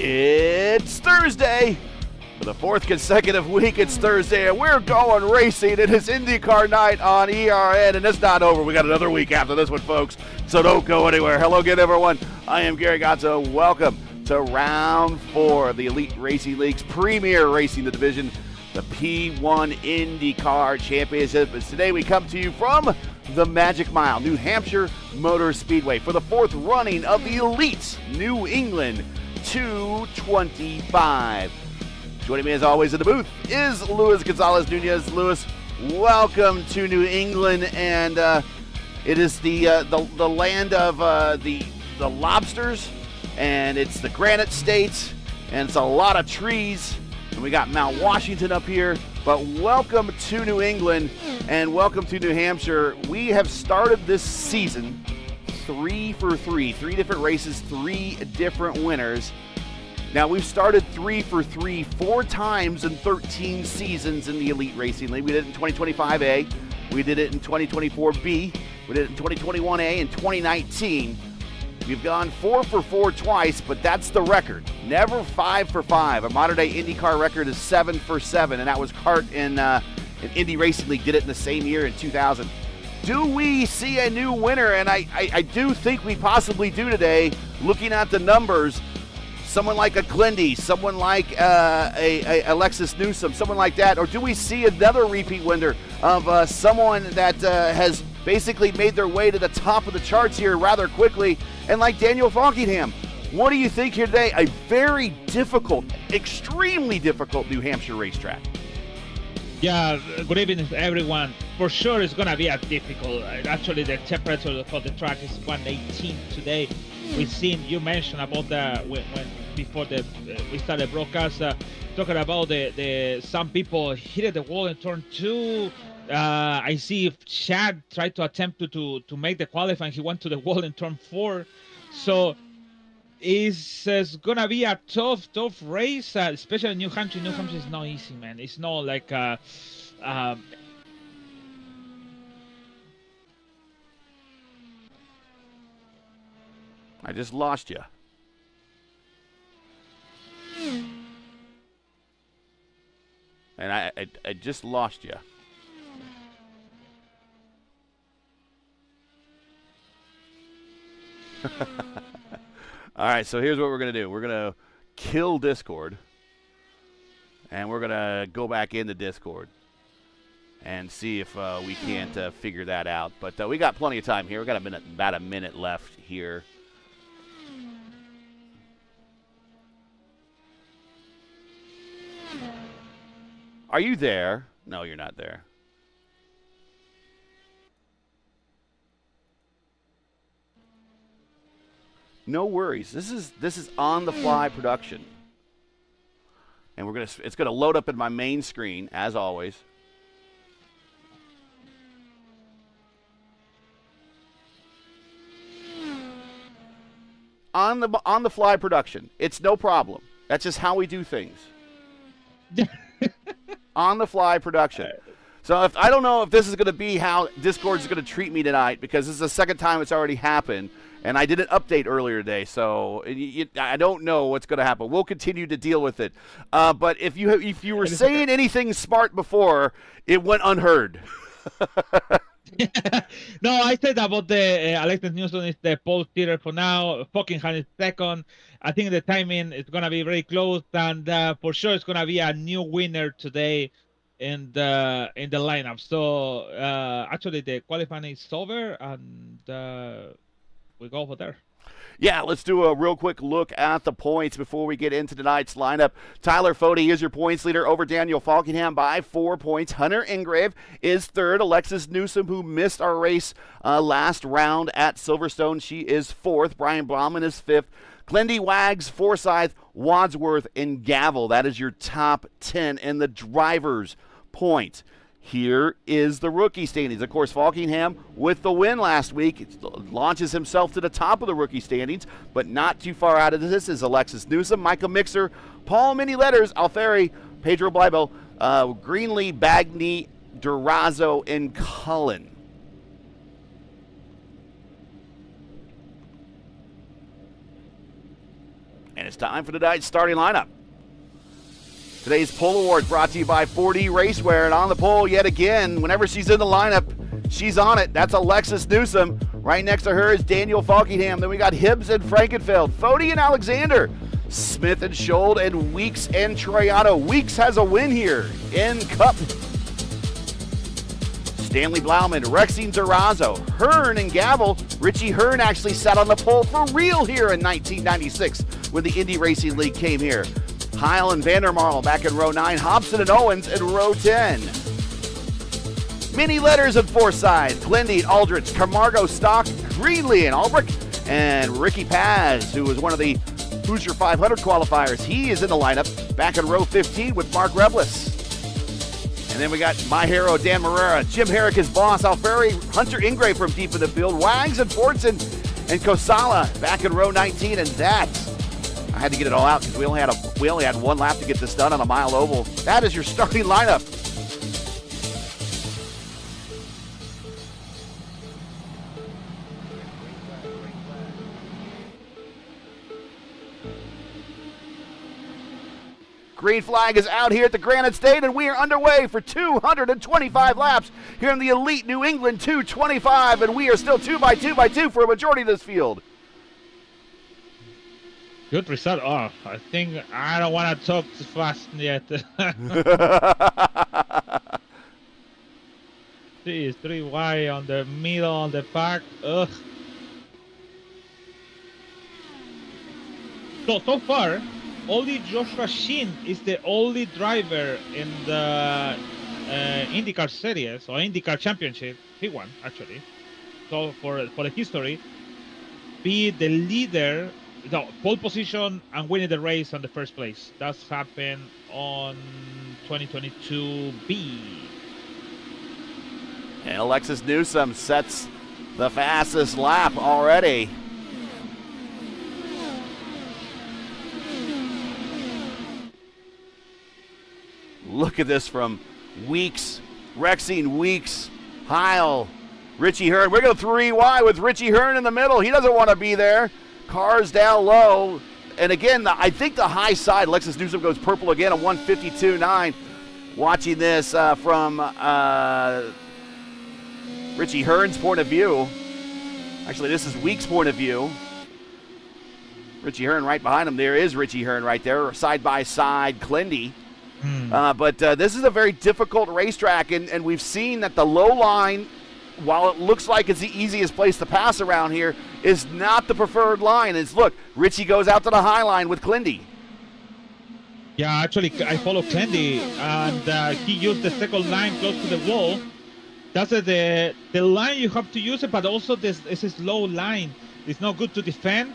It's Thursday. For the fourth consecutive week, it's Thursday, and we're going racing. It is IndyCar night on ERN, and it's not over. We got another week after this one, folks, so don't go anywhere. Hello again, everyone. I am Gary Gatto. Welcome to round 4 of the Elite Racing League's premier racing division, the P1 IndyCar Championship. And today we come to you from the Magic Mile, New Hampshire Motor Speedway, for the fourth running of the Elite New England 225. Joining me as always in the booth is Luis Gonzalez Nunez. Luis, welcome to New England, and it is the land of the lobsters, and it's the Granite State, and it's a lot of trees, and we got Mount Washington up here. But welcome to New England, and welcome to New Hampshire. We have started this season 3 for 3 different races, 3 different winners. Now, we've started 3 for 3 4 times in 13 seasons in the Elite Racing League. We did it in 2025A, we did it in 2024B, we did it in 2021A, and 2019. We've gone 4 for 4 twice, but that's the record. Never 5 for 5. A modern-day IndyCar record is 7 for 7, and that was Cart in Indy Racing League, did it in the same year in 2000. Do we see a new winner? And I do think we possibly do today, looking at the numbers. Someone like a Glendy, someone like a Alexis Newsom, someone like that, or do we see another repeat winner of someone that has basically made their way to the top of the charts here rather quickly, and like Daniel Falkingham? What do you think here today? A very difficult, extremely difficult New Hampshire racetrack. Yeah, good evening everyone. For sure it's going to be a difficult. Actually, the temperature for the track is 118 today. We've seen, you mentioned about when before we started broadcast, talking about the some people hit the wall in turn 2. I see if Chad tried to attempt to make the qualifying, he went to the wall in turn 4. So it's gonna be a tough race, especially in New Hampshire. New Hampshire is not easy, man. It's not like I just lost you. And I just lost you. All right, so here's what we're going to do. We're going to kill Discord, and we're going to go back into Discord and see if we can't figure that out. But we got plenty of time here. We got about a minute left here. Are you there? No, you're not there. No worries. This is on the fly production. And it's gonna load up in my main screen as always. On the fly production. It's no problem. That's just how we do things. On the fly production. So I don't know if this is going to be how Discord is going to treat me tonight, because this is the second time it's already happened, and I did an update earlier today, so I don't know what's going to happen. We'll continue to deal with it. But if you were saying anything smart before, it went unheard. No, I said about the Alexis Newsom is the pole sitter for now. Falkingham is second. I think the timing is going to be very close, and for sure it's going to be a new winner today in the lineup. So actually the qualifying is over, and we go over there. Yeah, let's do a real quick look at the points before we get into tonight's lineup. Tyler Fody is your points leader over Daniel Falkingham by 4 points. Hunter Ingrave is third. Alexis Newsom, who missed our race last round at Silverstone, she is fourth. Brian Blauman is fifth. Glendy, Wags, Forsyth, Wadsworth, and Gavel. That is your top 10 in the driver's points. Here is the rookie standings. Of course, Falkingham, with the win last week, launches himself to the top of the rookie standings, but not too far out of this is Alexis Newsom, Michael Mixer, Paul Mini Letters, Alfieri, Pedro Blybo, Greenlee, Bagney, Durazo, and Cullen. And it's time for tonight's starting lineup. Today's pole award brought to you by 4D Racewear. And on the pole yet again, whenever she's in the lineup, she's on it. That's Alexis Newsom. Right next to her is Daniel Falkingham. Then we got Hibbs and Frankenfeld, Fody and Alexander, Smith and Schold, and Weeks and Troiano. Weeks has a win here in Cup. Stanley Blauman, Rexine Durazo, Hearn and Gavel. Richie Hearn actually sat on the pole for real here in 1996 when the Indy Racing League came here. Heil and Vandermarl back in row 9, Hobson and Owens in row 10. Mini letters in Forsyth, Glendy, Aldrich, Camargo, Stock, Greenlee and Albrecht, and Ricky Paz, who was one of the Hoosier 500 qualifiers. He is in the lineup back in row 15 with Mark Reblis. And then we got my hero, Dan Marrera, Jim Herrick, his boss, Alferi, Hunter Ingray from deep in the field, Wags and Fortson and Kosala back in row 19. And that, I had to get it all out because we only had one lap to get this done on a mile oval. That is your starting lineup. Green flag is out here at the Granite State, and we are underway for 225 laps here in the Elite New England 225, and we are still 2 by 2 by 2 for a majority of this field. Good result. Oh, I think I don't want to talk too fast yet. Jeez, 3 wide on the middle on the pack. Ugh. So far, only Joshua Shin is the only driver in the IndyCar Series or IndyCar Championship. He won actually. So for the history, be the leader, no, pole position and winning the race on the first place. That's happened on 2022 B. And Alexis Newsom sets the fastest lap already. Look at this from Weeks, Rexine, Weeks, Heil, Richie Hearn. We're going 3 wide with Richie Hearn in the middle. He doesn't want to be there. Cars down low. And again, I think the high side, Alexis Newsom goes purple again at 152.9. Watching this from Richie Hearn's point of view. Actually, this is Weeks' point of view. Richie Hearn right behind him. There is Richie Hearn right there, side by side, Glendy. But this is a very difficult racetrack, and we've seen that the low line, while it looks like it's the easiest place to pass around here, is not the preferred line. Look, Richie goes out to the high line with Glendy. Yeah, actually, I follow Glendy, and he used the second line close to the wall. That's the line you have to use it, but also this is a slow line. It's not good to defend,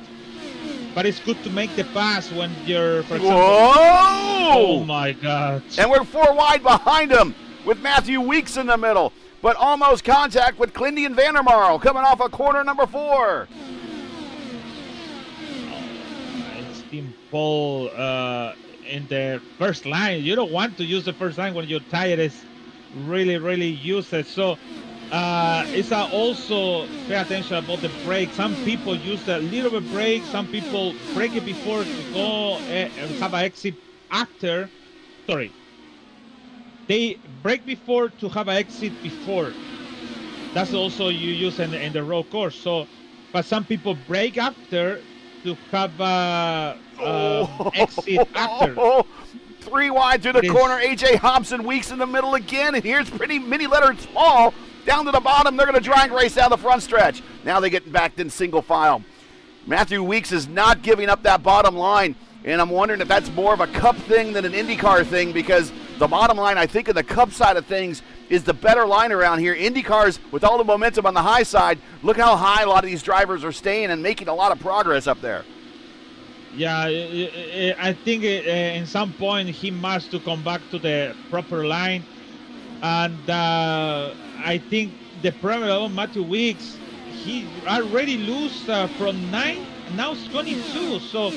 but it's good to make the pass when you're, for example... Whoa! Oh, my God. And we're 4 wide behind him with Matthew Weeks in the middle, but almost contact with Glendy and Vandermarl coming off of corner number 4. It's Team Paul in the first line. You don't want to use the first line when your tire is really useless. So it's also pay attention about the brake. Some people use a little bit brake. Some people brake it before to go and have an exit after. Sorry. They brake before to have an exit before. That's also you use in the road course. So, but some people brake after to have exit after. 3 wide to the corner. AJ Hobson, Weeks in the middle again, and here's pretty mini letter small down to the bottom. They're going to drag race down the front stretch. Now they get back in single file. Matthew Weeks is not giving up that bottom line, and I'm wondering if that's more of a Cup thing than an IndyCar thing, because the bottom line, I think, in the Cup side of things is the better line around here. IndyCars, with all the momentum on the high side, look how high a lot of these drivers are staying and making a lot of progress up there. Yeah, I think in some point he must to come back to the proper line, and I think the problem of Matthew Weeks, he already lose from 9, now it's 22, so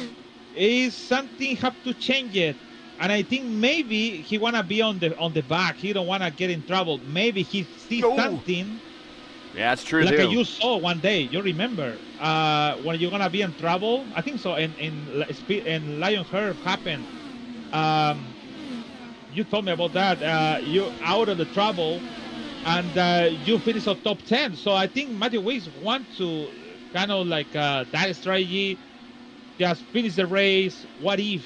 is something have to change it, and I think maybe he wanna be on the back. He don't wanna get in trouble. Maybe he sees something Yeah, it's true Like too. you saw one day, you remember when you're gonna be in trouble. I think so. In Lionheart happened. You told me about that. You out of the trouble, and you finish on top 10. So I think Matthew Weeks want to kind of like that strategy, just finish the race. What if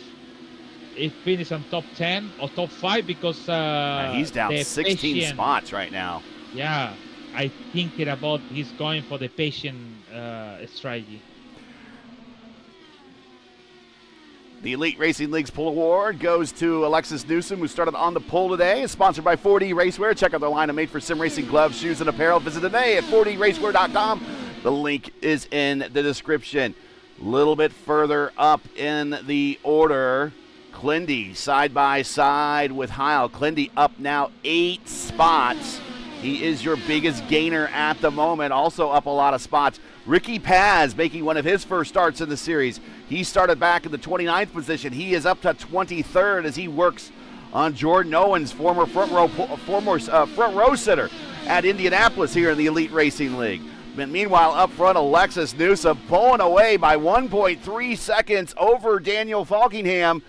it finish on top 10 or top 5? Because he's down the 16 spots right now. Yeah, I thinking about he's going for the patient strategy. The Elite Racing League's pull award goes to Alexis Newsom, who started on the pole today. It's sponsored by 4D Racewear. Check out their line of made-for-sim racing gloves, shoes, and apparel. Visit today at 4dracewear.com. The link is in the description. A little bit further up in the order, Clindy side by side with Heil. Clindy up now 8 spots. He is your biggest gainer at the moment, also up a lot of spots. Ricky Paz making one of his first starts in the series. He started back in the 29th position. He is up to 23rd as he works on Jordan Owens, former front row sitter at Indianapolis here in the Elite Racing League. But meanwhile, up front, Alexis Newsom pulling away by 1.3 seconds over Daniel Falkingham.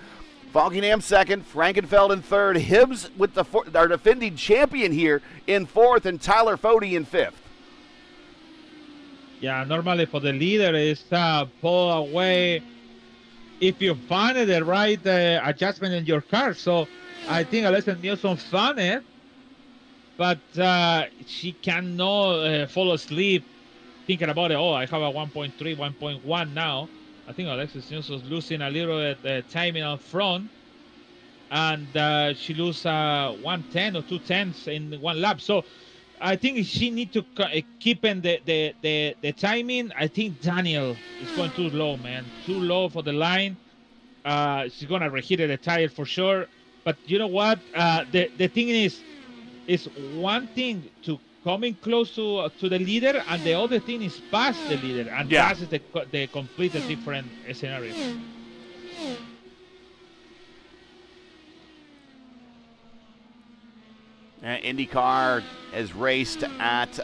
Falkingham second, Frankenfeld in third, Hibbs with our defending champion here in fourth, and Tyler Fode in fifth. Yeah, normally for the leader is pull away if you find the right adjustment in your car. So I think Alexis Newsom found it, but she cannot fall asleep thinking about it. Oh, I have a 1.3, 1.1 now. I think Alexis Newsom's losing a little bit timing up front, and she lose 1/10 or 2/10 in one lap. So I think she need to keep in the timing. I think Daniel is going too low, man. Too low for the line. She's going to reheat the tire for sure. But you know what? The thing is one thing to coming close to the leader, and the other thing is past the leader. And that is the completely different scenario. IndyCar has raced at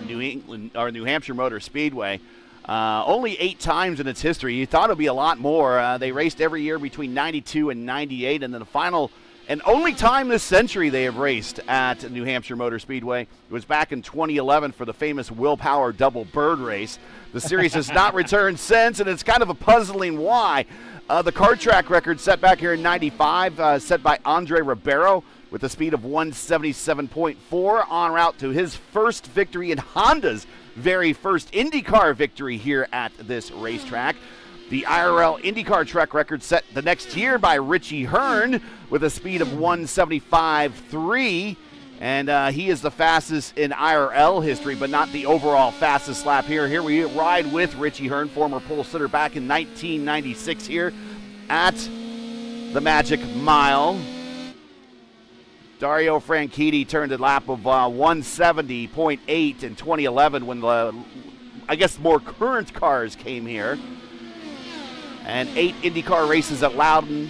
New Hampshire Motor Speedway only 8 times in its history. You thought it would be a lot more. They raced every year between 92 and 98, and then the final and only time this century they have raced at New Hampshire Motor Speedway was back in 2011 for the famous Willpower Double Bird race. The series has not returned since, and it's kind of a puzzling why. The kart track record set back here in 95, set by Andre Ribeiro, with a speed of 177.4, en route to his first victory in Honda's very first IndyCar victory here at this racetrack. The IRL IndyCar track record set the next year by Richie Hearn with a speed of 175.3, and he is the fastest in IRL history, but not the overall fastest lap here. Here we ride with Richie Hearn, former pole sitter back in 1996 here at the Magic Mile. Dario Franchitti turned a lap of 170.8 in 2011 when the, I guess, more current cars came here. And 8 IndyCar races at Loudon,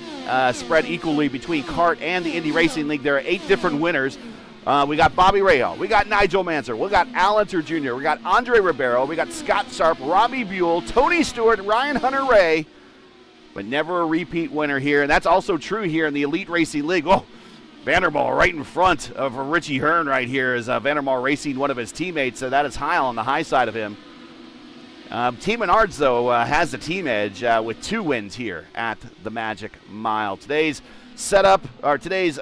spread equally between kart and the Indy Racing League. There are 8 different winners. We got Bobby Rahal, we got Nigel Mansell, we got Al Unser Jr., we got Andre Ribeiro, we got Scott Sharp, Robbie Buell, Tony Stewart, Ryan Hunter-Ray, but never a repeat winner here. And that's also true here in the Elite Racing League. Oh, Vanderbilt right in front of Richie Hearn right here is Vanderbilt racing one of his teammates. So that is Heil on the high side of him. Team Menards, though, has the team edge with 2 wins here at the Magic Mile. Today's setup, or today's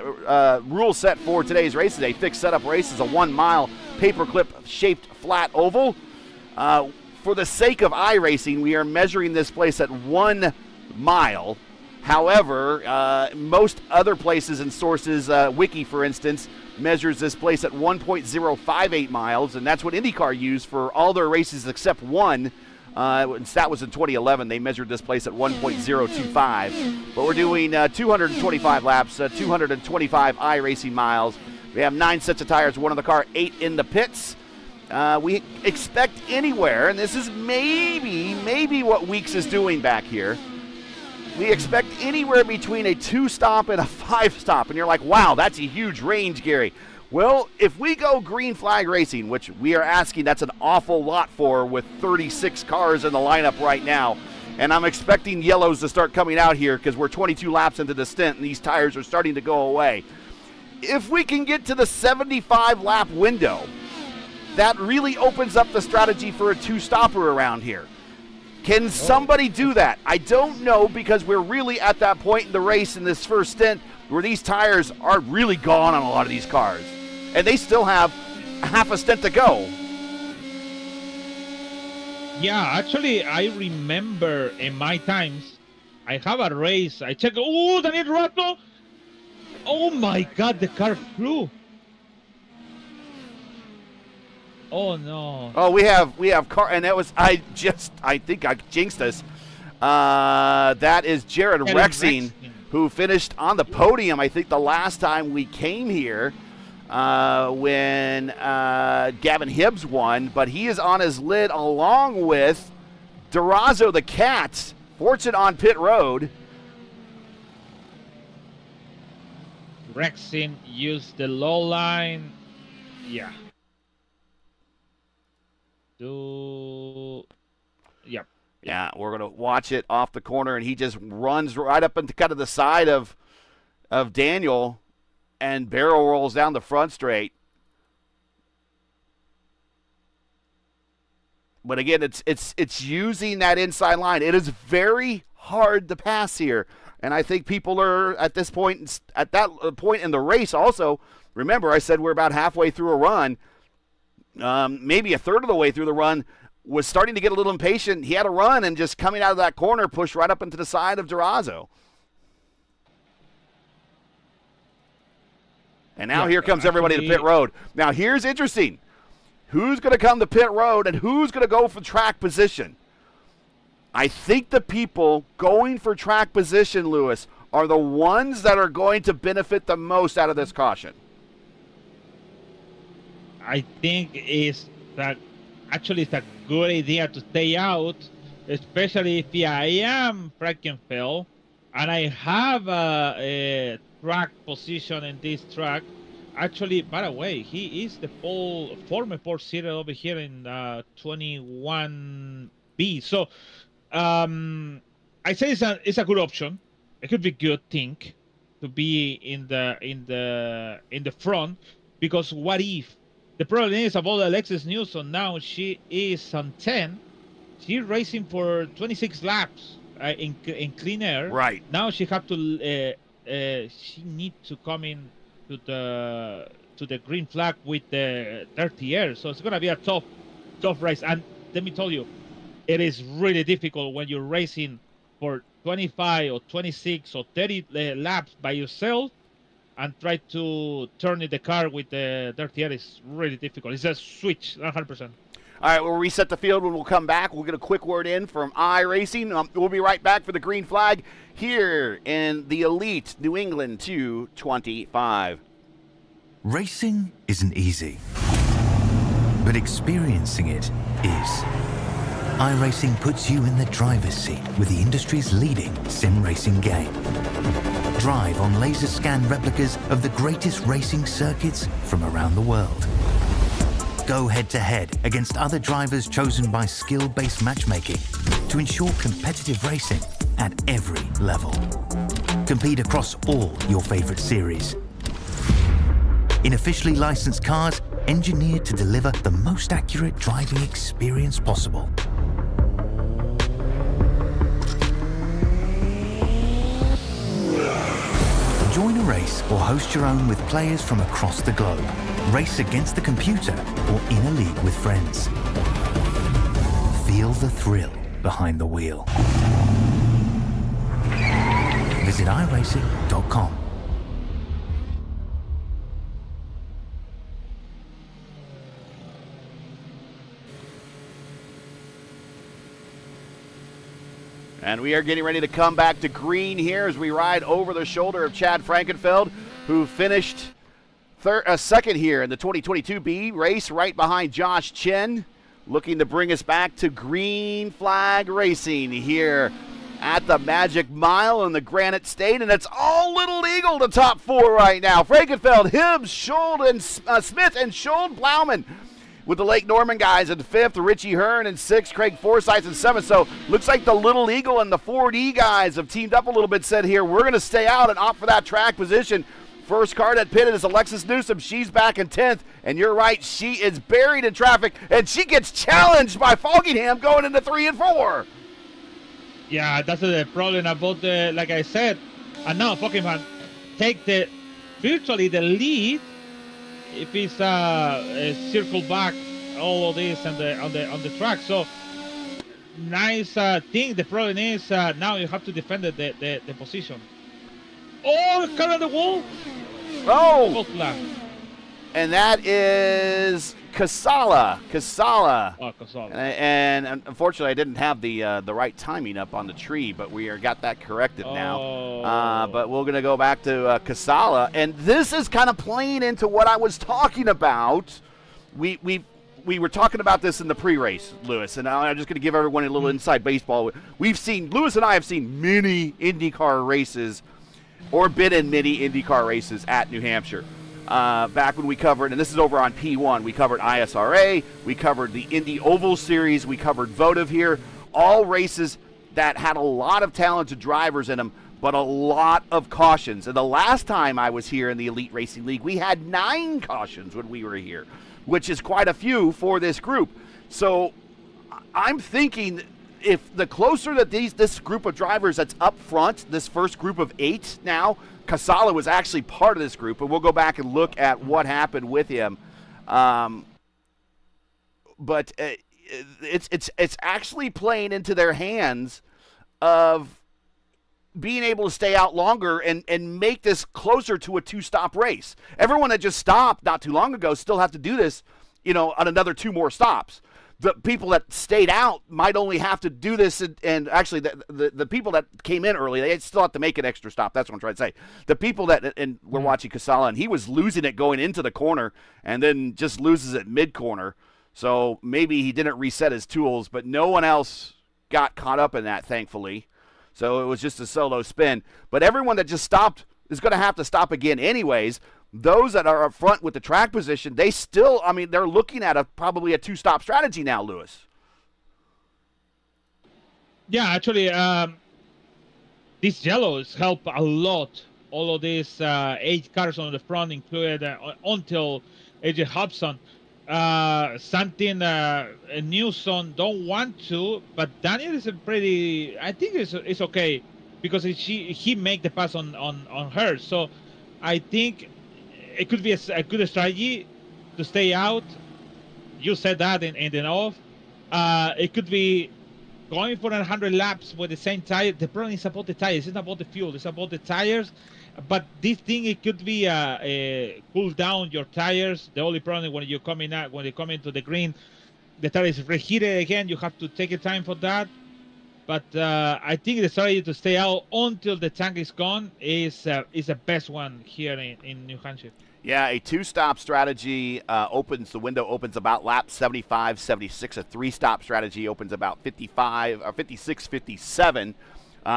rule set for today's race is a fixed setup race. It's a 1-mile paperclip-shaped flat oval. For the sake of iRacing, we are measuring this place at 1 mile. However, most other places and sources, Wiki, for instance, measures this place at 1.058 miles, and that's what IndyCar used for all their races except one. That was in 2011. They measured this place at 1.025. But we're doing 225 laps, 225 iRacing miles. We have 9 sets of tires, 1 in the car, 8 in the pits. We expect anywhere, and this is maybe what Weeks is doing back here. We expect anywhere between a 2-stop and a 5-stop. And you're like, wow, that's a huge range, Gary. Well, if we go green flag racing, which we are asking, that's an awful lot for with 36 cars in the lineup right now. And I'm expecting yellows to start coming out here because we're 22 laps into the stint and these tires are starting to go away. If we can get to the 75-lap window, that really opens up the strategy for a two-stopper around here. Can somebody do that? I don't know, because we're really at that point in the race in this first stint where these tires are really gone on a lot of these cars. And they still have half a stint to go. Yeah, actually, I remember in my times, I have a race. I check. Oh, Daniel Rato. Oh my God, the car flew. Oh no. Oh, we have car, and that was I think I jinxed us. That is Jared Rexing, who finished on the podium. I think the last time we came here. When Gavin Hibbs won, but he is on his lid along with Durazo the Cat, Fortune on pit road. Rexing used the low line. Yeah. Yep. Yeah, we're going to watch it off the corner, and he just runs right up into kind of the side of Daniel and barrel rolls down the front straight. But again, it's using that inside line. It is very hard to pass here, and I think people are at that point in the race. Also, remember I said we're about halfway through a run, maybe a third of the way through the run. Was starting to get a little impatient. He had a run and just coming out of that corner, pushed right up into the side of Durazo. And now here comes everybody to pit road. Now here's interesting. Who's going to come to pit road and who's going to go for track position? I think the people going for track position, Lewis, are the ones that are going to benefit the most out of this caution. I think it's a good idea to stay out, especially if I am Frankenfeld and I have a track position in this track. Actually, by the way, he is the former pole seater over here in 21B. So I say it's a good option. It could be a good thing to be in the front, because what if the problem is about Alexis Newson? Now she is on 10. She's racing for 26 laps in clean air. Right now she have to. She needs to come in to the green flag with the dirty air, so it's gonna be a tough race. And let me tell you, it is really difficult when you're racing for 25 or 26 or 30 laps by yourself and try to turn the car with the dirty air. Is really difficult. It's a switch, 100%. All right, we'll reset the field when we'll come back. We'll get a quick word in from iRacing. We'll be right back for the green flag here in the Elite New England 225. Racing isn't easy, but experiencing it is. iRacing puts you in the driver's seat with the industry's leading sim racing game. Drive on laser scan replicas of the greatest racing circuits from around the world. Go head-to-head against other drivers chosen by skill-based matchmaking to ensure competitive racing at every level. Compete across all your favorite series. In officially licensed cars, engineered to deliver the most accurate driving experience possible. Join a race or host your own with players from across the globe. Race against the computer or in a league with friends. Feel the thrill behind the wheel. Visit iRacing.com. And we are getting ready to come back to green here as we ride over the shoulder of Chad Frankenfeld, who finished second here in the 2022B race right behind Josh Chen, looking to bring us back to green flag racing here at the Magic Mile in the Granite State, and it's all Little Eagle to top 4 right now. Frankenfeld, Hibbs, Schold, and Smith, and Schold, Blauman with the Lake Norman guys in 5th, Richie Hearn in 6th, Craig Forsyth in 7th. So looks like the Little Eagle and the Ford E guys have teamed up a little bit, said here, we're going to stay out and opt for that track position. First car that pitted is Alexis Newsom. She's back in 10th, and you're right, she is buried in traffic, and she gets challenged by Foggingham going into 3 and 4. Yeah, that's the problem about the, like I said, and now Foggingham take virtually the lead if it's circle back all of this on the track. So nice thing. The problem is now you have to defend the position. Oh, car on the wall. Oh, and that is Casala. Oh, Casala. And unfortunately, I didn't have the right timing up on the tree, but we got that corrected now. But we're going to go back to Casala, and this is kind of playing into what I was talking about. We were talking about this in the pre-race, Lewis, and I'm just going to give everyone a little inside baseball. Lewis and I have seen many IndyCar races, or been in many IndyCar races at New Hampshire. Back when we covered, and this is over on P1, we covered ISRA, we covered the Indy Oval Series, we covered Votive here, all races that had a lot of talented drivers in them, but a lot of cautions. And the last time I was here in the Elite Racing League, we had 9 cautions when we were here, which is quite a few for this group. So I'm thinking if the closer that this group of drivers that's up front, this first group of 8 now, Casala was actually part of this group, and we'll go back and look at what happened with him. But it's actually playing into their hands of being able to stay out longer and make this closer to a 2-stop race. Everyone that just stopped not too long ago still have to do this, on another 2 more stops. The people that stayed out might only have to do this, and actually the people that came in early, they still have to make an extra stop. That's what I'm trying to say. The people that, and we're watching Casala, and he was losing it going into the corner and then just loses it mid-corner. So maybe he didn't reset his tools, but no one else got caught up in that, thankfully. So it was just a solo spin. But everyone that just stopped is going to have to stop again anyways. Those that are up front with the track position, they still, they're looking at probably a 2-stop strategy now, Lewis. Yeah, actually, these yellows help a lot. All of these 8 cars on the front, included until AJ Hobson. Something Newsom don't want to, but Daniel is I think it's okay, because he make the pass on her. So I think it could be a good strategy to stay out. You said that in the off. It could be going for 100 laps with the same tire. The problem is about the tires. It's not about the fuel. It's about the tires. But this thing, it could be cool down your tires. The only problem when you come into the green, the tire is reheated again. You have to take your time for that. But I think the strategy to stay out until the tank is gone is the best one here in New Hampshire. Yeah, a 2-stop strategy the window opens about lap 75, 76. A 3-stop strategy opens about 55 or 56, 57.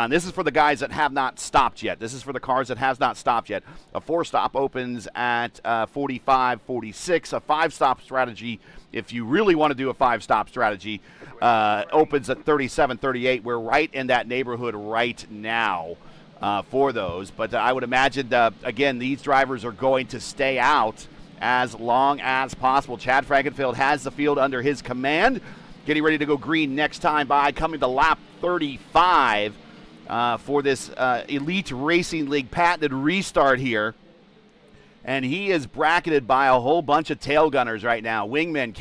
This is for the guys that have not stopped yet. This is for the cars that has not stopped yet. A 4-stop opens at 45, 46. A 5-stop strategy, if you really want to do a 5-stop strategy, opens at 37, 38. We're right in that neighborhood right now for those. But I would imagine, again, these drivers are going to stay out as long as possible. Chad Frankenfeld has the field under his command, getting ready to go green next time by, coming to lap 35. For this Elite Racing League patented restart here. And he is bracketed by a whole bunch of tail gunners right now. Wingman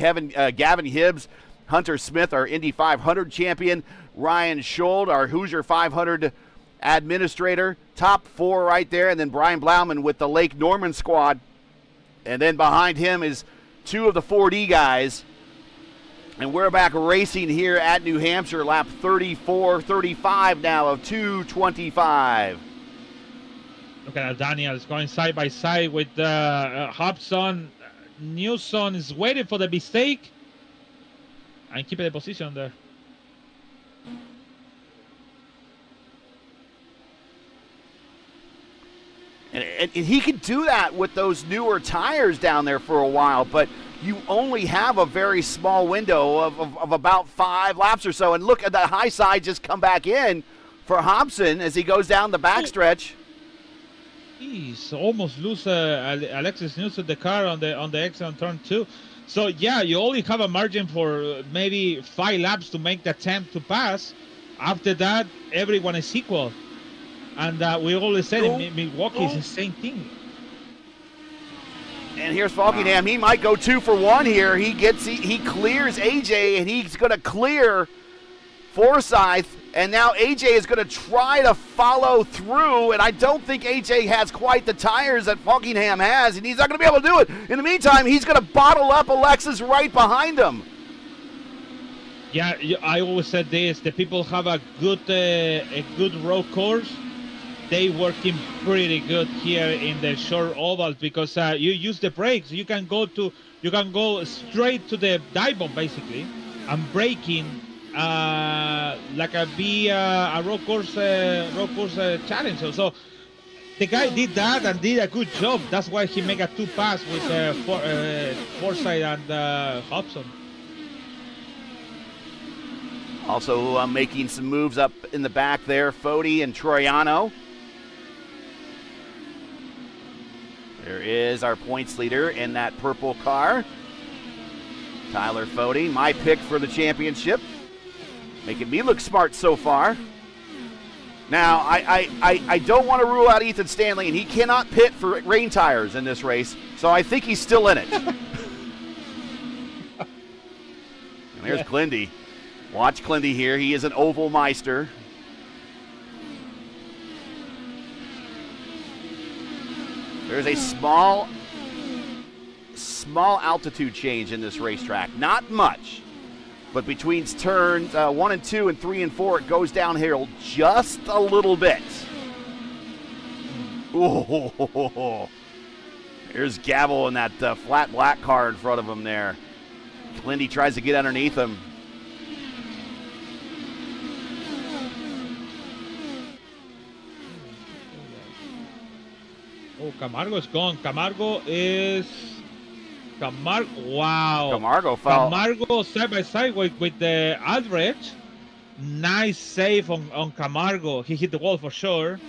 Gavin Hibbs, Hunter Smith, our Indy 500 champion, Ryan Schold, our Hoosier 500 administrator, top 4 right there, and then Brian Blauman with the Lake Norman squad. And then behind him is 2 of the 4D guys. And we're back racing here at New Hampshire, lap 34, 35 now of 2:25. Look at Daniel is going side by side with Hobson. Newsom is waiting for the mistake and keeping the position there. And he could do that with those newer tires down there for a while, but you only have a very small window of about 5 laps or so. And look at that high side just come back in for Hobson as he goes down the backstretch. He's almost lose Alexis Newson the car on the exit on turn 2. So yeah, you only have a margin for maybe 5 laps to make the attempt to pass. After that, everyone is equal. And we always said in Milwaukee it's the same thing. And here's Falkingham. He might go 2 for 1 here. He clears AJ, and he's going to clear Forsyth. And now AJ is going to try to follow through, and I don't think AJ has quite the tires that Falkingham has, and he's not going to be able to do it. In the meantime, he's going to bottle up Alexis right behind him. Yeah, I always said this: the people have a good road course. They working pretty good here in the short ovals because you use the brakes. You can go straight to the dive bomb basically, and braking. Like a road course challenge. So the guy did that and did a good job. That's why he made a 2 pass with Forsyth and Hobson. Also making some moves up in the back there, Foti and Troiano. There is our points leader in that purple car, Tyler Foti, my pick for the championship. Making me look smart so far. Now, I don't want to rule out Ethan Stanley, and he cannot pit for rain tires in this race, so I think he's still in it. And there's Clindy. Watch Clindy here. He is an oval meister. There's a small altitude change in this racetrack. Not much. But between turns 1 and 2 and 3 and 4, it goes downhill just a little bit. Ooh. There's Gavel in that flat black car in front of him there. Clindy tries to get underneath him. Oh, Camargo's gone. Wow. Camargo fell. Camargo side by side with the Aldrich. Nice save on Camargo. He hit the wall for sure.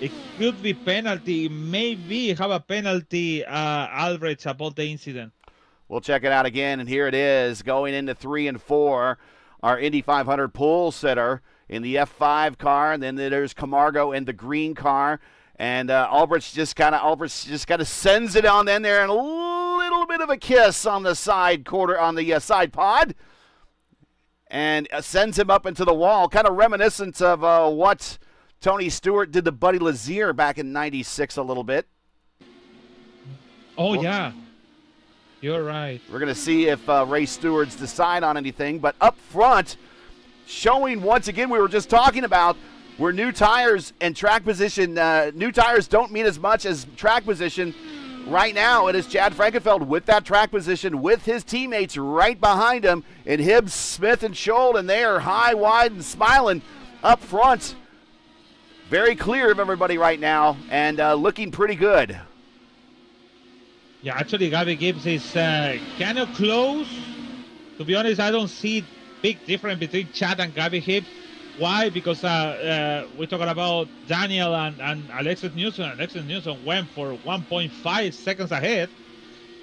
It could be penalty. Maybe have a penalty, Aldrich, about the incident. We'll check it out again, and here it is going into 3 and 4. Our Indy 500 pole sitter in the F5 car, and then there's Camargo in the green car. And Albrecht just kind of sends it on in there, and a little bit of a kiss on the side quarter on the side pod, and sends him up into the wall, kind of reminiscent of what Tony Stewart did to Buddy Lazier back in '96 a little bit. Oh yeah, you're right. We're gonna see if race stewards decide on anything, but up front, showing once again we were just talking about. Where new tires and track position, new tires don't mean as much as track position. Right now, it is Chad Frankenfeld with that track position with his teammates right behind him. And Hibbs, Smith, and Scholl, and they are high, wide, and smiling up front. Very clear of everybody right now and looking pretty good. Yeah, actually, Gavin Hibbs is kind of close. To be honest, I don't see big difference between Chad and Gavin Hibbs. Why? Because we're talking about Daniel and Alexis Newson. Alexis Newson went for 1.5 seconds ahead.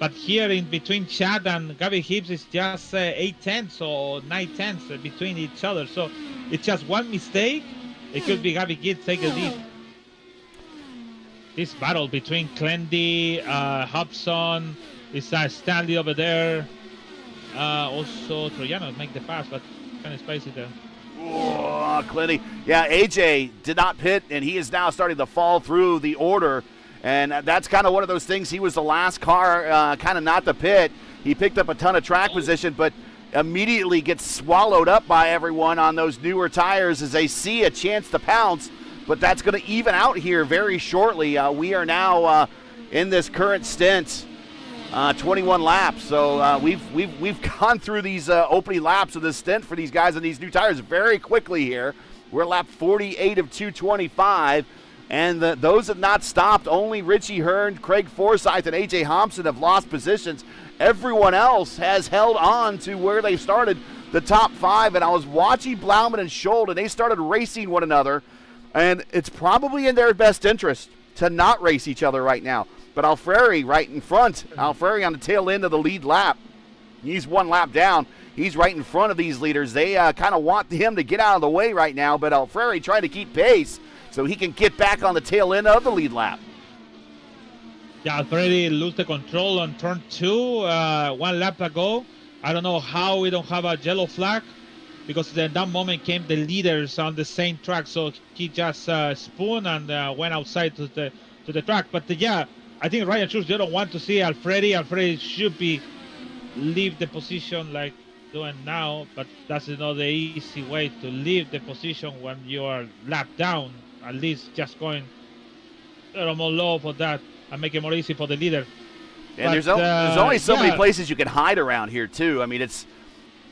But here in between Chad and Gavin Hibbs is just 8 tenths or 9 tenths between each other. So it's just one mistake. It could be Gavin Hibbs take the lead. This battle between Clendy, Hobson, is Stanley over there. Also Troiano make the pass, but kind of spicy there. Oh, Clinty. Yeah, AJ did not pit, and he is now starting to fall through the order. And that's kind of one of those things. He was the last car kind of not to pit. He picked up a ton of track position, but immediately gets swallowed up by everyone on those newer tires as they see a chance to pounce. But that's going to even out here very shortly. We are now in this current stint 21 laps. So we've gone through these opening laps of this stint for these guys on these new tires very quickly here. We're lap 48 of 225, And those have not stopped. Only Richie Hearn, Craig Forsyth, and A.J. Thompson have lost positions. Everyone else has held on to where they started, the top 5. And I was watching Blauman and Schold, and they started racing one another. And it's probably in their best interest to not race each other right now. But Alfieri right in front. Alfieri on the tail end of the lead lap. He's one lap down. He's right in front of these leaders. They kind of want him to get out of the way right now, but Alfieri trying to keep pace so he can get back on the tail end of the lead lap. Yeah, Alfieri lose the control on turn 2, 1 lap ago. I don't know how we don't have a yellow flag, because at that moment came the leaders on the same track, so he just spun and went outside to the track. But yeah, I think Ryan Schultz don't want to see Alfieri. Alfieri should be leave the position like doing now, but that's not the easy way to leave the position when you are lapped down. At least just going a little more low for that and make it more easy for the leader. And but, there's only so many places you can hide around here too. I mean, it's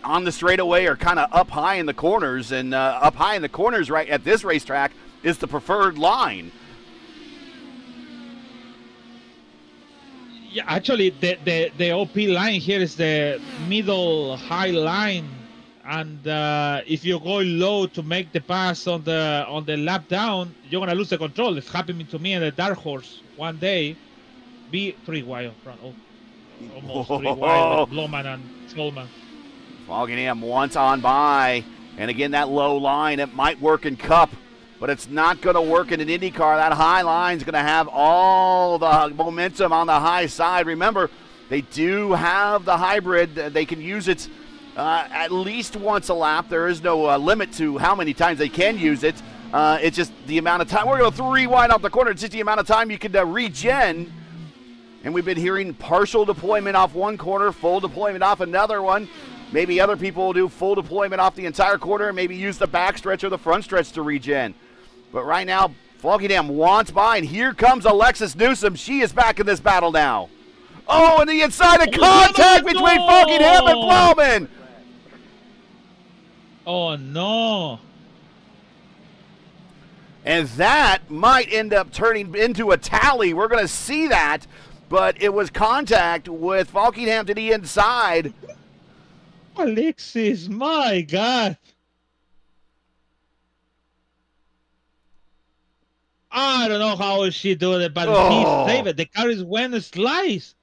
on the straightaway or kind of up high in the corners, and up high in the corners right at this racetrack is the preferred line. Yeah, actually, the OP line here is the middle high line, and if you go low to make the pass on the lap down, you're gonna lose the control. It's happening to me in the Dark Horse one day. Be 3 wide up front. Oh, almost 3 wide with Lohman and Solman. Foggingham once on by, and again that low line, it might work in Cup, but it's not going to work in an IndyCar. That high line is going to have all the momentum on the high side. Remember, they do have the hybrid. They can use it at least once a lap. There is no limit to how many times they can use it. It's just the amount of time. We're going 3 wide off the corner. It's just the amount of time you can regen. And we've been hearing partial deployment off one corner, full deployment off another one. Maybe other people will do full deployment off the entire corner and maybe use the back stretch or the front stretch to regen. But right now, Foggingham wants by, and here comes Alexis Newsom. She is back in this battle now. Oh, and the inside of contact between Foggingham and Blauman. Oh, no. And that might end up turning into a tally. We're going to see that, but it was contact with Foggingham to the inside. Alexis, my God. I don't know how she doing it, but he saved it. The car is when it slice.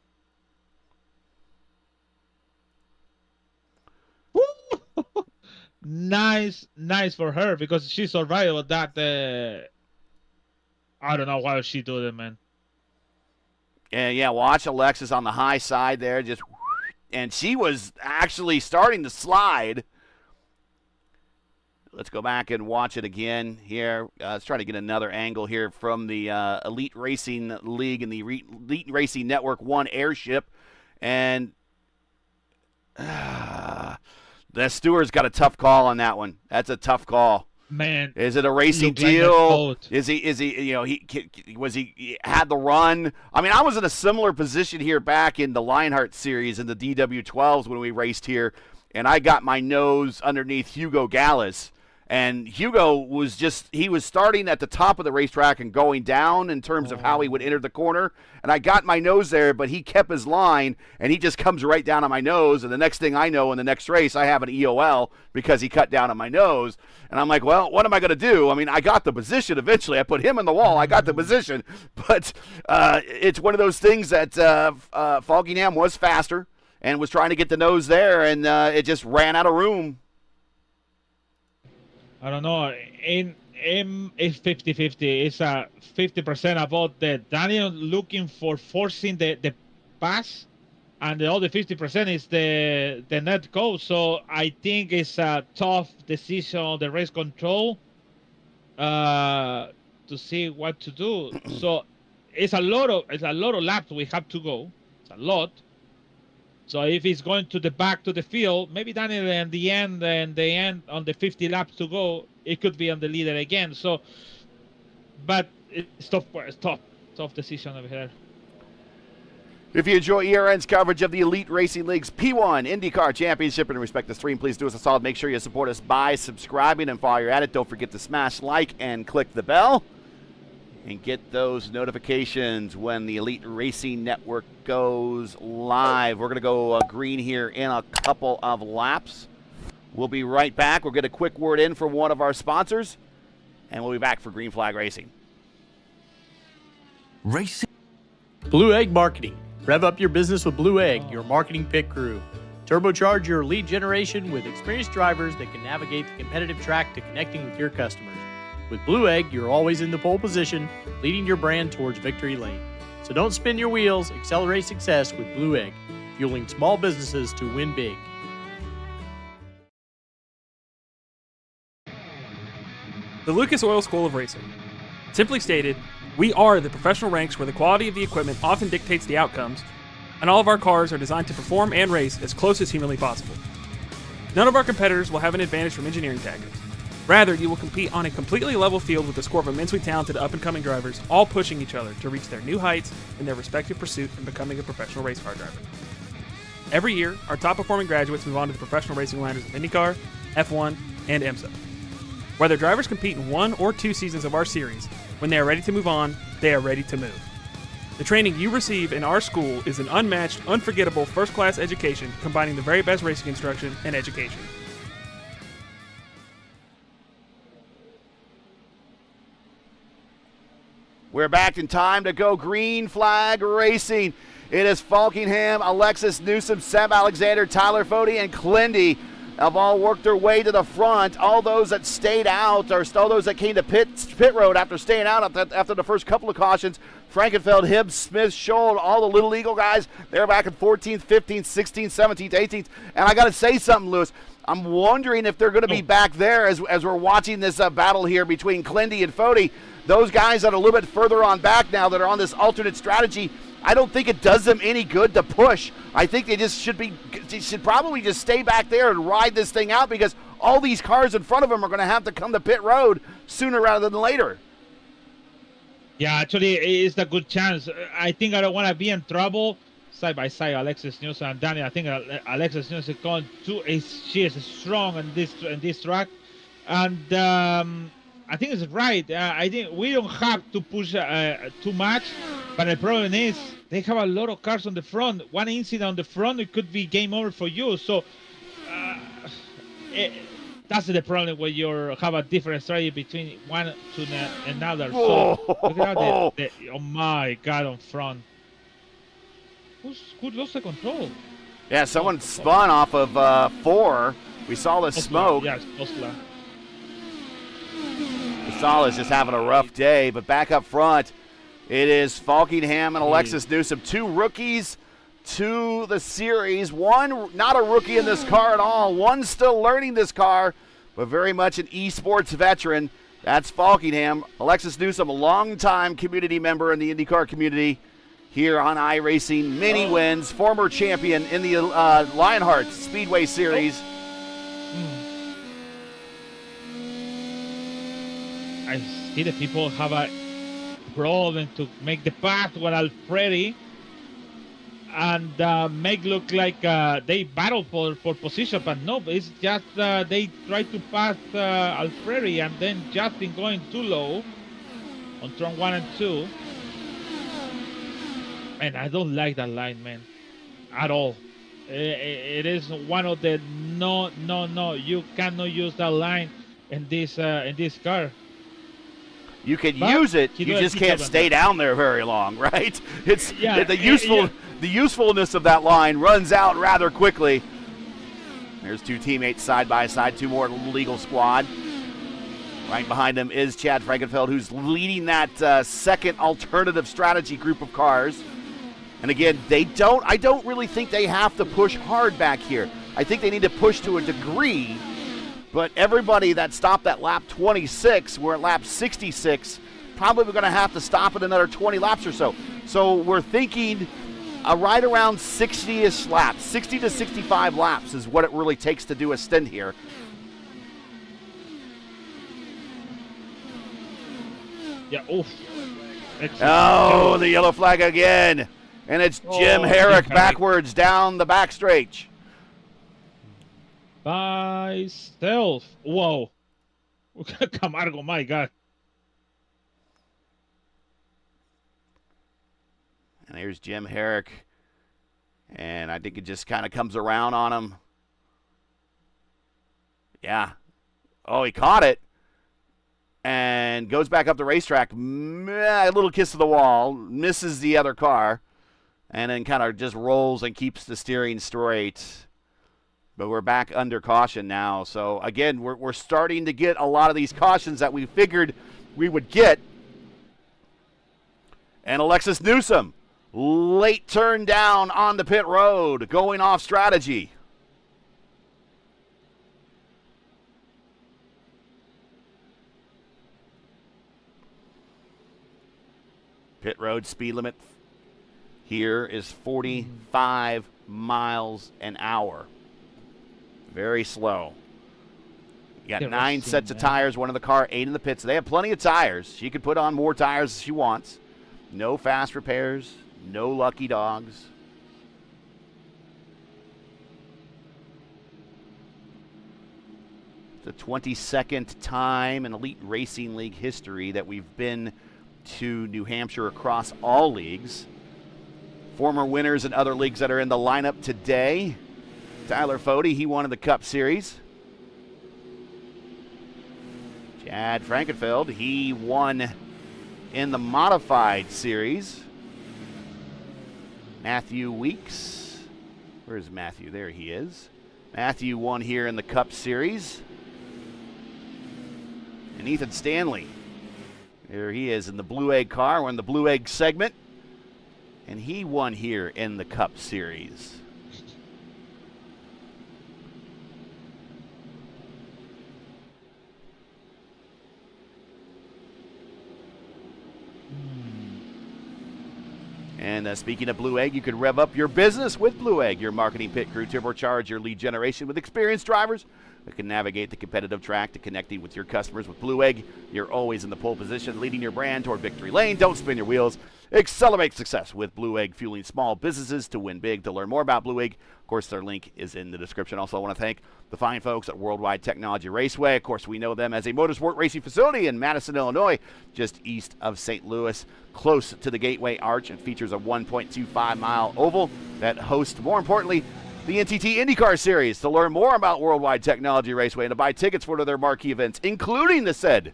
Nice for her, because she survived with that. I don't know why she do it, man. And yeah, watch Alexis on the high side there, and she was actually starting to slide. Let's go back and watch it again here. Let's try to get another angle here from the Elite Racing League and the Elite Racing Network 1 airship. And the steward's got a tough call on that one. That's a tough call. Man, is it a racing deal? Is he? You know, he had the run. I mean, I was in a similar position here back in the Lionheart series in the DW12s when we raced here, and I got my nose underneath Hugo Gallas. And Hugo was he was starting at the top of the racetrack and going down in terms of how he would enter the corner. And I got my nose there, but he kept his line, and he just comes right down on my nose. And the next thing I know, in the next race, I have an EOL because he cut down on my nose. And I'm like, well, what am I going to do? I mean, I got the position eventually. I put him in the wall. I got the position. But it's one of those things that Foggingham was faster and was trying to get the nose there, and it just ran out of room. I don't know. It's 50-50. It's 50% about the Daniel looking for forcing the pass, and the other 50% is the net go. So I think it's a tough decision on the race control to see what to do. So it's a lot of laps we have to go. It's a lot. So if he's going to the back to the field, maybe Daniel in the end on the 50 laps to go, it could be on the leader again. So, but it's tough. It's tough decision over here. If you enjoy ERN's coverage of the Elite Racing League's P1 IndyCar Championship and respect the stream, please do us a solid. Make sure you support us by subscribing, and while you're at it, don't forget to smash like and click the bell. and get those notifications when the Elite Racing Network goes live. We're going to go green here in a couple of laps. We'll be right back. We'll get a quick word in from one of our sponsors, and we'll be back for Green Flag Racing. Racing. Blue Egg Marketing. Rev up your business with Blue Egg, your marketing pit crew. Turbocharge your lead generation with experienced drivers that can navigate the competitive track to connecting with your customers. With Blue Egg, you're always in the pole position, leading your brand towards victory lane. So don't spin your wheels, accelerate success with Blue Egg, fueling small businesses to win big. The Lucas Oil School of Racing. Simply stated, we are the professional ranks where the quality of the equipment often dictates the outcomes, and all of our cars are designed to perform and race as close as humanly possible. None of our competitors will have an advantage from engineering tactics. Rather, you will compete on a completely level field with a score of immensely talented up-and-coming drivers, all pushing each other to reach their new heights in their respective pursuit in becoming a professional race car driver. Every year, our top-performing graduates move on to the professional racing ladders of IndyCar, F1, and IMSA. Whether drivers compete in 1 or 2 seasons of our series, when they are ready to move on, they are ready to move. The training you receive in our school is an unmatched, unforgettable, first-class education combining the very best racing instruction and education. We're back in time to go Green Flag Racing. It is Falkingham, Alexis Newsom, Seb Alexander, Tyler Fode, and Clendy have all worked their way to the front. All those that stayed out, or all those that came to pit road after staying out after the first couple of cautions, Frankenfeld, Hibbs, Smith, Scholl, all the Little Eagle guys, they're back in 14th, 15th, 16th, 17th, 18th. And I got to say something, Lewis. I'm wondering if they're going to be back there as we're watching this battle here between Clendy and Fode. Those guys that are a little bit further on back now that are on this alternate strategy, I don't think it does them any good to push. I think they should probably just stay back there and ride this thing out, because all these cars in front of them are going to have to come to pit road sooner rather than later. Yeah, actually, it's a good chance. I think I don't want to be in trouble. Side by side, Alexis Newsom and Daniel. I think Alexis Newsom is going she is strong in this track, and I think it's right. I think we don't have to push too much, but the problem is they have a lot of cars on the front. One incident on the front, it could be game over for you. So that's the problem when you have a different strategy between one to another. So look at oh my God, on front. Who lost the control? Yeah, someone spun off of 4. We saw the smoke. Yes, Osla. Gonzalez just having a rough day, but back up front, it is Falkingham and Alexis Newsom. 2 rookies to the series. One not a rookie in this car at all. One still learning this car, but very much an esports veteran. That's Falkingham. Alexis Newsom, a longtime community member in the IndyCar community here on iRacing. Many wins, former champion in the Lionheart Speedway Series. I see the people have a problem to make the path with Alfredi and make look like they battle for position, but no, it's just they try to pass Alfredi, and then Justin going too low on turn 1 and 2. And I don't like that line, man, at all. It is one of the no, you cannot use that line in this car. You can use it, you just can't stay down there very long, right? It's the usefulness of that line runs out rather quickly. There's 2 teammates side by side, 2 more legal squad. Right behind them is Chad Frankenfeld, who's leading that second alternative strategy group of cars. And again, I don't really think they have to push hard back here. I think they need to push to a degree. But everybody that stopped at lap 26, we're at lap 66, probably we're going to have to stop at another 20 laps or so. So we're thinking right around 60-ish laps, 60 to 65 laps is what it really takes to do a stint here. Yeah, oof. Oh, the yellow flag again. And it's Jim Herrick backwards down the back stretch. By stealth. Whoa. Camargo, my God. And there's Jim Herrick. And I think it just kind of comes around on him. Yeah. Oh, he caught it. And goes back up the racetrack. A little kiss to the wall. Misses the other car. And then kind of just rolls and keeps the steering straight. But we're back under caution now. So, again, we're starting to get a lot of these cautions that we figured we would get. And Alexis Newsom, late turn down on the pit road, going off strategy. Pit road speed limit here is 45 miles an hour. Very slow. You got 9 sets of tires, one in the car, 8 in the pit. So they have plenty of tires. She can put on more tires if she wants. No fast repairs, no lucky dogs. The 22nd time in Elite Racing League history that we've been to New Hampshire across all leagues. Former winners in other leagues that are in the lineup today. Tyler Fode, he won in the Cup Series. Chad Frankenfeld, he won in the Modified Series. Matthew Weeks, where's Matthew? There he is. Matthew won here in the Cup Series. And Ethan Stanley, there he is in the Blue Egg car. We're in the Blue Egg segment. And he won here in the Cup Series. And speaking of Blue Egg, you can rev up your business with Blue Egg, your marketing pit crew, turbocharge your lead generation with experienced drivers that can navigate the competitive track to connecting with your customers. With Blue Egg, you're always in the pole position, leading your brand toward victory lane. Don't spin your wheels. Accelerate success with Blue Egg, fueling small businesses to win big. To learn more about Blue Egg, of course, their link is in the description. Also, I want to thank the fine folks at Worldwide Technology Raceway. Of course, we know them as a motorsport racing facility in Madison, Illinois, just east of St. Louis, close to the Gateway Arch. It features a 1.25-mile oval that hosts, more importantly, the NTT IndyCar Series. To learn more about Worldwide Technology Raceway and to buy tickets for one of their marquee events, including the said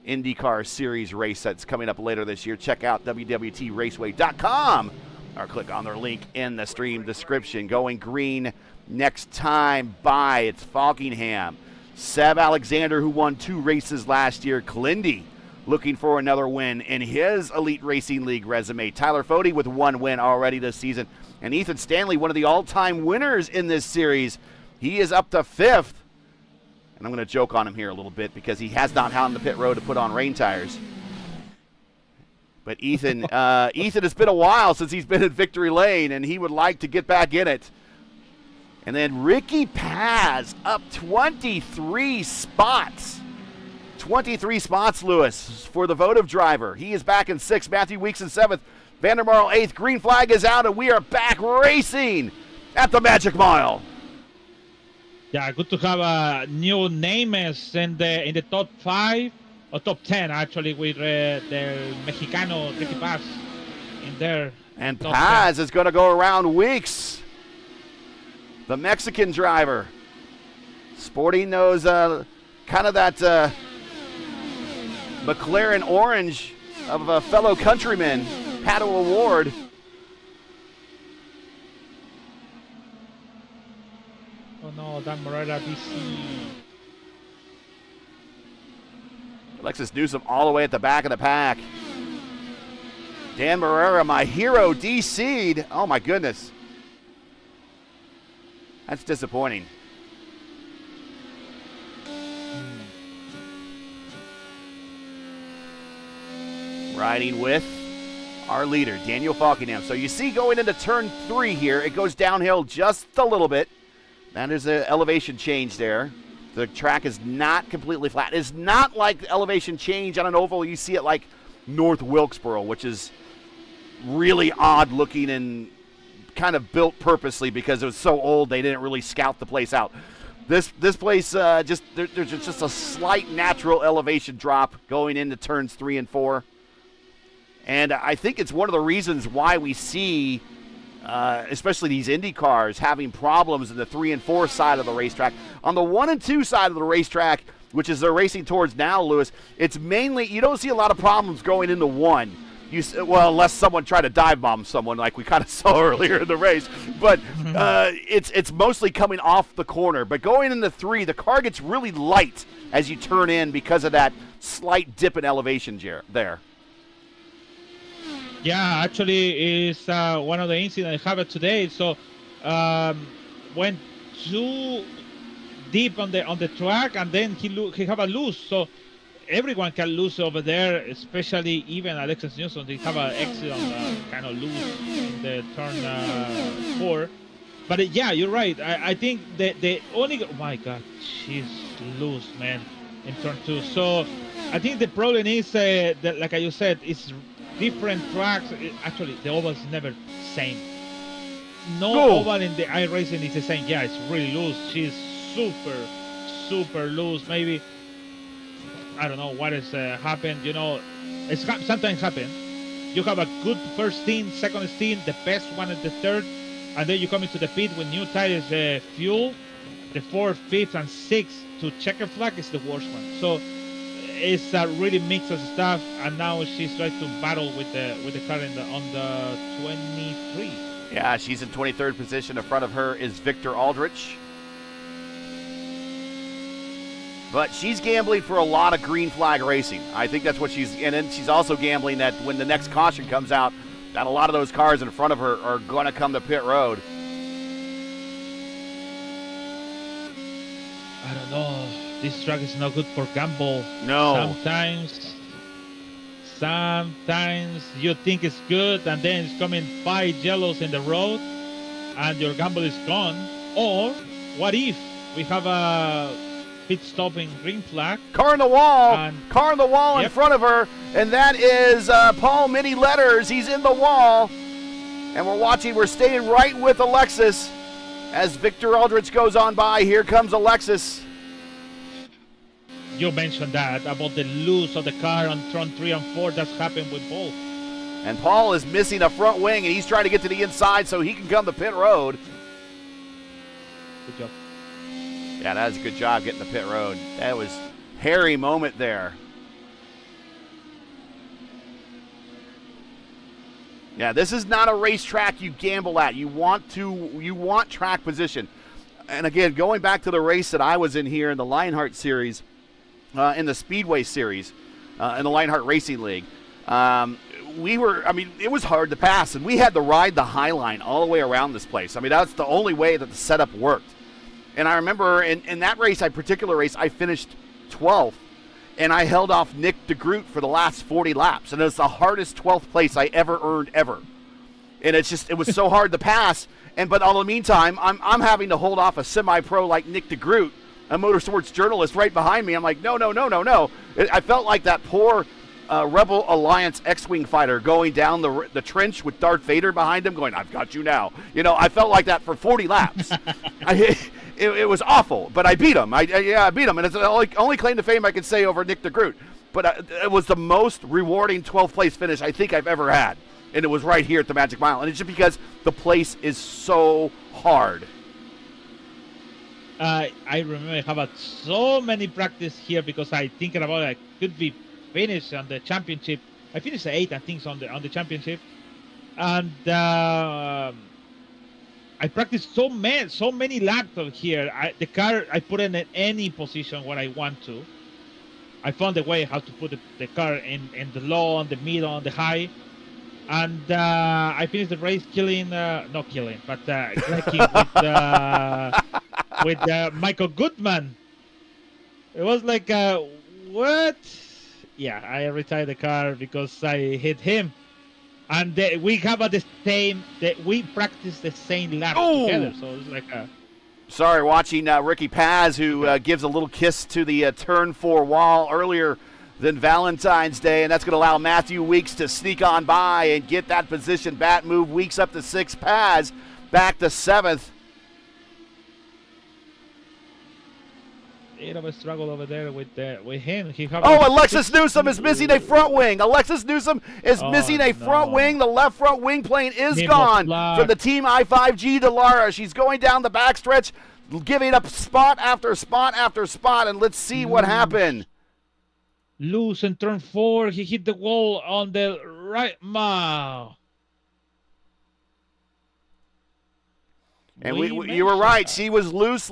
IndyCar Series race that's coming up later this year, check out www.raceway.com or click on their link in the stream description. Going green next time by, it's Falkingham. Seb Alexander, who won 2 races last year. Clindy looking for another win in his Elite Racing League resume. Tyler Fode with 1 win already this season. And Ethan Stanley, one of the all-time winners in this series. He is up to 5th. And I'm going to joke on him here a little bit because he has not had on the pit road to put on rain tires. But Ethan, it's been a while since he's been in victory lane, and he would like to get back in it. And then Ricky Paz up 23 spots. 23 spots, Lewis, for the votive driver. He is back in 6th. Matthew Weeks in 7th. Vandermarl 8th. Green flag is out, and we are back racing at the Magic Mile. Yeah, good to have new names in the top 5 or top 10 actually, with the Mexicano Ricky Paz in there. And Paz is going to go around Weeks, the Mexican driver, sporting those kind of that McLaren orange of a fellow countryman, Pato O'Ward. Oh no, Dan Morera DC. Alexis Newsom all the way at the back of the pack. Dan Morera, my hero, DC'd. Oh my goodness. That's disappointing. Riding with our leader, Daniel Falkingham. So you see going into turn 3 here, it goes downhill just a little bit. That is an elevation change there. The track is not completely flat. It's not like the elevation change on an oval. You see it like North Wilkesboro, which is really odd looking and kind of built purposely because it was so old they didn't really scout the place out. This place, there's just a slight natural elevation drop going into turns 3 and 4. And I think it's one of the reasons why we see, especially these Indy cars, having problems in the 3 and 4 side of the racetrack. On the 1 and 2 side of the racetrack, which is they're racing towards now, Lewis, it's mainly, you don't see a lot of problems going into 1. Well, unless someone tried to dive bomb someone like we kind of saw earlier in the race. But it's mostly coming off the corner. But going into 3, the car gets really light as you turn in because of that slight dip in elevation there. Yeah, actually, it's one of the incidents happened today. So went too deep on the track, and then he have a loose. So everyone can lose over there, especially even Alexis Newsom. They have an accident, kind of loose in the turn 4. But yeah, you're right. I think the only oh my God, she's loose, man, in turn 2. So I think the problem is that, like you said, it's different tracks. Actually, the oval is never same. No oval in the iRacing is the same. Yeah, it's really loose. She's super loose. Maybe I don't know what has happened. You know, it's sometimes happen. You have a good first stint, second stint, the best one at the third, and then you come into the pit with new tires, fuel. The 4th, 5th, and 6th to checker flag is the worst one. So it's a really mix of stuff, and now she's trying to battle with the car on the 23. Yeah, she's in 23rd position. In front of her is Victor Aldrich. But she's gambling for a lot of green flag racing. I think that's what and then she's also gambling that when the next caution comes out, that a lot of those cars in front of her are going to come to pit road. I don't know. This track is not good for gamble. No. Sometimes you think it's good, and then it's coming 5 yellows in the road, and your gamble is gone. Or what if we have a pit stopping green flag? Car in the wall in front of her, and that is Paul Mini Letters. He's in the wall, and we're staying right with Alexis as Victor Aldrich goes on by. Here comes Alexis. You mentioned that about the loose of the car on turn 3 and 4. That's happened with both. And Paul is missing a front wing, and he's trying to get to the inside so he can come to pit road. Good job. Yeah, that was a good job getting to pit road. That was hairy moment there. Yeah, this is not a racetrack you gamble at. You want track position. And again, going back to the race that I was in here in the Lionheart Series, in the Speedway Series, in the Lionheart Racing League, it was hard to pass, and we had to ride the High Line all the way around this place. I mean, that's the only way that the setup worked. And I remember in that particular race, I finished 12th, and I held off Nick DeGroot for the last 40 laps. And it was the hardest 12th place I ever earned ever. And it was so hard to pass. But in the meantime, I'm having to hold off a semi-pro like Nick DeGroot, a motorsports journalist right behind me. I'm like, no. I felt like that poor Rebel Alliance X-Wing fighter going down the trench with Darth Vader behind him going, I've got you now. You know, I felt like that for 40 laps. It was awful, but I beat him. I beat him, and it's the only claim to fame I can say over Nick DeGroot. But it was the most rewarding 12th place finish I think I've ever had, and it was right here at the Magic Mile. And it's just because the place is so hard. I remember I have had so many practice here because I thinking about I could be finished on the championship. I finished 8th, I think, on the championship, and I practiced so many laps of here. The car I put in any position where I want to. I found a way how to put the car in the low, on the middle, on the high, and I finished the race not killing, but wrecking with Michael Goodman. It was like what? Yeah, I retired the car because I hit him. And we have we practice the same lap together, so it's like Sorry, watching Ricky Paz, who gives a little kiss to the turn 4 wall earlier than Valentine's Day, and that's going to allow Matthew Weeks to sneak on by and get that position. Bat move Weeks up to 6th, Paz back to 7th. bit of a struggle over there with him. Oh, Alexis Newsom is missing a front wing. Alexis Newsom is missing a front wing. The left front wing plane is gone from the Team I5G Delara. She's going down the backstretch, giving up spot after spot after spot, and let's see what happened. Loose in turn 4. He hit the wall on the right. And you were right. She was loose.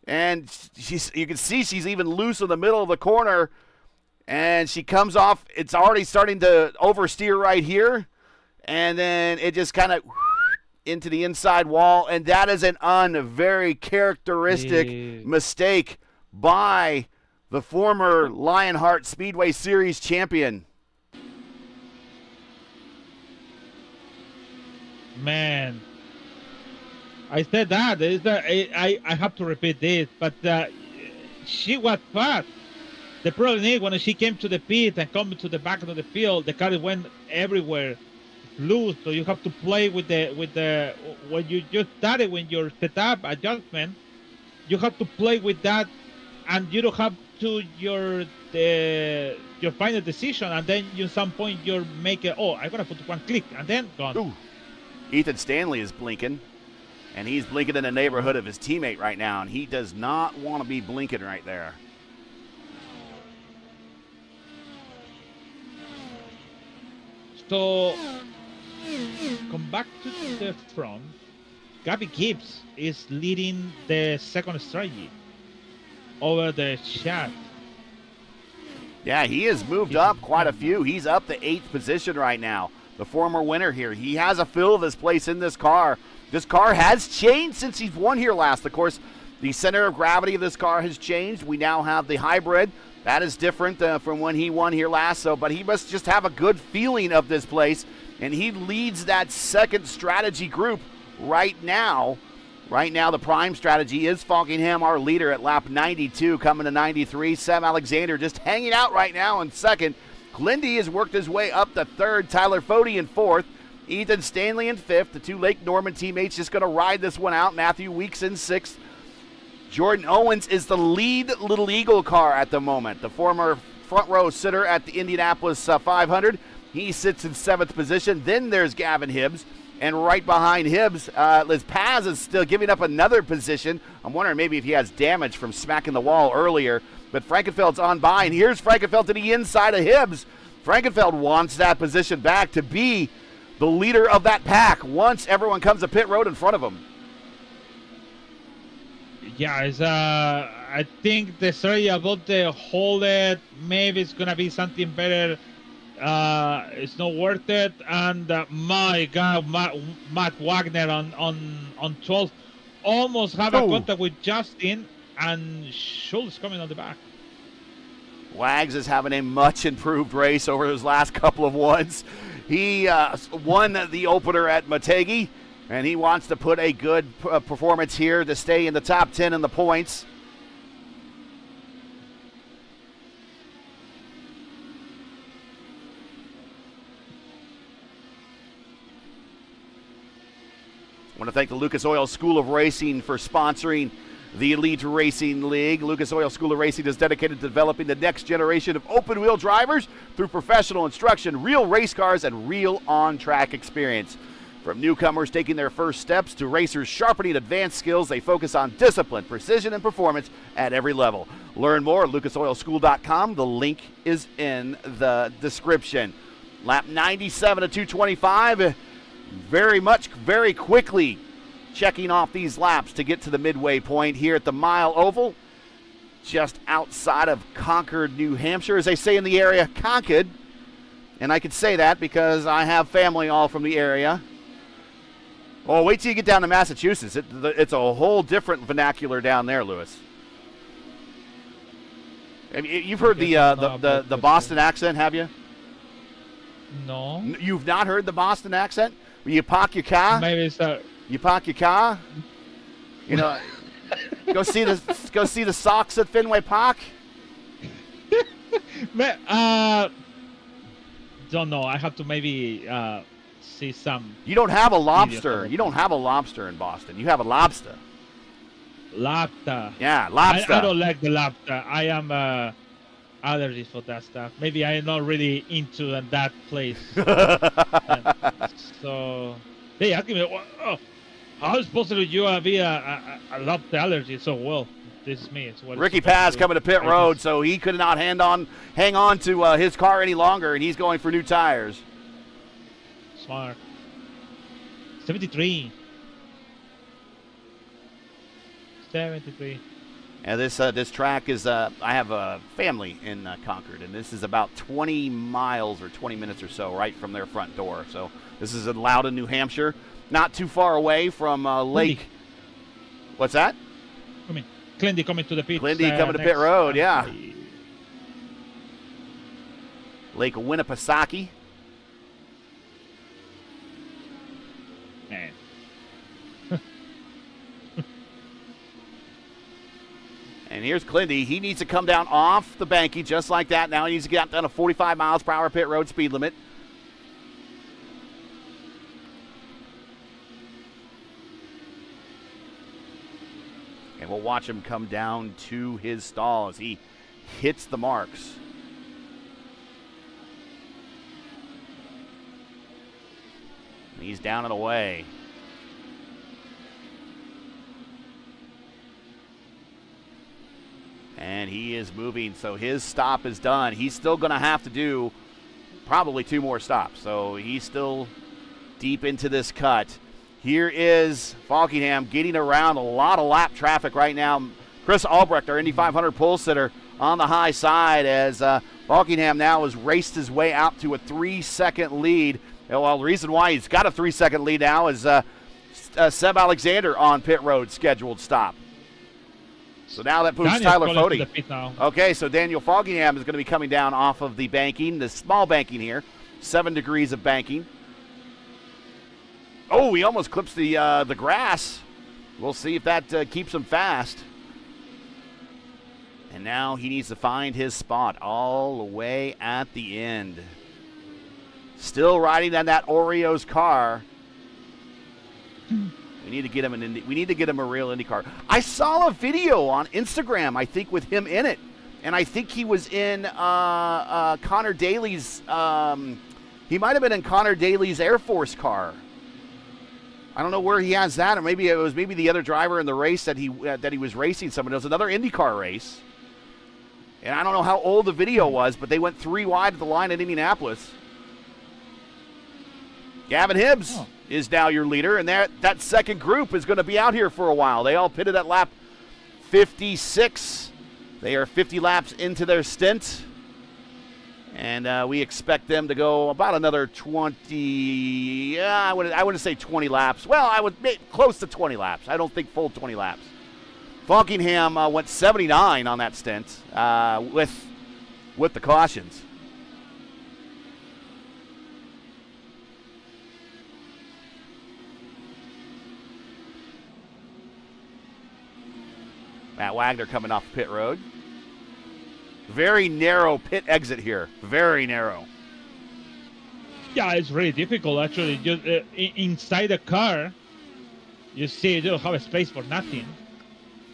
And you can see she's even loose in the middle of the corner. And she comes off. It's already starting to oversteer right here. And then it just kind of into the inside wall. And that is an very characteristic mistake by the former Lionheart Speedway Series champion. Man. I said that. I have to repeat this, but she was fast. The problem is when she came to the pit and come to the back of the field, the car went everywhere loose. So you have to play with the when you just started when your setup adjustment, you have to play with that, and you don't have to your final decision, and then you some point you're making I gotta put one click and then gone. Ooh. Ethan Stanley is blinking. And he's blinking in the neighborhood of his teammate right now, and he does not want to be blinking right there. So, come back to the front. Gavin Hibbs is leading the second strategy over the chat. Yeah, he has moved up quite a few. He's up to 8th position right now. The former winner here. He has a feel of his place in this car. This car has changed since he's won here last. Of course, the center of gravity of this car has changed. We now have the hybrid. That is different from when he won here last. But he must just have a good feeling of this place. And he leads that second strategy group right now. Right now, the prime strategy is Falkingham, our leader at lap 92, coming to 93. Sam Alexander just hanging out right now in second. Glindy has worked his way up to third. Tyler Fody in fourth. Ethan Stanley in fifth. The two Lake Norman teammates just going to ride this one out. Matthew Weeks in sixth. Jordan Owens is the lead Little Eagle car at the moment. The former front row sitter at the Indianapolis 500. He sits in 7th position. Then there's Gavin Hibbs. And right behind Hibbs, Liz Paz is still giving up another position. I'm wondering maybe if he has damage from smacking the wall earlier. But Frankenfeld's on by. And here's Frankenfeld to the inside of Hibbs. Frankenfeld wants that position back to be the leader of that pack once everyone comes to pit road in front of him. Yeah, I think the story about the hold it, maybe it's going to be something better. It's not worth it. And my God, Matt Wagner on 12 almost have a contact with Justin, and Schultz coming on the back. Wags is having a much improved race over his last couple of ones. He won the opener at Motegi, and he wants to put a good performance here to stay in the top 10 in the points. I want to thank the Lucas Oil School of Racing for sponsoring the Elite Racing League. Lucas Oil School of Racing is dedicated to developing the next generation of open-wheel drivers through professional instruction, real race cars, and real on-track experience. From newcomers taking their first steps to racers sharpening advanced skills, they focus on discipline, precision, and performance at every level. Learn more at lucasoilschool.com. The link is in the description. Lap 97 to 225. Very quickly checking off these laps to get to the midway point here at the Mile Oval, just outside of Concord, New Hampshire. As they say in the area, Concord. And I could say that because I have family all from the area. Oh, wait till you get down to Massachusetts. It's a whole different vernacular down there, Lewis. You've heard the Boston accent, have you? No. You've not heard the Boston accent? When you park your car? Maybe it's You park your car, you know, go see the Sox at Fenway Park. Don't know. I have to maybe see some. You don't have a lobster. You don't have a lobster in Boston. You have a lobster. Lobster. Yeah, lobster. I don't like the lobster. I am allergies for that stuff. Maybe I am not really into that place. So they asked me, oh, how is possible you be a lobster allergy? So well, this is me. It's what Ricky Paz coming to pit road, so he could not hang on to his car any longer, and he's going for new tires. Smart. 73. And this track is, I have a family in Concord, and this is about 20 miles or 20 minutes or so right from their front door. So this is in Loudon, New Hampshire, not too far away from Lake. Clindy. What's that? Clindy coming to the pit. Clindy coming to pit road, yeah. Lake Winnipesaukee. Man. And here's Clindy. He needs to come down off the banking just like that. Now he needs to get down to 45 miles per hour pit road speed limit. And we'll watch him come down to his stall as he hits the marks. He's down and away. And he is moving, so his stop is done. He's still going to have to do probably 2 more stops, so he's still deep into this cut. Here is Falkingham getting around a lot of lap traffic right now. Chris Albrecht, our Indy 500 pole sitter, on the high side as Falkingham now has raced his way out to a 3-second lead. Well, the reason why he's got a 3-second lead now is Seb Alexander on pit road scheduled stop. So now that moves Tyler Fode. Okay, so Daniel Falkingham is going to be coming down off of the banking, the small banking here, 7 degrees of banking. Oh, he almost clips the grass. We'll see if that keeps him fast. And now he needs to find his spot all the way at the end. Still riding on that Oreos car. We need to get him a real IndyCar. I saw a video on Instagram, I think, with him in it, and I think he was in Connor Daly's. He might have been in Connor Daly's Air Force car. I don't know where he has that, or maybe it was the other driver in the race that he was racing someone. It was another IndyCar race, and I don't know how old the video was, but they went 3 wide at the line at Indianapolis. Gavin Hibbs is now your leader, and that second group is going to be out here for a while. They all pitted at lap 56. They are 50 laps into their stint, and we expect them to go about another 20. I wouldn't say 20 laps. Well, I would make close to 20 laps. I don't think full 20 laps. Falkingham went 79 on that stint with the cautions. Matt Wagner coming off pit road. Very narrow pit exit here. Very narrow. Yeah, it's really difficult actually. Just inside the car, you see you don't have a space for nothing.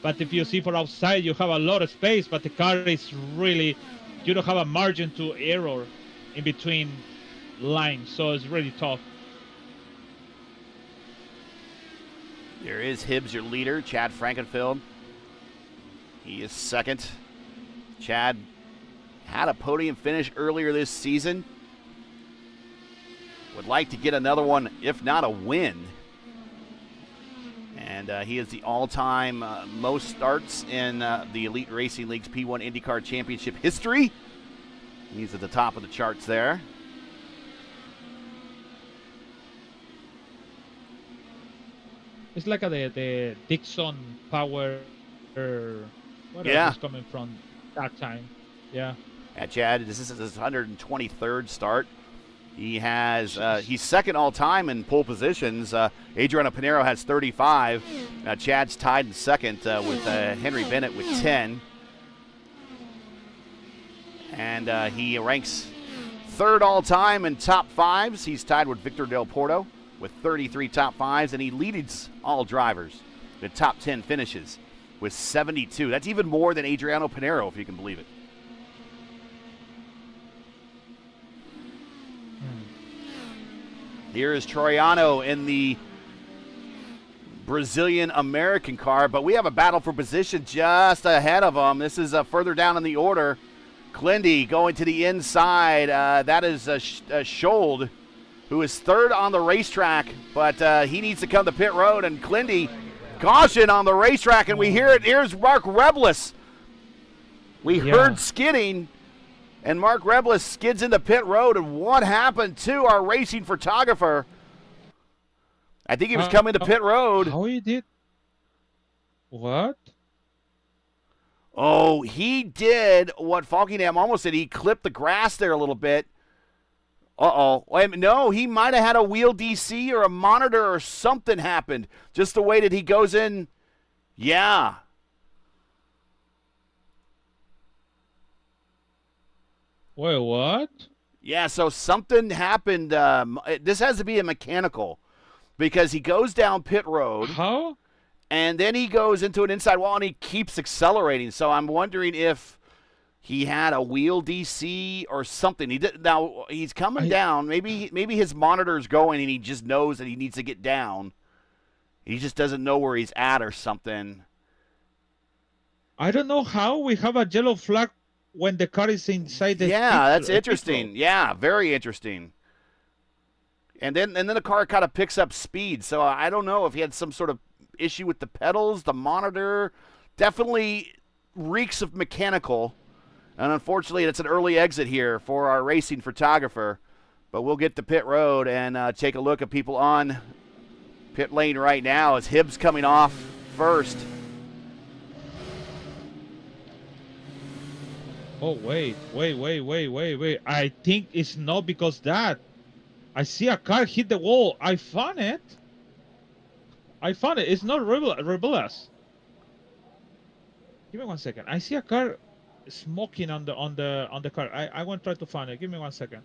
But if you see from outside, you have a lot of space. But the car is really, you don't have a margin to error in between lines, so it's really tough. There is Hibbs, your leader, Chad Frankenfield. He is second. Chad had a podium finish earlier this season. Would like to get another one, if not a win. And he is the all-time most starts in the Elite Racing League's P1 IndyCar Championship history. He's at the top of the charts there. It's like the Dixon Power. Yeah. Is coming from that time. Yeah. Chad, this is his 123rd start. He has he's second all time in pole positions. Adriano Pinero has 35. Chad's tied in second with Henry Bennett with 10. And he ranks third all time in top fives. He's tied with Victor Del Porto with 33 top fives, and he leads all drivers with top 10 finishes. with 72. That's even more than Adriano Pinero, if you can believe it. Here is Troiano in the Brazilian-American car, but we have a battle for position just ahead of them. This is further down in the order. Clindy going to the inside. That is Schold, who is third on the racetrack, but he needs to come to pit road, and Clindy, caution on the racetrack, and we hear it. Here's Mark Reblis. We heard skidding, and Mark Reblis skids into pit road, and what happened to our racing photographer? I think he was coming to pit road. How he did? What? Oh, he did what Falkingham almost did. He clipped the grass there a little bit. Uh-oh. No, he might have had a wheel DC or a monitor or something happened. Just the way that he goes in. Yeah. Wait, what? Yeah, so something happened. This has to be a mechanical because he goes down pit road. How? And then he goes into an inside wall and he keeps accelerating. So I'm wondering if he had a wheel DC or something. Now he's coming down. Maybe his monitor's going and he just knows that he needs to get down. He just doesn't know where he's at or something. I don't know how we have a yellow flag when the car is inside the that's interesting. Yeah, very interesting. And then the car kind of picks up speed. So I don't know if he had some sort of issue with the pedals, the monitor. Definitely reeks of mechanical. And unfortunately, it's an early exit here for our racing photographer. But we'll get to pit road and take a look at people on pit lane right now as Hibbs coming off first. Oh, wait. I think it's not because that. I see a car hit the wall. I found it. It's not Rebellas. Give me 1 second. I see a car smoking on the car. I want to try to find it. Give me 1 second.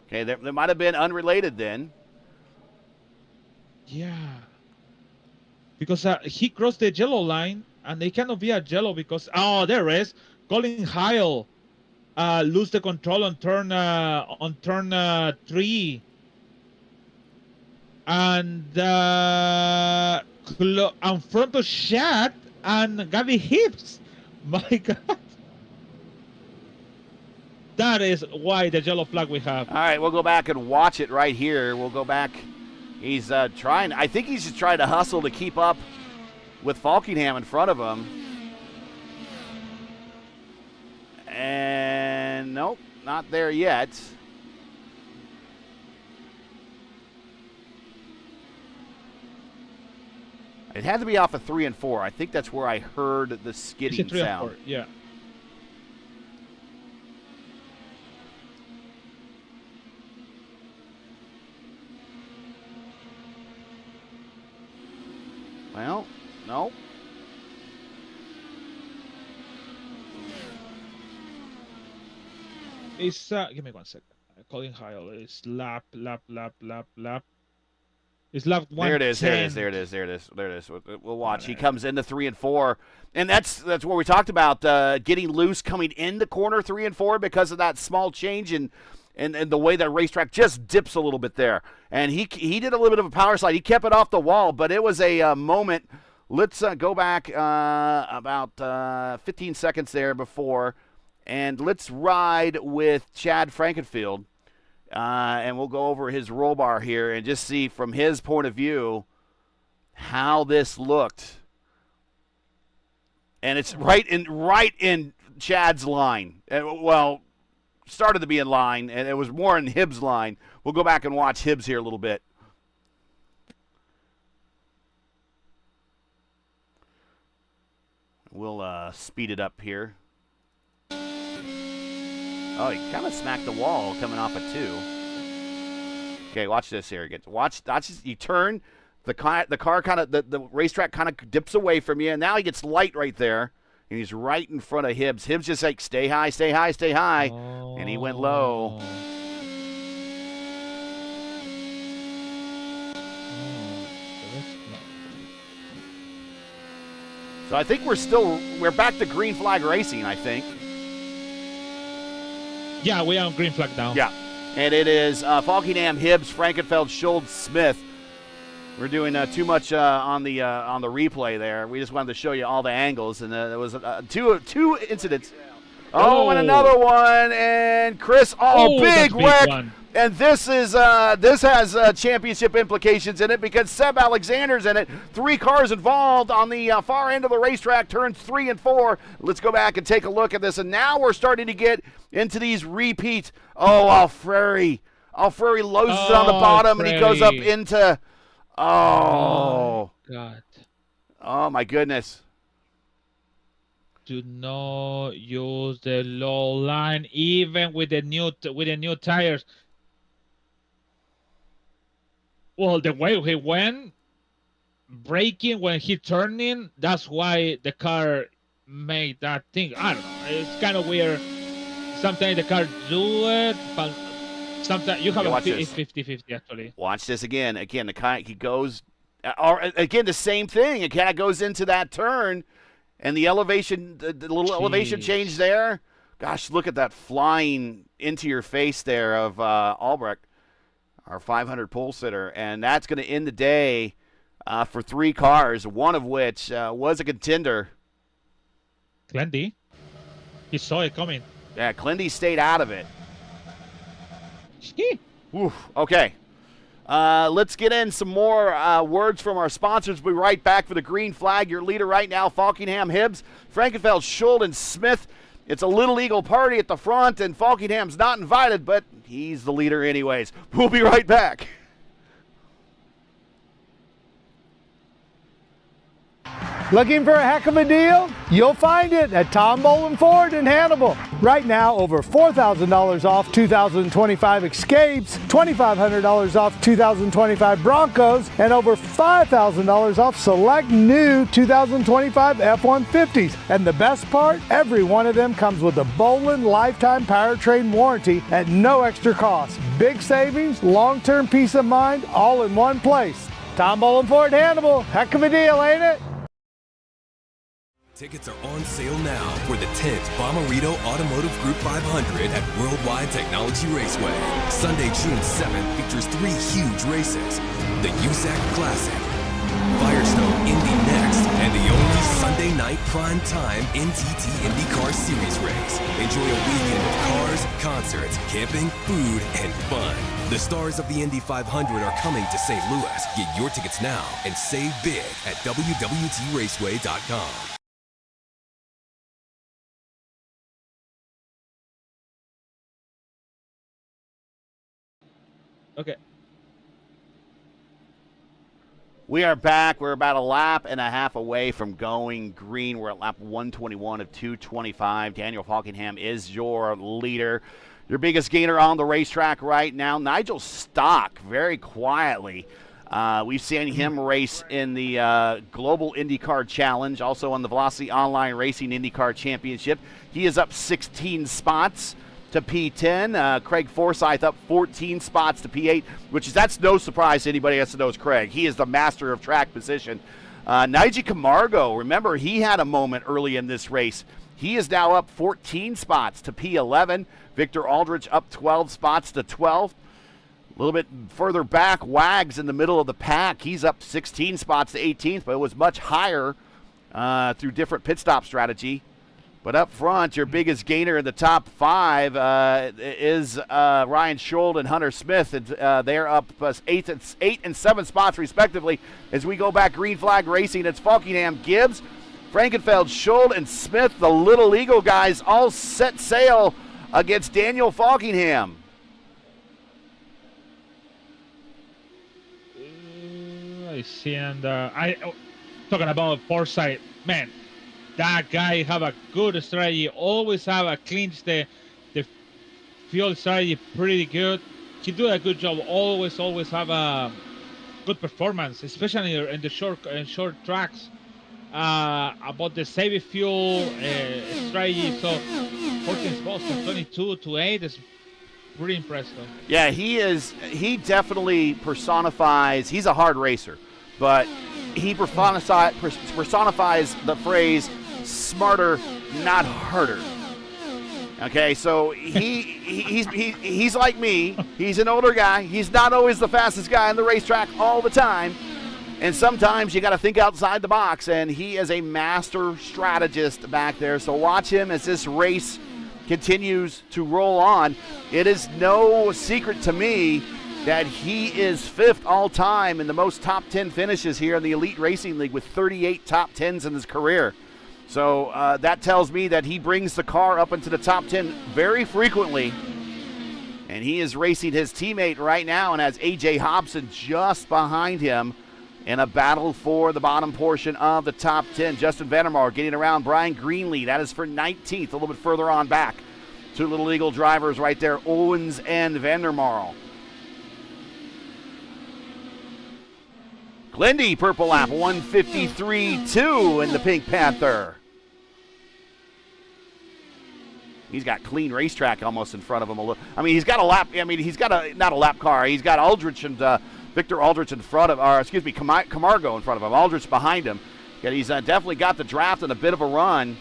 Okay, there might have been unrelated then. Yeah. Because he crossed the yellow line, and they cannot be a yellow because there is Colin Heil lose the control on turn 3. And in front of Shad and Gavin Hibbs. My God. That is why the yellow flag we have. All right, we'll go back and watch it right here. We'll go back. He's trying. I think he's just trying to hustle to keep up with Falkingham in front of him. And nope, not there yet. It had to be off of 3 and 4. I think that's where I heard the skidding It's a 3 and sound. 4, yeah. Well, no. It's give me 1 second. Colin Heil is lap. It's lap 1. There it is. We'll watch. He comes into 3 and 4, and that's what we talked about. Getting loose coming into corner 3 and 4 because of that small change and the way that racetrack just dips a little bit there. And he did a little bit of a power slide. He kept it off the wall, but it was a moment. Let's go back about 15 seconds there before, and let's ride with Chad Frankenfield. And we'll go over his roll bar here and just see from his point of view how this looked. And it's right in Chad's line. Well, started to be in line, and it was more in Hibbs' line. We'll go back and watch Hibbs here a little bit. We'll speed it up here. Oh, he kind of smacked the wall coming off a 2. Okay, watch this here. Watch this. You turn, the car kind of, the racetrack kind of dips away from you, and now he gets light right there, and he's right in front of Hibbs. Hibbs just like, stay high, and he went low. So I think we're back to green flag racing, I think. Yeah, we are on green flag now. Yeah. And it is Falkingham, Hibbs, Frankenfeld, Schultz, Smith. We're doing too much on the replay there. We just wanted to show you all the angles, and there was two incidents. Oh, and another one, and Chris, big wreck. One. And this has championship implications in it because Seb Alexander's in it. 3 cars involved on the far end of the racetrack, turns 3 and 4. Let's go back and take a look at this. And now we're starting to get into these repeats. Oh, Alfreri loses it on the bottom, and he goes up into. Oh God! Oh my goodness! Do not use the low line, even with the new tires. Well, the way he went, braking when he turning, that's why the car made that thing. I don't know. It's kind of weird. Sometimes the car do it, but sometimes you have a 50-50 actually. Watch this again. Again, he goes, or again the same thing. It kind of goes into that turn, and the elevation, the little elevation change there. Gosh, look at that flying into your face there of Albrecht, our 500 pole sitter, and that's going to end the day for 3 cars, one of which was a contender. Clendy, he saw it coming. Yeah, Clendy stayed out of it. Oof, okay. Let's get in some more words from our sponsors. We'll be right back for the green flag. Your leader right now, Falkingham, Hibbs, Frankenfeld, Schultz, and Smith. It's a Little Eagle party at the front, and Falkingham's not invited, but he's the leader anyways. We'll be right back. Looking for a heck of a deal? You'll find it at Tom Bolin Ford in Hannibal. Right now, over $4,000 off 2025 Escapes, $2,500 off 2025 Broncos, and over $5,000 off select new 2025 F-150s. And the best part, every one of them comes with a Bolin lifetime powertrain warranty at no extra cost. Big savings, long-term peace of mind, all in one place. Tom Bolin Ford Hannibal. Heck of a deal, ain't it? Tickets are on sale now for the 10th Bomarito Automotive Group 500 at Worldwide Technology Raceway. Sunday, June 7th features 3 huge races. The USAC Classic, Firestone Indy Next, and the only Sunday night prime time NTT IndyCar Series race. Enjoy a weekend of cars, concerts, camping, food, and fun. The stars of the Indy 500 are coming to St. Louis. Get your tickets now and save big at WWTRaceway.com. Okay. We are back. We're about a lap and a half away from going green. We're at lap 121 of 225. Daniel Falkingham is your leader. Your biggest gainer on the racetrack right now. Nigel Stock, very quietly. We've seen him race in the Global IndyCar Challenge, also on the Velocity Online Racing IndyCar Championship. He is up 16 spots to P10. Craig Forsyth up 14 spots to P8, that's no surprise to anybody else that knows Craig. He is the master of track position. Nigel Camargo, remember, he had a moment early in this race. He is now up 14 spots to P11. Victor Aldrich up 12 spots to 12th. A little bit further back, Wags in the middle of the pack. He's up 16 spots to 18th, but it was much higher through different pit stop strategy. But up front, your biggest gainer in the top 5 is Ryan Schultz and Hunter Smith. And, they're up 8 and 7 spots, respectively. As we go back green flag racing, it's Falkingham, Gibbs, Frankenfeld, Schultz, and Smith, the Little Eagle guys, all set sail against Daniel Falkingham. I see, and talking about Forsyth, man. That guy have a good strategy. Always have a clinch the fuel strategy pretty good. He do a good job. Always have a good performance, especially in the short tracks. About the saving fuel strategy. So 14 spots from 22 to 8 is pretty impressive. Yeah, he definitely personifies. He's a hard racer, but he personifies the phrase smarter, not harder. Okay, so he's like me. He's an older guy. He's not always the fastest guy on the racetrack all the time. And sometimes you got to think outside the box, and he is a master strategist back there. So watch him as this race continues to roll on. It is no secret to me that he is 5th all-time in the most top 10 finishes here in the Elite Racing League with 38 top 10s in his career. So that tells me that he brings the car up into the top 10 very frequently. And he is racing his teammate right now and has A.J. Hobson just behind him in a battle for the bottom portion of the top 10. Justin Vandermeer getting around Brian Greenlee. That is for 19th, a little bit further on back. Two Little Eagle drivers right there, Owens and Vandermeer. Glendy, purple lap, 153.2 in the Pink Panther. He's got clean racetrack almost in front of him. I mean, he's got a lap. I mean, he's got not a lap car. He's got Aldrich and Victor Aldrich in front of, or excuse me, Camargo in front of him. Aldrich behind him. Yeah, he's definitely got the draft and a bit of a run,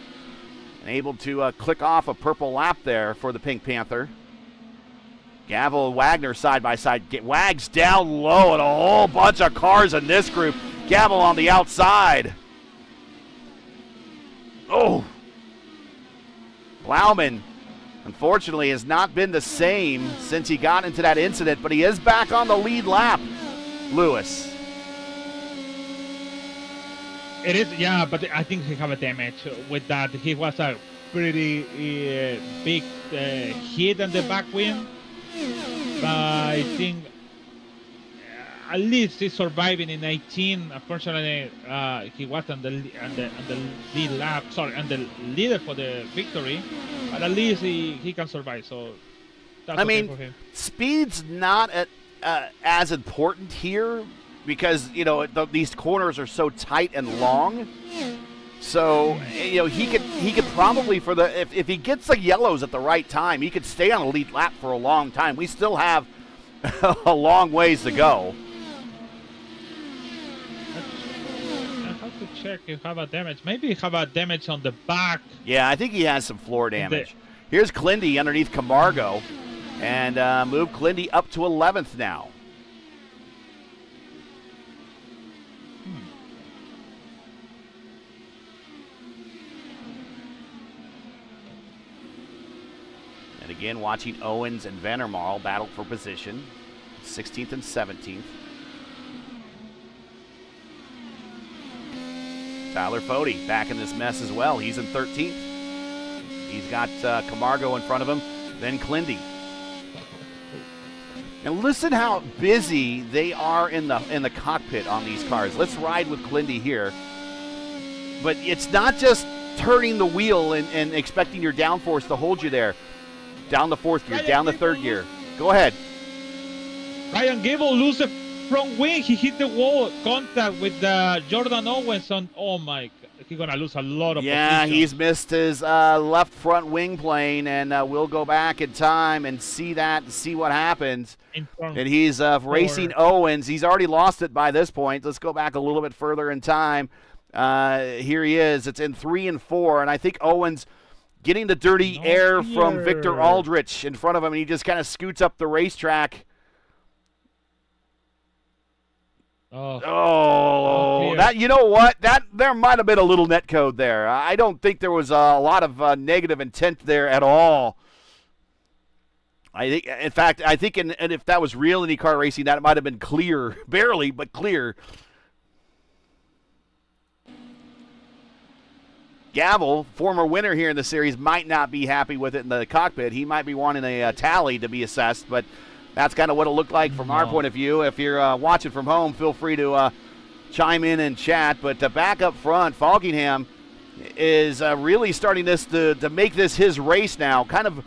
and able to click off a purple lap there for the Pink Panther. Gavel and Wagner side by side. Wags down low and a whole bunch of cars in this group. Gavel on the outside. Oh. Plowman, unfortunately, has not been the same since he got into that incident, but he is back on the lead lap, Lewis. It is, yeah, but I think he have a damage with that. He was a pretty big hit on the back wing. I think at least he's surviving in 18. Unfortunately, he was on the lead lap. Sorry, on the leader for the victory. But at least he can survive. So that's okay for him. Speed's not as important here because these corners are so tight and long. So he could probably if he gets the yellows at the right time, he could stay on a lead lap for a long time. We still have a long ways to go. To check if have a damage. Maybe he have a damage on the back. Yeah, I think he has some floor damage. Here's Clindy underneath Camargo, and move Clindy up to 11th now. And again, watching Owens and Vandermeer battle for position, 16th and 17th. Tyler Fode back in this mess as well. He's in 13th. He's got Camargo in front of him, then Clindy. Now listen how busy they are in the cockpit on these cars. Let's ride with Clindy here. But it's not just turning the wheel and expecting your downforce to hold you there. Down the 4th gear, down the 3rd gear. Go ahead. Ryan Gable lose the front wing. He hit the wall contact with Jordan Owens on. Oh my God. He's gonna lose a lot of position. He's missed his left front wing plane, and we'll go back in time and see that and see what happens. And he's racing Owens. He's already lost it by this point. Let's go back a little bit further in time. Here he is. It's in 3 and 4, and I think Owens getting the dirty air from Victor Aldrich in front of him, and he just kind of scoots up the racetrack. That there might have been a little net code there. I don't think there was a lot of negative intent there at all. In fact, and if that was real IndyCar racing, that might have been clear, barely, but clear. Gavel, former winner here in the series, might not be happy with it in the cockpit. He might be wanting a tally to be assessed, but that's kind of what it looked like from our point of view. If you're watching from home, feel free to chime in and chat. But back up front, Falkingham is really starting this to make this his race now, kind of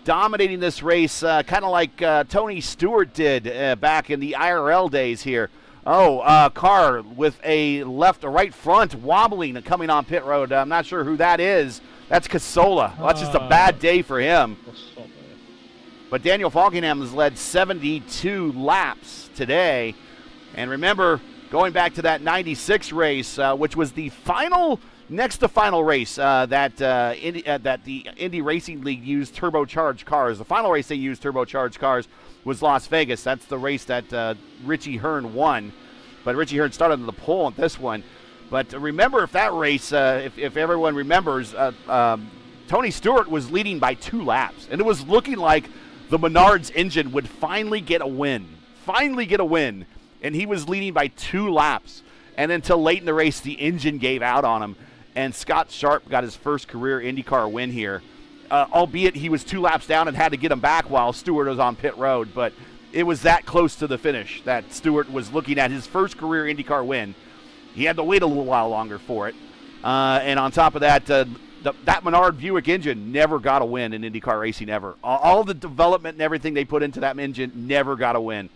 dominating this race, kind of like Tony Stewart did back in the IRL days here. Car with a right front wobbling and coming on pit road. I'm not sure who that is. That's Casola. Well, that's just a bad day for him. But Daniel Falkingham has led 72 laps today. And remember, going back to that 96 race, which was the next to final race that the Indy Racing League used turbocharged cars. The final race they used turbocharged cars was Las Vegas. That's the race that Richie Hearn won. But Richie Hearn started on the pole on this one. But remember, if that race, if everyone remembers, Tony Stewart was leading by 2 laps. And it was looking like the Menards engine would finally get a win. And he was leading by 2 laps. And until late in the race, the engine gave out on him. And Scott Sharp got his first career IndyCar win here. Albeit he was 2 laps down and had to get him back while Stewart was on pit road. But it was that close to the finish that Stewart was looking at his first career IndyCar win. He had to wait a little while longer for it. And on top of that, that Menard Buick engine never got a win in IndyCar racing ever. All the development and everything they put into that engine never got a win.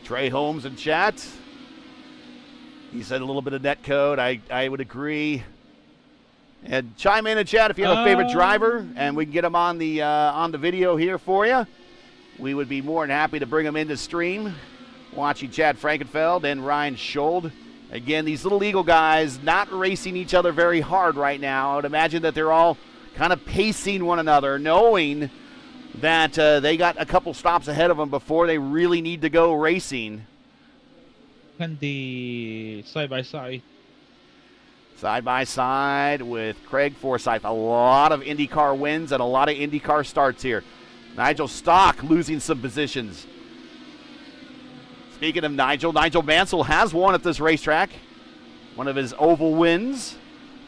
Trey Holmes in chat. He said a little bit of net code. I would agree. And chime in chat if you have a favorite driver, and we can get him on the video here for you. We would be more than happy to bring him into stream. Watching Chad Frankenfeld and Ryan Schold. Again, these Little Eagle guys not racing each other very hard right now. I would imagine that they're all kind of pacing one another, knowing that they got a couple stops ahead of them before they really need to go racing. And the side-by-side. Side-by-side with Craig Forsyth. A lot of IndyCar wins and a lot of IndyCar starts here. Nigel Stock losing some positions. Speaking of Nigel Mansell has won at this racetrack. One of his oval wins.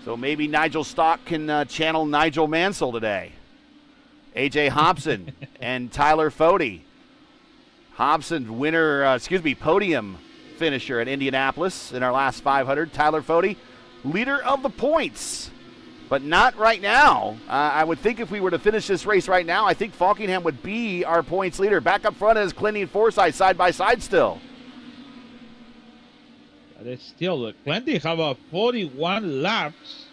So maybe Nigel Stock can channel Nigel Mansell today. A.J. Hobson and Tyler Fode. Hobson podium finisher at Indianapolis in our last 500. Tyler Fode, leader of the points, but not right now. I would think if we were to finish this race right now, I think Falkingham would be our points leader. Back up front is Clindy and Forsyth side by side still. They still, Clindy have 41 laps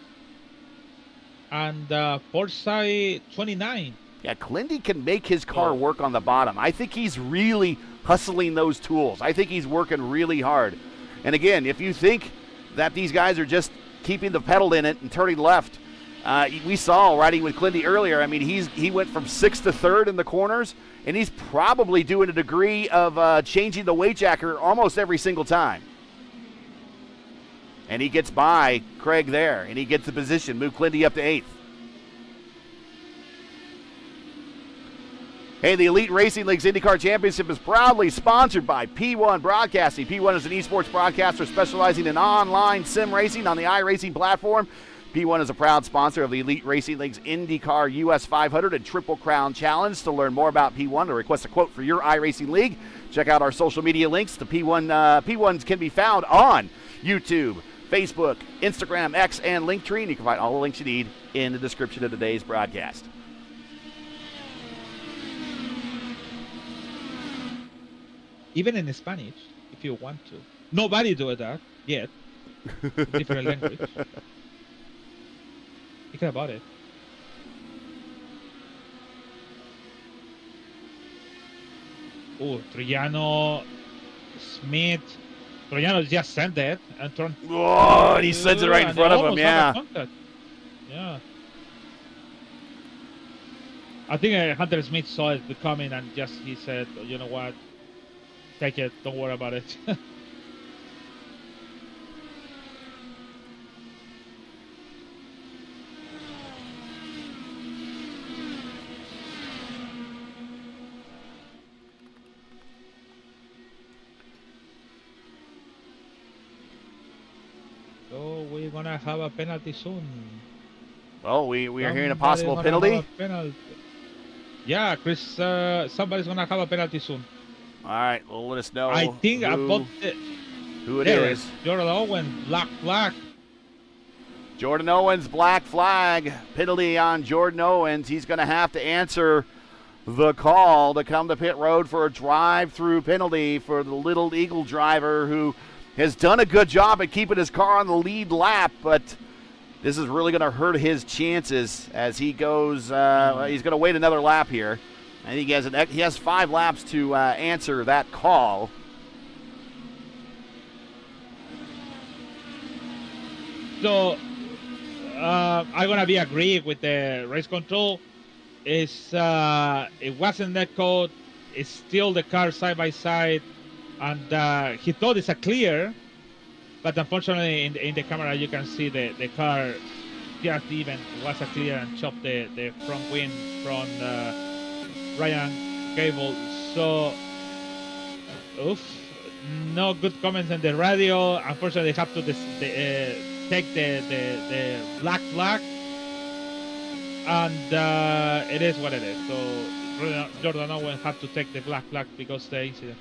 and Forsyth 29. Yeah, Clindy can make his car work on the bottom. I think he's really hustling those tools. I think he's working really hard. And again, if you think that these guys are just keeping the pedal in it and turning left, we saw riding with Clindy earlier. I mean, he went from 6th to 3rd in the corners, and he's probably doing a degree of changing the weight jacker almost every single time. And he gets by Craig there, and he gets the position, move Clindy up to 8th. Hey, the Elite Racing League's IndyCar Championship is proudly sponsored by P1 Broadcasting. P1 is an esports broadcaster specializing in online sim racing on the iRacing platform. P1 is a proud sponsor of the Elite Racing League's IndyCar US 500 and Triple Crown Challenge. To learn more about P1 or request a quote for your iRacing league, check out our social media links. The P1s can be found on YouTube, Facebook, Instagram, X, and Linktree. And you can find all the links you need in the description of today's broadcast. Even in Spanish, if you want to. Nobody do that yet. Different language. Think about it. Oh, Troiano, Smith. Troiano just sent it and turned. Oh, and he sends it right in front of him, yeah. Yeah. I think Hunter Smith saw it coming and he said, you know what? Take it, don't worry about it. So we're gonna have a penalty soon. Well, we are hearing a possible penalty. Yeah, Chris, somebody's gonna have a penalty soon. All right, well, let us know. I think about who it is. Jordan Owen, black flag. Jordan Owens, black flag. Penalty on Jordan Owens. He's going to have to answer the call to come to pit road for a drive-through penalty for the Little Eagle driver who has done a good job at keeping his car on the lead lap, but this is really going to hurt his chances as he goes. He's going to wait another lap here. I think he has 5 laps to answer that call. So I'm gonna be agree with the race control. It wasn't that code. It's still the car side by side, and he thought it's a clear, but unfortunately in the camera you can see the car just even was a clear and chopped the front wing from Ryan Cable. So no good comments on the radio. Unfortunately, they have to take the black flag, and it is what it is. So Jordan Owen had to take the black flag because of the incident.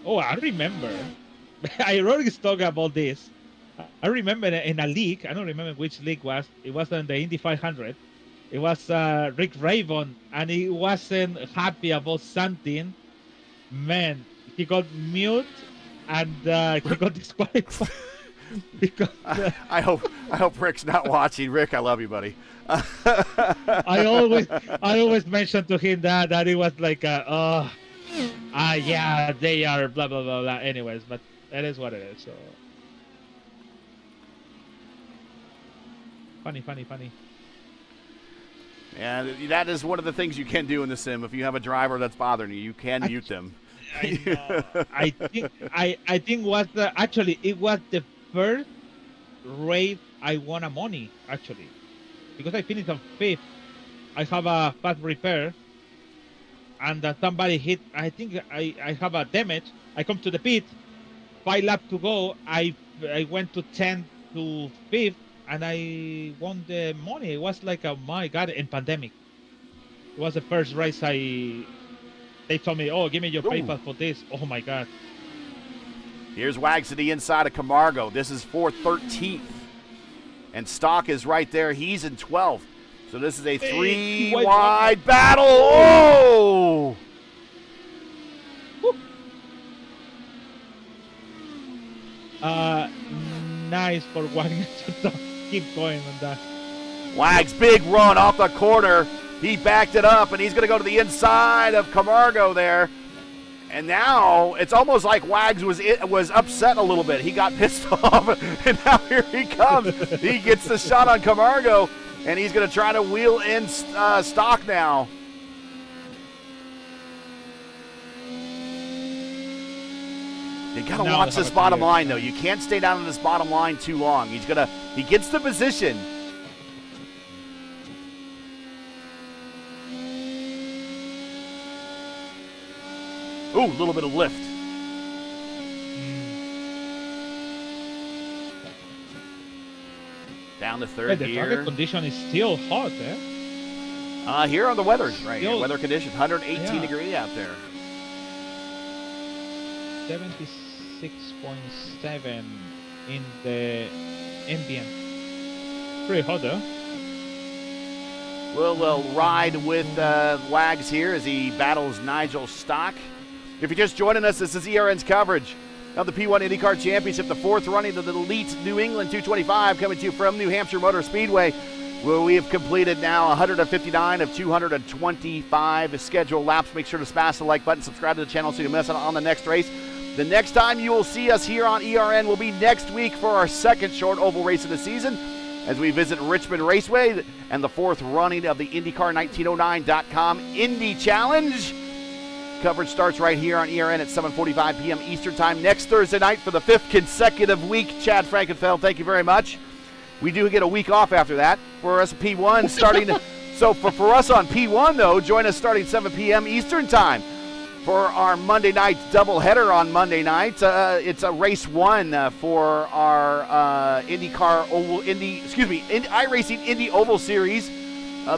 Oh, I remember. I already talked about this. I remember in a league. I don't remember which league was. It was in the Indy 500. It was Rick Raven, and he wasn't happy about something. Man, he got mute, and he got disqualified. Because I hope Rick's not watching. Rick, I love you, buddy. I always mention to him that it was like yeah, they are blah blah blah blah. Anyways, but that is what it is. So funny. And that is one of the things you can do in the sim. If you have a driver that's bothering you, you can mute them. I know. I think was it was the first race I won a money actually, because I finished on 5th. I have a fast repair, and somebody hit. I think I have a damage. I come to the pit, 5 laps to go. I went to 10th to 5th. And I won the money. It was like, oh my God, in pandemic. It was the first race they told me, oh, give me your PayPal for this. Oh my God. Here's Wags to the inside of Camargo. This is for 13th. And Stock is right there. He's in 12th. So this is a 3-wide battle. Oh! Nice for Wagner to keep going on that. Wags, big run off the corner. He backed it up, and he's going to go to the inside of Camargo there. And now it's almost like Wags was upset a little bit. He got pissed off, and now here he comes. He gets the shot on Camargo, and he's going to try to wheel in Stock now. You gotta watch this bottom line, though. You can't stay down on this bottom line too long. He gets the position. Ooh, a little bit of lift. Down to third the here. target condition is still hot, eh? Here on the weather, right here. Weather conditions, 118 degree out there. 76.7 in the ambient. Pretty hot, though. We'll ride with Wags here as he battles Nigel Stock. If you're just joining us, this is ERN's coverage of the P1 IndyCar Championship, the 4th running of the Elite New England 225, coming to you from New Hampshire Motor Speedway, where we have completed now 159 of 225 scheduled laps. Make sure to smash the like button, subscribe to the channel so you don't miss out on the next race. The next time you will see us here on ERN will be next week for our second short oval race of the season, as we visit Richmond Raceway and the 4th running of the IndyCar1909.com Indy Challenge. Coverage starts right here on ERN at 7:45 p.m. Eastern Time next Thursday night for the 5th consecutive week. Chad Frankenfeld, thank you very much. We do get a week off after that for us P1 starting. So for us on P1, though, join us starting 7 p.m. Eastern Time for our Monday night doubleheader on Monday night. It's a race 1 for our iRacing Indy Oval Series.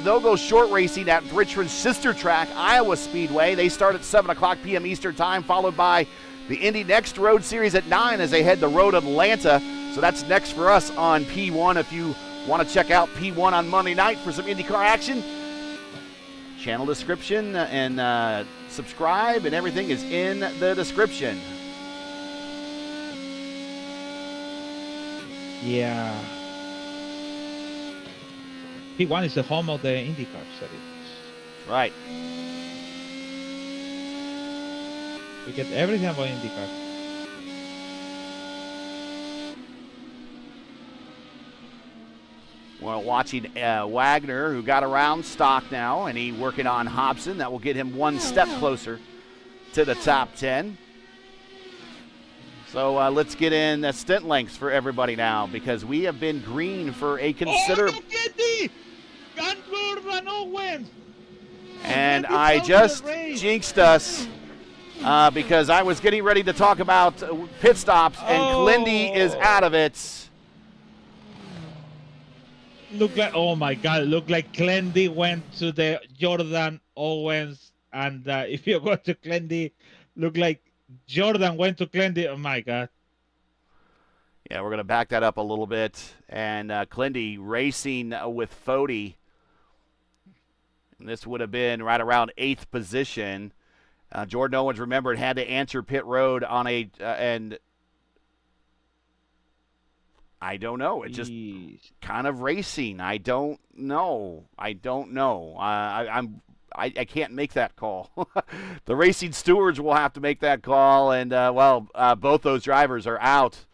They'll go short racing at Richmond's sister track, Iowa Speedway. They start at 7 o'clock p.m. Eastern Time, followed by the Indy Next Road Series at 9 as they head to Road Atlanta. So that's next for us on P1 if you Want to check out P1 on Monday night for some IndyCar action? Channel description and subscribe, and everything is in the description. Yeah. P1 is the home of the IndyCar series. Right. We get everything about IndyCar. Well, watching Wagner, who got around stock now, and he's working on Hobson. That will get him one step closer to the top 10. So let's get in the stint lengths for everybody now, because we have been green for a considerable... And I just jinxed us because I was getting ready to talk about pit stops, and Clindy is out of it. Look like, oh my God, look like Clendy went to the Jordan Owens, and if you go to Clendy, look like Jordan went to Clendy. Oh my God. Yeah, we're going to back that up a little bit. And Clendy racing with Fody. And this would have been right around 8th position. Jordan Owens, remember, had to answer pit road on a and I don't know. It's just kind of racing. I don't know. I can't make that call. The racing stewards will have to make that call, and both those drivers are out.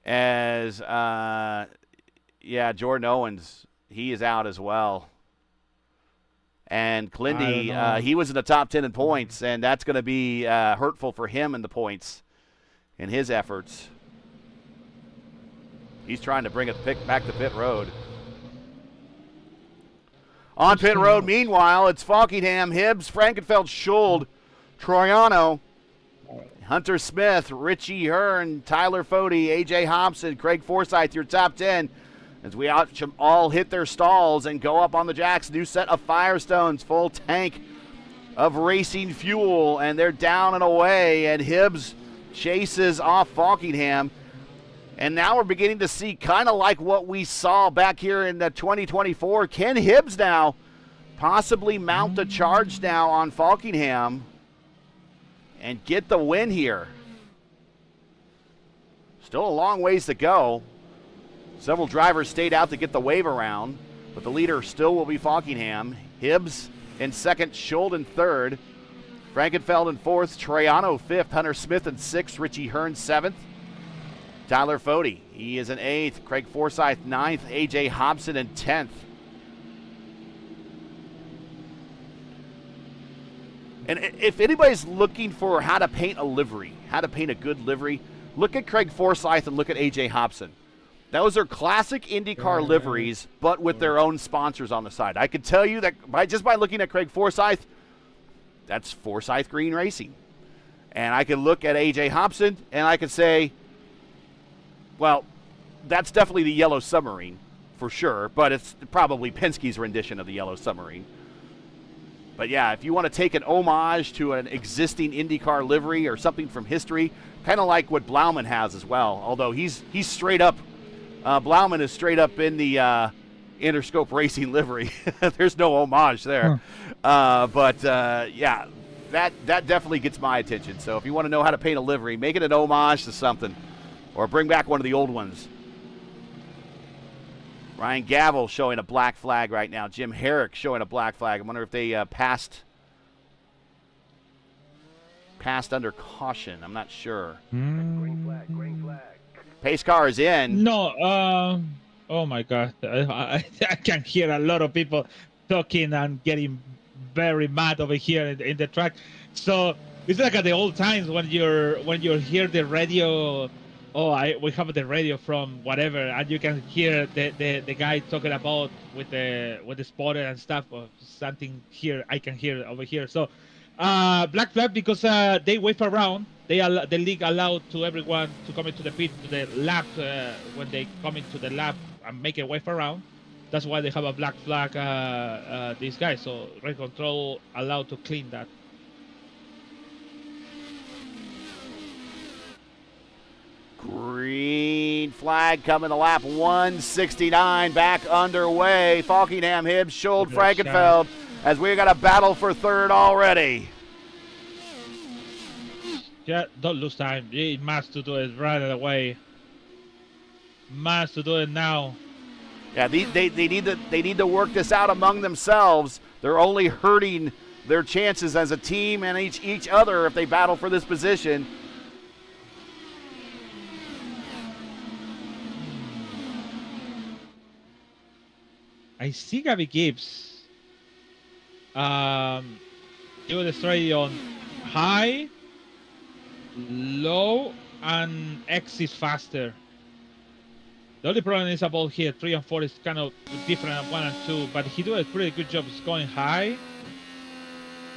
As Jordan Owens, he is out as well. And Clindy, he was in the top 10 in points, and that's going to be hurtful for him in the points in his efforts. He's trying to bring it back to pit road. On pit road, meanwhile, it's Falkingham, Hibbs, Frankenfeld, Schuld, Troiano, Hunter Smith, Richie Hearn, Tyler Fody, AJ Hobson, Craig Forsyth, your top 10. As we all hit their stalls and go up on the jacks. New set of Firestones, full tank of racing fuel, and they're down and away, and Hibbs chases off Falkingham. And now we're beginning to see kind of like what we saw back here in the 2024. Can Hibbs now possibly mount the charge now on Falkingham and get the win here? Still a long ways to go. Several drivers stayed out to get the wave around, but the leader still will be Falkingham. Hibbs in second, Schuld in third, Frankenfeld in fourth, Troiano fifth, Hunter Smith in sixth, Richie Hearn seventh, Tyler Fody, he is in eighth, Craig Forsyth ninth, AJ Hobson in 10th. And if anybody's looking for how to paint a livery, how to paint a good livery, look at Craig Forsyth and look at AJ Hobson. Those are classic IndyCar liveries, but with their own sponsors on the side. I could tell you that just by looking at Craig Forsyth, that's Forsyth Green Racing. And I could look at AJ Hobson, and I could say, well, that's definitely the Yellow Submarine, for sure, but it's probably Penske's rendition of the Yellow Submarine. But yeah, if you want to take an homage to an existing IndyCar livery or something from history, kind of like what Blauman has as well, although he's straight up, Blauman is straight up in the Interscope Racing livery. There's no homage there. Yeah, that definitely gets my attention. So if you want to know how to paint a livery, make it an homage to something, or bring back one of the old ones. Ryan Gavel showing a black flag right now. Jim Herrick showing a black flag. I wonder if they passed under caution. I'm not sure. Green flag. Pace car is in. No, oh my God. I can hear a lot of people talking and getting very mad over here in the track. So it's like at the old times when you hear the radio. We have the radio from whatever, and you can hear the guy talking about with the spotter and stuff or something here. I can hear over here. So black flag because they wave around. The league allowed to everyone to come into the pit to the lap when they come into the lap and make a wave around. That's why they have a black flag. These guys. So race control allowed to clean that. Green green flag coming to lap 169, back underway. Falkingham, Hibbs, Schuld, Frankenfeld, as we got a battle for third already. Yeah, don't lose time. He must to do it right away. Must to do it now. Yeah, they need to work this out among themselves. They're only hurting their chances as a team and each other if they battle for this position. I see Gavin Hibbs. He will destroy on high, low, and exit faster. The only problem is about here, 3 and 4 is kind of different than 1 and 2, but he do a pretty good job. He's going high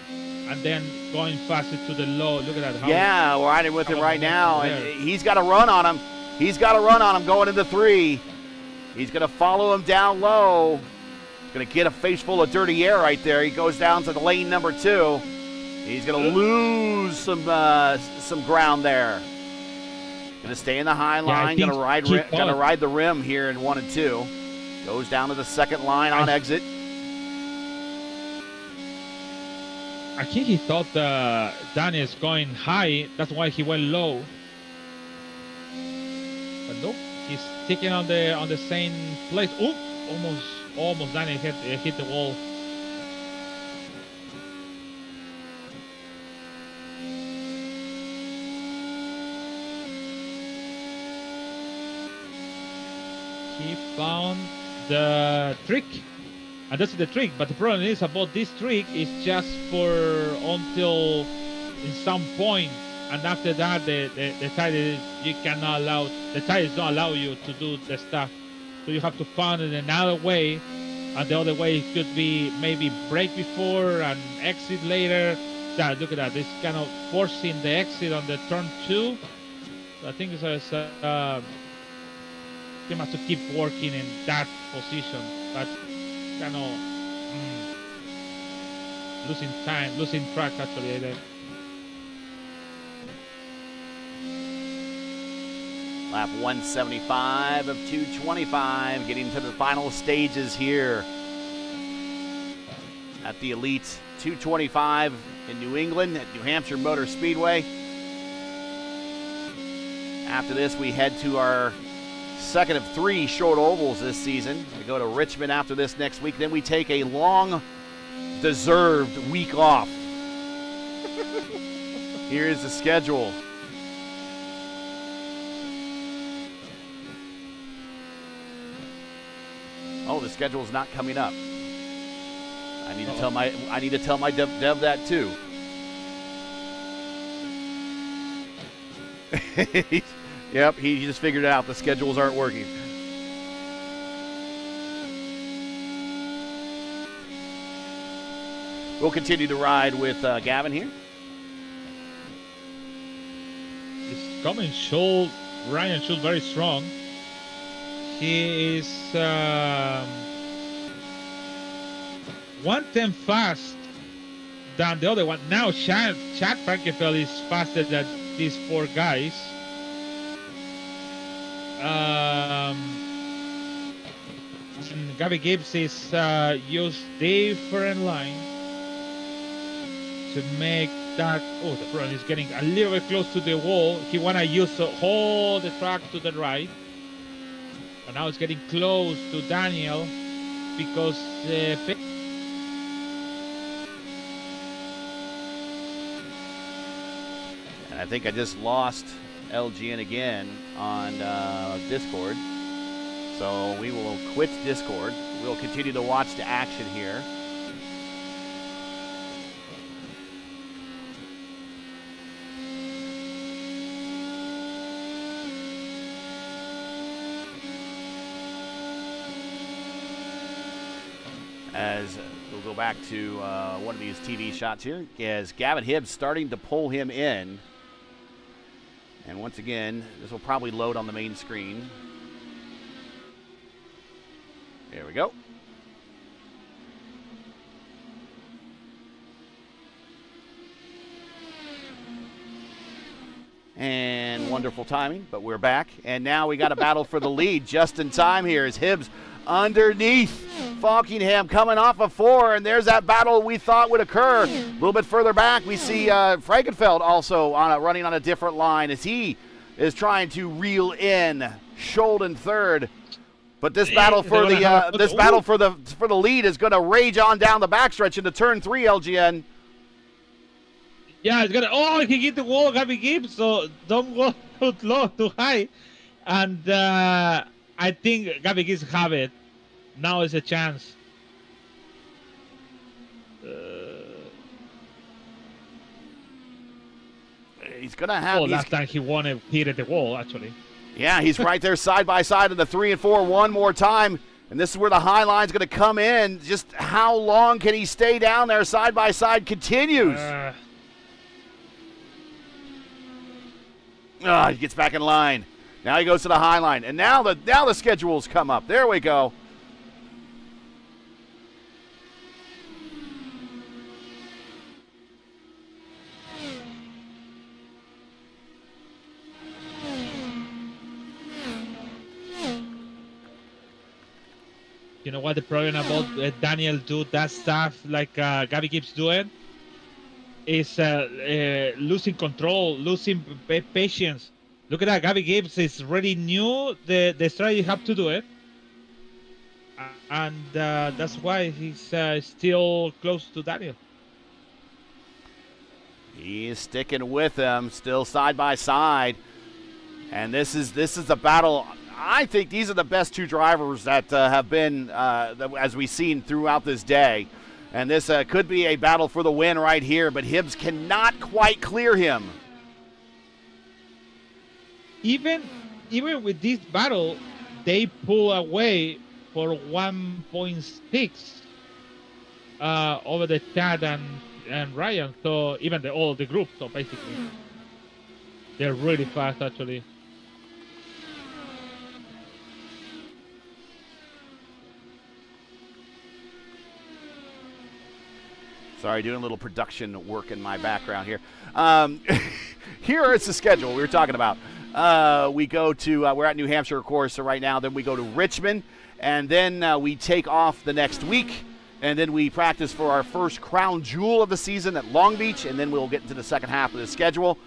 and then going faster to the low. Look at that. Yeah, we're riding with him right now, and he's got a run on him. He's got a run on him going into 3. He's going to follow him down low. Going to get a face full of dirty air right there. He goes down to the lane number 2. He's going to lose some ground there. Going to stay in the high line. Going to ride the rim here in 1 and 2. Goes down to the second line on exit. I think he thought Daniel's going high. That's why he went low. But nope, he's sticking on the same place. Oh, almost Daniel hit the wall. He found the trick, and that's the trick. But the problem is about this trick is just for until in some point, and after that the tires don't allow you to do the stuff. So you have to find it another way, and the other way could be maybe brake before and exit later. Yeah, look at that. This kind of forcing the exit on the turn 2. So I think it's he must keep working in that position, but kind of losing time, losing track actually there. Lap 175 of 225, getting to the final stages here at the Elite 225 in New England at New Hampshire Motor Speedway. After this, we head to our second of 3 short ovals this season. We go to Richmond after this next week. Then we take a long-deserved week off. Here's the schedule. Oh, the schedule's not coming up. I need to tell my dev that too. Yep, he just figured it out. The schedules aren't working. We'll continue to ride with Gavin here. It's coming Schuld, Ryan Schuld very strong. He is 110 fast than the other one. Now Chad Frankenfeld is faster than these 4 guys. Gavin Hibbs is use different lines to make that. Oh, the problem is getting a little bit close to the wall. He wanna use all the track to the right, and now it's getting close to Daniel because and I think I just lost LGN again on Discord. So we will quit Discord. We'll continue to watch the action here. As we'll go back to one of these TV shots here, as Gavin Hibbs starting to pull him in. And once again, this will probably load on the main screen. There we go. And wonderful timing, but we're back. And now we got a battle for the lead just in time here as Hibbs underneath Falkingham coming off of 4, and there's that battle we thought would occur. A little bit further back, we see Frankenfeld also running on a different line as he is trying to reel in Scholden third. But this battle for the lead is going to rage on down the backstretch into turn 3, LGN. Yeah, it's gonna. Oh, he hit the wall, Gavin Hibbs. So don't go too low, too high. And I think Gavin Hibbs have it. Now is a chance. He's gonna have. Last time he won it, he hit the wall actually. Yeah, he's right there side by side in the 3 and 4 one more time. And this is where the high line's going to come in. Just how long can he stay down there side by side continues. He gets back in line. Now he goes to the high line. And now the schedules come up. There we go. You know what the problem about Daniel do that stuff like Gavin Hibbs doing is losing control, losing patience. Look at that, Gavin Hibbs is really new the strategy you have to do it, and that's why he's still close to Daniel. He's sticking with him, still side by side, and this is a battle. I think these are the best two drivers that have been, as we've seen throughout this day. And this could be a battle for the win right here, but Hibbs cannot quite clear him. Even with this battle, they pull away for 1.6 over the Chad and Ryan. So even all the group, so basically, they're really fast actually. Sorry, doing a little production work in my background here. Here is the schedule we were talking about. We go to, we're at New Hampshire, of course, so right now. Then we go to Richmond, and then we take off the next week, and then we practice for our first crown jewel of the season at Long Beach, and then we'll get into the second half of the schedule.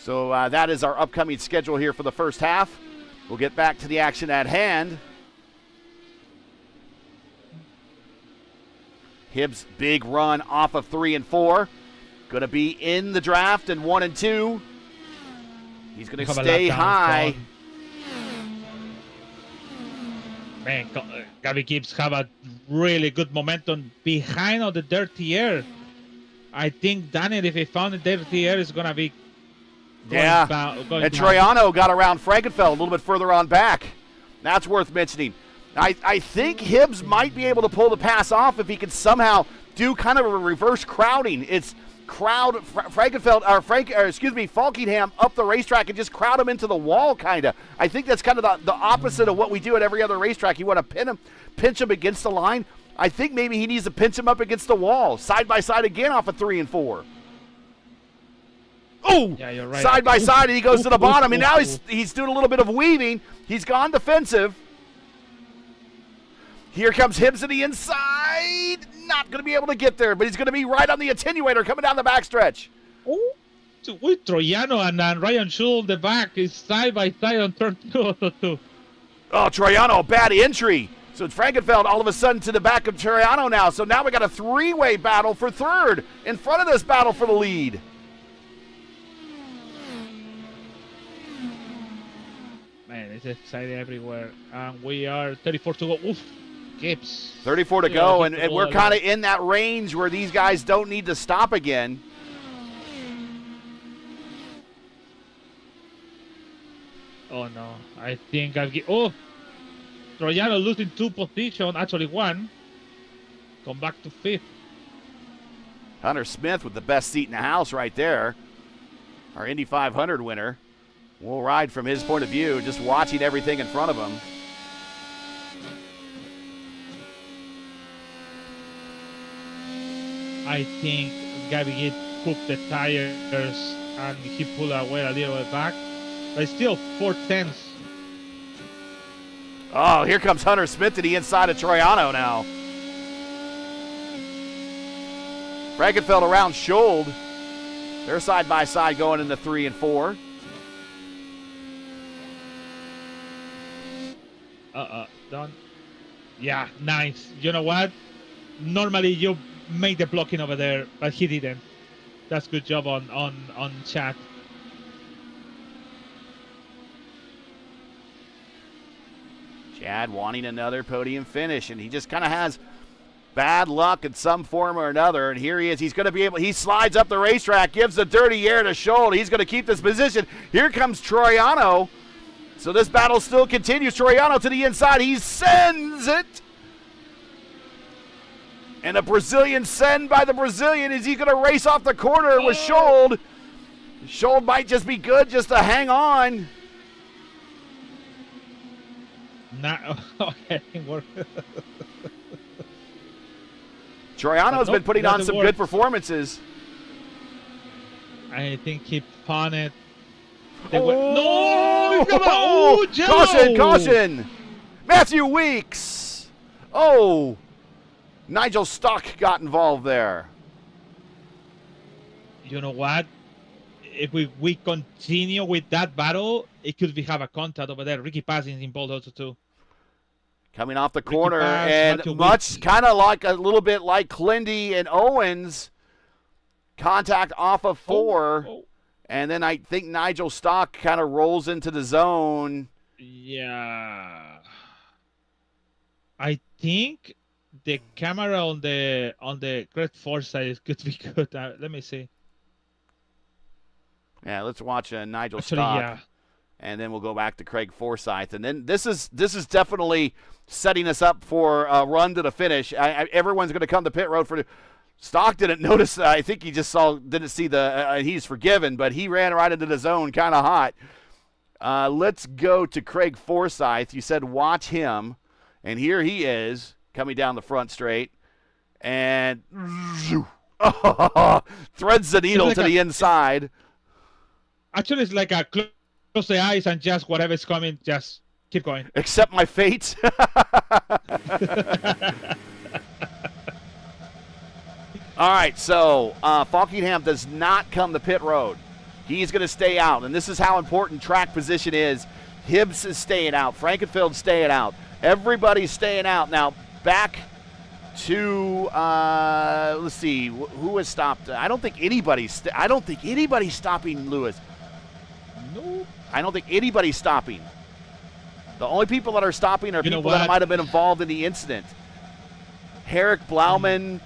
So that is our upcoming schedule here for the first half. We'll get back to the action at hand. Hibbs' big run off of 3 and 4. Going to be in the draft in 1 and 2. He's going to stay high. Man, Gavin Hibbs have a really good momentum behind on the dirty air. I think Daniel, if he found the dirty air, is going to be going and down. Troiano got around Frankenfeld a little bit further on back. That's worth mentioning. I think Hibbs might be able to pull the pass off if he can somehow do kind of a reverse crowding. It's crowd Falkingham up the racetrack and just crowd him into the wall, kind of. I think that's kind of the opposite of what we do at every other racetrack. You want to pinch him against the line. I think maybe he needs to pinch him up against the wall, side by side again off of 3 and 4. Oh, yeah, you're right. Side by side, and he goes to the bottom, and now he's doing a little bit of weaving. He's gone defensive. Here comes Hibbs to the inside. Not going to be able to get there, but he's going to be right on the attenuator coming down the backstretch. Oh, with Troiano and Ryan Schul on the back is side by side on turn 2. Oh, Troiano, bad entry. So Frankenfeld all of a sudden to the back of Troiano now. So now we got a three-way battle for third in front of this battle for the lead. Man, it's exciting everywhere. And we are 34 to go. Oof. Gibbs. 34 to go, and we're kind of in that range where these guys don't need to stop again. Oh, no. I think I'll get... Oh! Troiano losing 2 positions, actually 1. Come back to 5th. Hunter Smith with the best seat in the house right there. Our Indy 500 winner. We'll ride from his point of view, just watching everything in front of him. I think Gavin Hibbs cooked the tires and he pulled away a little bit back. But it's still 4/10. Oh, here comes Hunter Smith to the inside of Troiano now. Frankenfeld around Schold. They're side by side going into 3 and 4. Done. Yeah, nice. You know what? Normally you make the blocking over there, but he didn't. That's good job on chat. Chad wanting another podium finish, and he just kind of has bad luck in some form or another. And here he is. He's going to be able. He slides up the racetrack, gives the dirty air to Schold. He's going to keep this position. Here comes Troiano. So this battle still continues. Troiano to the inside. He sends it. And a Brazilian send by the Brazilian. Is he going to race off the corner with Schold? Schold might just be good just to hang on. Okay. Troiano's been putting on some good performances. I think he punted. No! Come on! Caution, caution! Matthew Weeks! Oh! Nigel Stock got involved there. You know what? If we continue with that battle, it could have a contact over there. Ricky Paz is involved also too. Coming off the corner, and much kind of like a little bit like Clindy and Owens. Contact off of 4. And then I think Nigel Stock kind of rolls into the zone. Yeah. I think the camera on the Craig Forsyth could be good. Let me see. Yeah, let's watch Nigel Actually, Stock. yeah. And then we'll go back to Craig Forsyth. And then this is definitely setting us up for a run to the finish. Everyone's going to come to pit road for Stock didn't notice. I think he just didn't see he's forgiven, but he ran right into the zone kind of hot. Let's go to Craig Forsyth. You said watch him. And here he is coming down the front straight. And threads the needle to the inside. Actually, it's like a close the eyes and just whatever's coming, just keep going. Accept my fate. All right, so Falkingham does not come to pit road. He's going to stay out, and this is how important track position is. Hibbs is staying out. Frankenfeld's staying out. Everybody's staying out. Now, back to, let's see, who has stopped? I don't think anybody's stopping Lewis. No. I don't think anybody's stopping. The only people that are stopping are people that might have been involved in the incident. Herrick Blauman,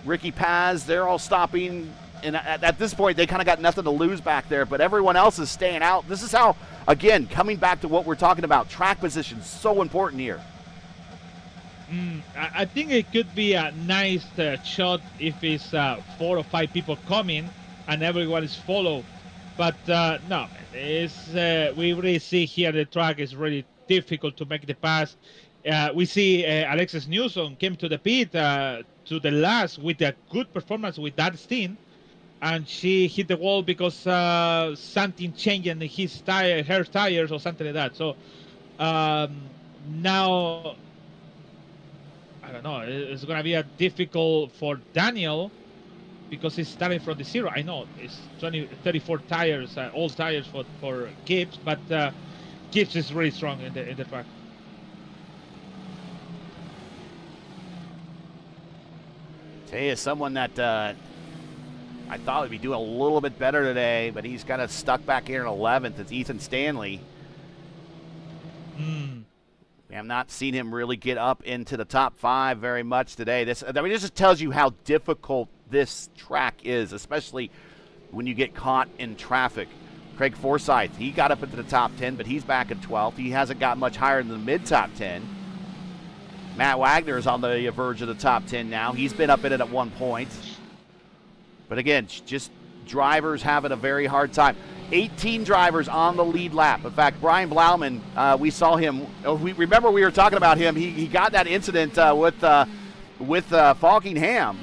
Ricky Paz, they're all stopping. And at this point, they kind of got nothing to lose back there, but everyone else is staying out. This is how, again, coming back to what we're talking about, track position is so important here. I think it could be a nice shot if it's 4 or 5 people coming and everyone is follow. But no, it's, we really see here the track is really difficult to make the pass. We see Alexis Newsom came to the pit to the last with a good performance with that stint, and she hit the wall because something changed in her tires or something like that. So now, I don't know, it's going to be difficult for Daniel because he's starting from the zero. I know it's 34 tires, all tires for Gibbs, but Gibbs is really strong in the track. Tell you, someone that I thought would be doing a little bit better today, but he's kind of stuck back here in 11th. It's Ethan Stanley. We have not seen him really get up into the top 5 very much today. This just tells you how difficult this track is, especially when you get caught in traffic. Craig Forsyth, he got up into the top 10, but he's back at 12th. He hasn't got much higher than the mid-top 10. Matt Wagner is on the verge of the top 10 now. He's been up in it at 1 point. But again, just drivers having a very hard time. 18 drivers on the lead lap. In fact, Brian Blauman, we saw him. Remember we were talking about him. He got that incident with Falkingham.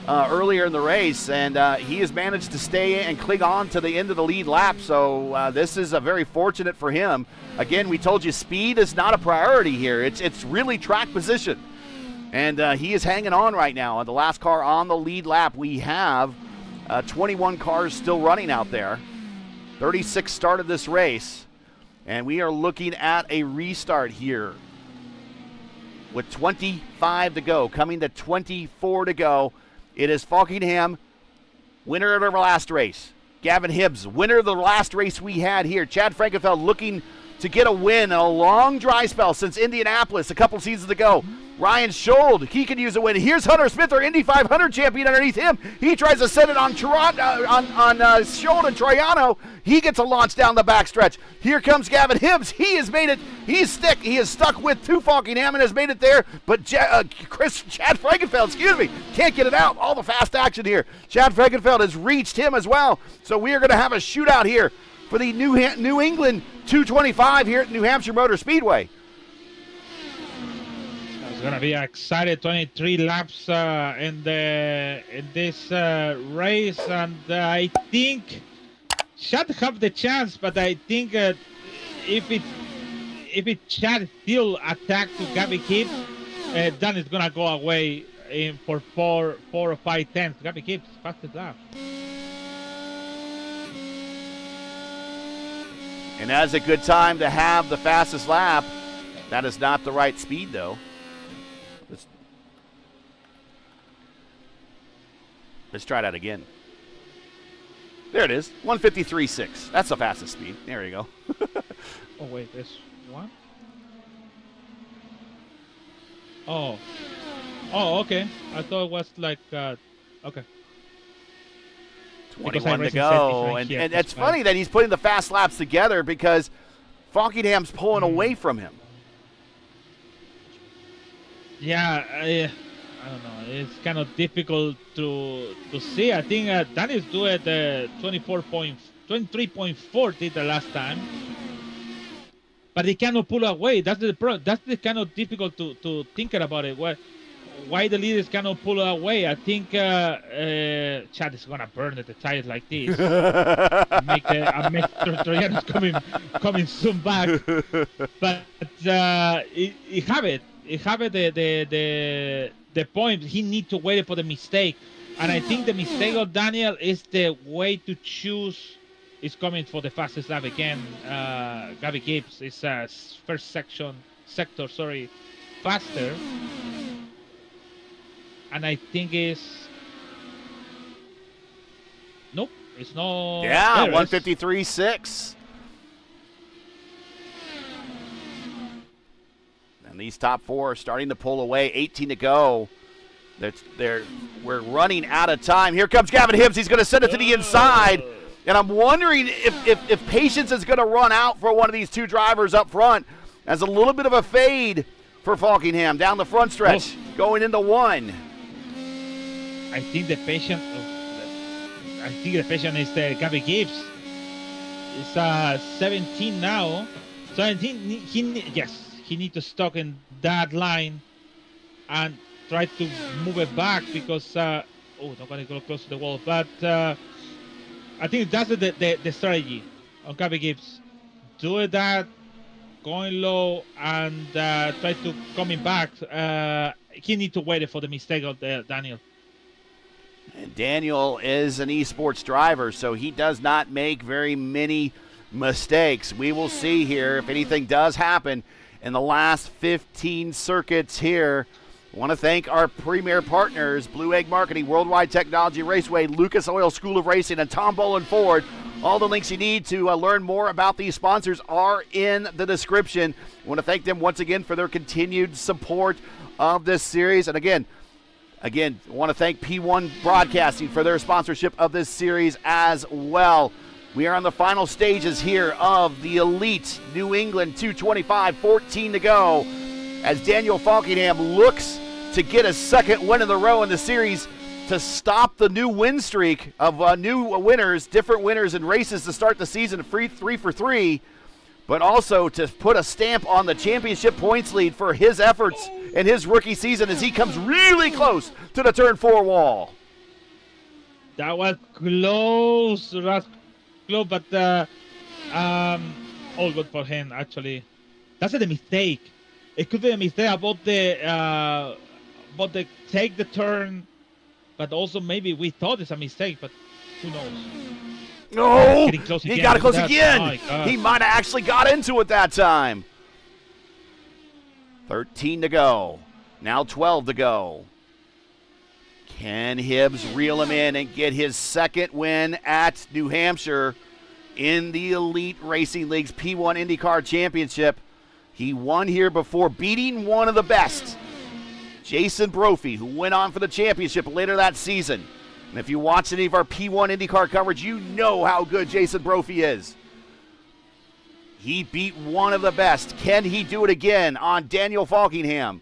earlier in the race, and he has managed to stay and cling on to the end of the lead lap. So this is very fortunate for him. Again, we told you speed is not a priority here. It's really track position. And he is hanging on right now. The last car on the lead lap, we have 21 cars still running out there. 36 started this race. And we are looking at a restart here with 25 to go, coming to 24 to go. It is Falkingham, winner of our last race. Gavin Hibbs, winner of the last race we had here. Chad Frankenfeld looking to get a win in a long dry spell since Indianapolis a couple seasons ago. Ryan Schold, he could use a win. Here's Hunter Smith, our Indy 500 champion underneath him. He tries to set it on Schold and Troiano. He gets a launch down the backstretch. Here comes Gavin Hibbs. He has made it. He is stuck with two Falkingham and has made it there. But Chad Frankenfeld, can't get it out. All the fast action here. Chad Frankenfeld has reached him as well. So we are going to have a shootout here for the New England 225 here at New Hampshire Motor Speedway. It's gonna be excited. 23 laps in this race, and I think Chad have the chance, but I think if Chad still attack to Gabby Hibbs, then it's gonna go away for four or 5 tenths. Gabby Hibbs fastest lap. And that's a good time to have the fastest lap. That is not the right speed, though. Let's try that again. There it is, 153.6. That's the fastest speed. There you go. Oh, wait, there's one? Oh, okay. I thought it was like, okay. 21 to go. And it's funny that he's putting the fast laps together because Falkingham's pulling away from him. Yeah, I don't know. It's kind of difficult to see. I think Daniel's doing 23.4 did the last time, but he cannot pull away. That's the kind of difficult to think about it. Why the leaders cannot pull away? I think Chad is gonna burn the tires like this. make Troiano's coming soon back, but he have it. He have it the point. He need to wait for the mistake, and I think the mistake of Daniel is the way to choose is coming for the fastest lap again. Gabby Gibbs is first sector faster, and I think nope, it's not. Yeah, 153.6. And these top four are starting to pull away. 18 to go. We're running out of time. Here comes Gavin Hibbs. He's going to send it to the inside. And I'm wondering if patience is going to run out for one of these two drivers up front. As a little bit of a fade for Falkingham down the front stretch, going into one. I think the patient is Gabby Gibbs. It's 17 now. 17. He needs to stop in that line and try to move it back because not going to go close to the wall. But I think that's the strategy on Gabby Gibbs. Do that, going low, and try to coming back. He needs to wait for the mistake of Daniel. And Daniel is an esports driver, so he does not make very many mistakes. We will see here if anything does happen in the last 15 circuits here. I want to thank our premier partners, Blue Egg Marketing, Worldwide Technology Raceway, Lucas Oil School of Racing, and Tom Bolin Ford. All the links you need to learn more about these sponsors are in the description. I want to thank them once again for their continued support of this series. And again, I want to thank P1 Broadcasting for their sponsorship of this series as well. We are on the final stages here of the Elite New England 225, 14 to go, as Daniel Falkingham looks to get a second win in a row in the series to stop the new win streak of new winners, different winners in races to start the season, 3 for 3, but also to put a stamp on the championship points lead for his efforts in his rookie season as he comes really close to the turn 4 wall. That was close. That's close, but all good for him, actually. That's a mistake. It could be a mistake about the take the turn, but also maybe we thought it's a mistake, but who knows? Oh, Getting close he again. got it close Look at that. again. Oh my God. He might have actually got into it that time. 13 to go. Now 12 to go. Can Hibbs reel him in and get his second win at New Hampshire in the Elite Racing League's P1 IndyCar Championship? He won here before beating one of the best, Jason Brophy, who went on for the championship later that season. And if you watch any of our P1 IndyCar coverage, you know how good Jason Brophy is. He beat one of the best. Can he do it again on Daniel Falkingham?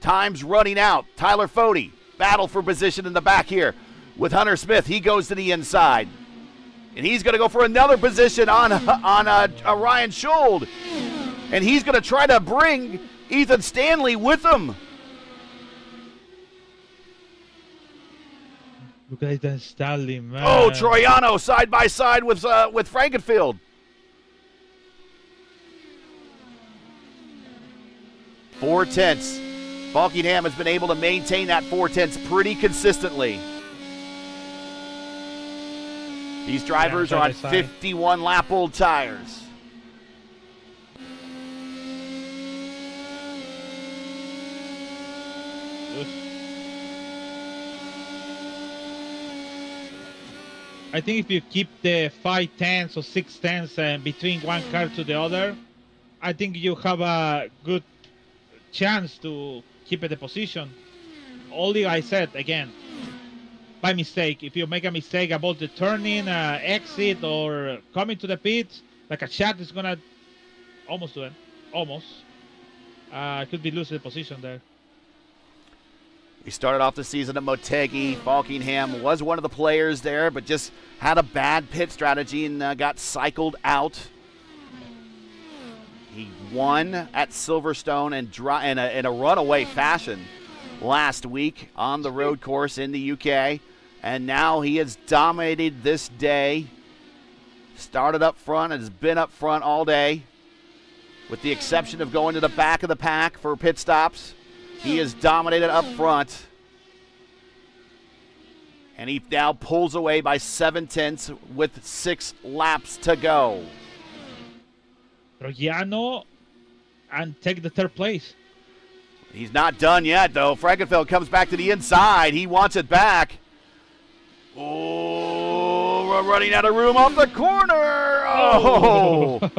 Time's running out. Tyler Fode, battle for position in the back here with Hunter Smith. He goes to the inside. And he's going to go for another position on Ryan Schuld. And he's going to try to bring Ethan Stanley with him. Look at that Stanley, man. Oh, Troiano side by side with Frankenfield. 4/10. Falkingham has been able to maintain that 4/10 pretty consistently. These drivers are on 51 lap old tires. I think if you keep the 5/10 or 6/10 between one car to the other, I think you have a good chance to keep the position. Only I said again, by mistake. If you make a mistake about the turning, exit, or coming to the pits, like a chat is gonna almost do it. Almost. Could be losing the position there. We started off the season at Motegi. Falkingham was one of the players there, but just had a bad pit strategy and got cycled out. He won at Silverstone in a runaway fashion last week on the road course in the UK. And now he has dominated this day. Started up front and has been up front all day, with the exception of going to the back of the pack for pit stops. He has dominated up front. And he now pulls away by 7/10 with 6 laps to go. Troiano and take the third place. He's not done yet, though. Frankenfeld comes back to the inside. He wants it back. Oh, we're running out of room off the corner. Oh.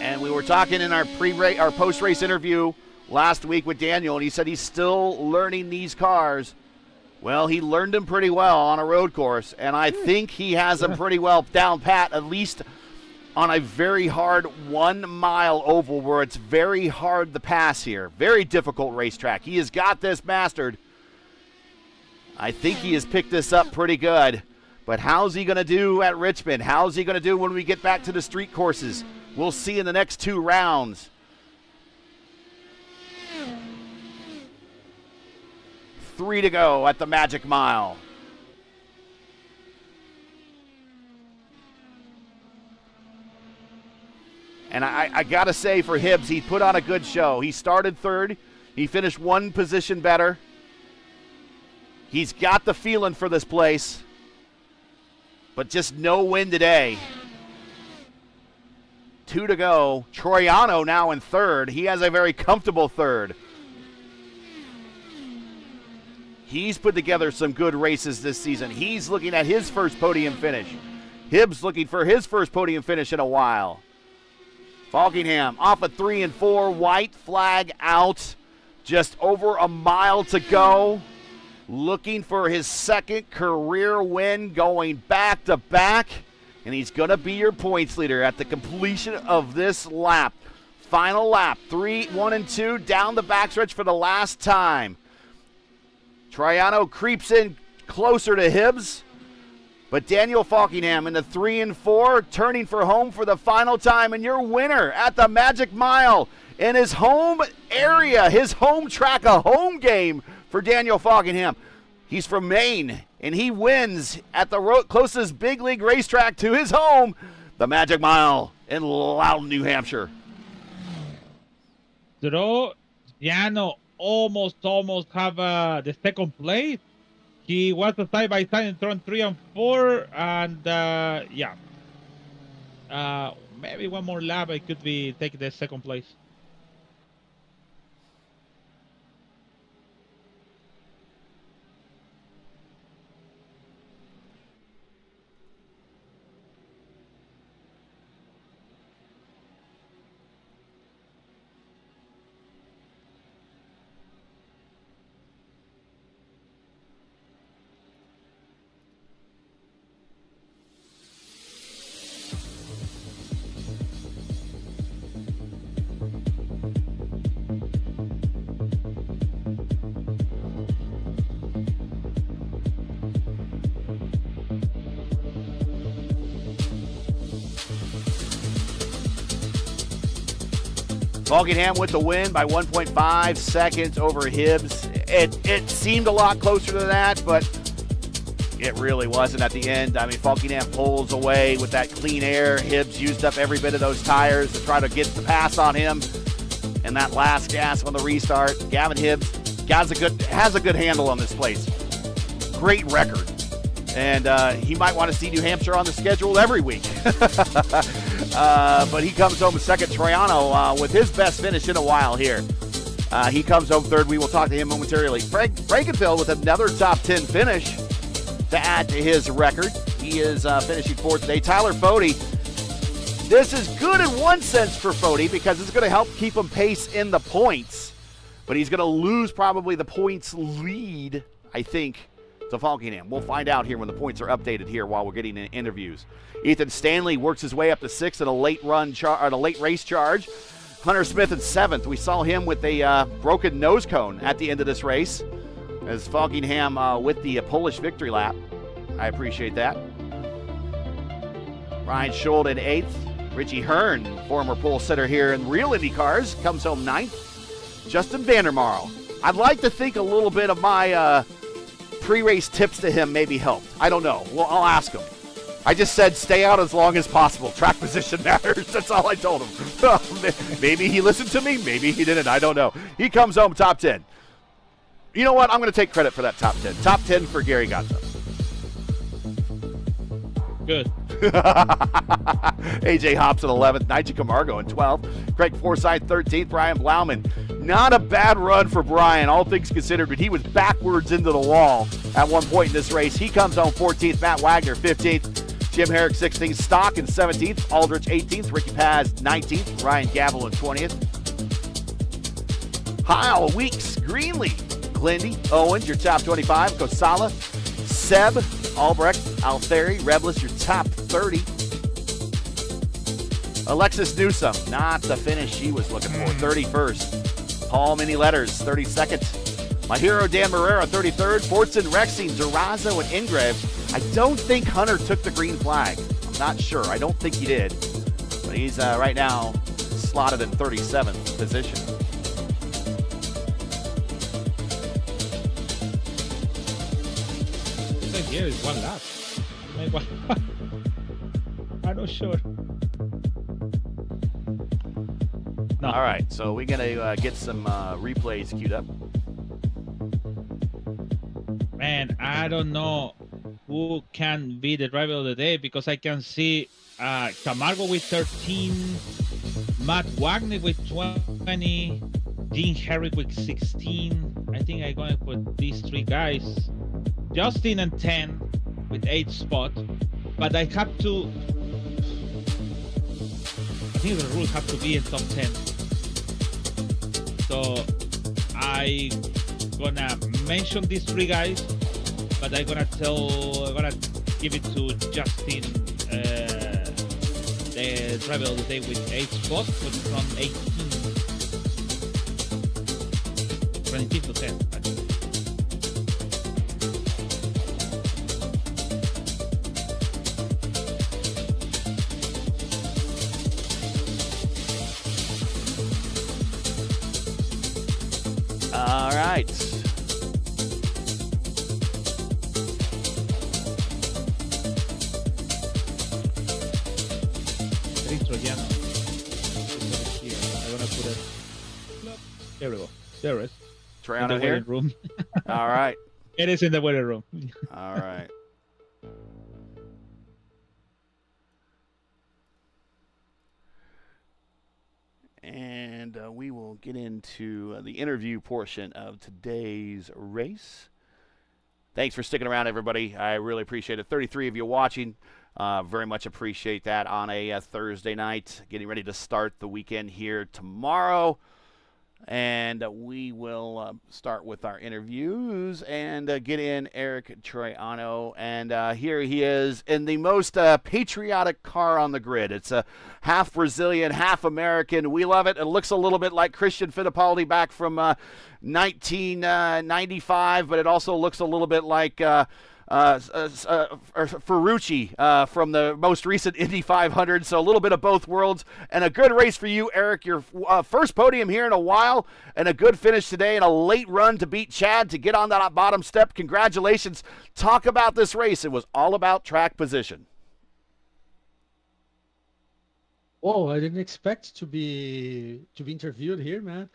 And we were talking in our post-race interview last week with Daniel, and he said he's still learning these cars. Well, he learned them pretty well on a road course, and I think he has them pretty well down pat, at least on a very hard 1 mile oval where it's very hard to pass here. Very difficult racetrack. He has got this mastered. I think he has picked this up pretty good. But how's he going to do at Richmond? How's he going to do when we get back to the street courses? We'll see in the next 2 rounds. Three to go at the Magic Mile. And I got to say, for Hibbs, he put on a good show. He started third. He finished 1 position better. He's got the feeling for this place, but just no win today. 2 to go. Troiano now in third. He has a very comfortable third. He's put together some good races this season. He's looking at his first podium finish. Hibbs looking for his first podium finish in a while. Falkingham off at 3 and 4. White flag out. Just over a mile to go. Looking for his second career win, going back to back. And he's going to be your points leader at the completion of this lap. Final lap, 3, 1, and 2, down the backstretch for the last time. Troiano creeps in closer to Hibbs, But Daniel Falkingham in the 3 and 4, turning for home for the final time, and your winner at the Magic Mile in his home area, his home track, a home game for Daniel Falkingham. He's from Maine, and he wins at the closest big league racetrack to his home, the Magic Mile in Loudon, New Hampshire. Giano almost have the second place. He was a side-by-side in turn 3 and 4, and maybe one more lap, I could be taking the second place. Falkingham with the win by 1.5 seconds over Hibbs. It seemed a lot closer to that, but it really wasn't at the end. I mean, Falkingham pulls away with that clean air. Hibbs used up every bit of those tires to try to get the pass on him. And that last gas on the restart. Gavin Hibbs has a good handle on this place. Great record. And he might want to see New Hampshire on the schedule every week. But he comes home with second. Troiano with his best finish in a while here. He comes home third. We will talk to him momentarily. Frankenfeld with another top 10 finish to add to his record. He is finishing fourth today. Tyler Fode. This is good in one sense for Fode because it's going to help keep him pace in the points. But he's going to lose probably the points lead, I think, to Falkingham. We'll find out here when the points are updated here while we're getting in interviews. Ethan Stanley works his way up to 6th at a late race charge. Hunter Smith in 7th. We saw him with a broken nose cone at the end of this race as Falkingham with the Polish victory lap. I appreciate that. Ryan Schuld in 8th. Richie Hearn, former pole sitter here in real IndyCars, comes home 9th. Justin Vandermarl. I'd like to think a little bit of my pre-race tips to him maybe helped. I don't know. Well, I'll ask him. I just said stay out as long as possible. Track position matters. That's all I told him. Maybe he listened to me. Maybe he didn't. I don't know. He comes home top 10. You know what? I'm going to take credit for that top 10. Top 10 for Gary Gatto. Good. AJ Hobbs at 11th. Nigel Camargo in 12th. Craig Forsyth 13th. Brian Blauman. Not a bad run for Brian, all things considered, but he was backwards into the wall at one point in this race. He comes home 14th. Matt Wagner 15th. Jim Herrick 16th. Stock in 17th. Aldrich 18th. Ricky Paz 19th. Ryan Gavel in 20th. Heil, Weeks, Greenlee, Glindy, Owens, your top 25. Kosala, Seb, Albrecht, Altheri, Reblis, your top 30. Alexis Newsom, not the finish she was looking for, 31st. Paul Mini Letters, 32nd. My hero Dan Marrera, 33rd. Fortson, Rexing, Durazo, and Ingrave. I don't think Hunter took the green flag. I'm not sure. I don't think he did. But he's right now slotted in 37th position. Here is one lap. I'm not sure. No. All right, so we're going to get some replays queued up. Man, I don't know who can be the driver of the day because I can see Camargo with 13, Matt Wagner with 20, Dean Herrick with 16. I think I'm going to put these three guys. Justin and 10 with 8 spot, but I have to. I think the rules have to be in top 10. So I gonna mention these three guys, but I'm gonna give it to Justin, the driver of the day with 8 spots, but from 18 to 10. right. There we go. There it is. Troyano In the here. waiting room. All right. It is in the waiting room. All right. And we will get into the interview portion of today's race. Thanks for sticking around, everybody. I really appreciate it. 33 of you watching. Very much appreciate that on a Thursday night. Getting ready to start the weekend here tomorrow. And we will start with our interviews and get in Eric Troyano. And here he is in the most patriotic car on the grid. It's a half Brazilian, half American. We love it. It looks a little bit like Christian Fittipaldi back from 1995, but it also looks a little bit like Ferrucci from the most recent Indy 500, so a little bit of both worlds, and a good race for you, Eric. Your first podium here in a while, and a good finish today, and a late run to beat Chad to get on that bottom step. Congratulations. Talk about this race. It was all about track position. Whoa, I didn't expect to be interviewed here, man.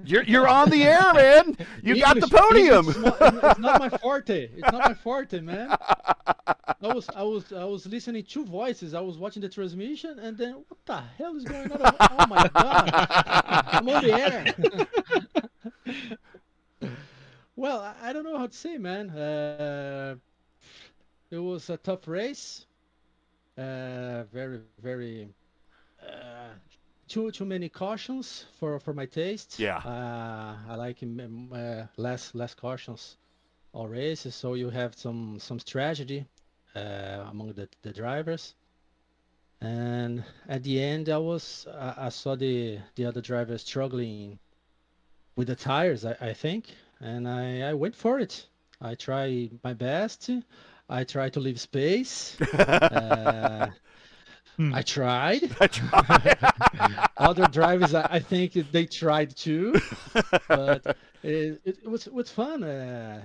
You're on the air, man. You got the podium. It's not my forte. It's not my forte, man. I was listening to voices. I was watching the transmission, and then what the hell is going on? Oh my god! I'm on the air. Well, I don't know how to say, man. It was a tough race. Very, very. Too many cautions for my taste. Yeah. I like less cautions all races, so you have some strategy among the drivers. And at the end, I saw the other drivers struggling with the tires, I think, and I went for it. I tried my best. I tried to leave space. I tried. Other drivers, I think they tried too, but it was fun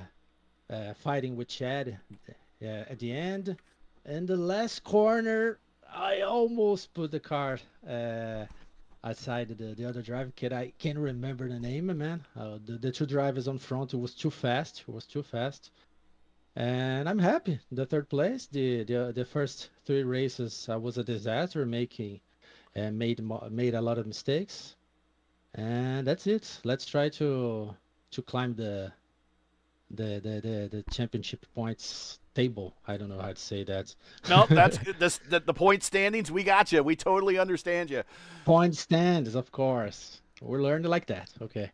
fighting with Chad at the end. And the last corner, I almost put the car outside the other driver. I can't remember the name, man. The two drivers on front, it was too fast. And I'm happy. The third place. The first three races I was a disaster, made a lot of mistakes, and that's it. Let's try to climb the championship points table. I don't know how to say that. No, that's the point standings. We got you. We totally understand you. Point stands, of course. We're learning like that. Okay.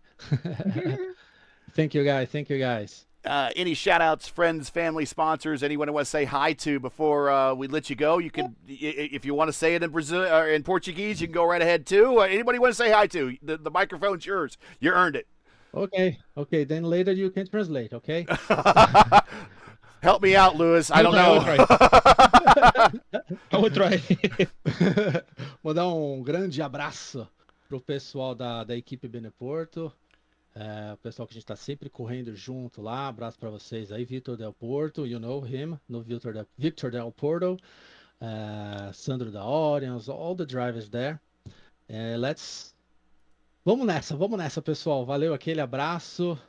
Thank you, guys. Any shout-outs, friends, family, sponsors, anyone who wants to say hi to before we let you go? You can, if you want to say it in Brazil or in Portuguese, you can go right ahead too. Anybody want to say hi to? The microphone's yours. You earned it. Okay. Then later you can translate. Okay. Help me out, Lewis. I don't know. I will try. Vou dar grande abraço pro pessoal da equipe Beneporto. O pessoal que a gente está sempre correndo junto lá, abraço para vocês aí, Victor Del Porto, you know him, no Victor Del Porto, Sandro da Orions, all the drivers there. Vamos nessa, pessoal. Valeu, aquele abraço.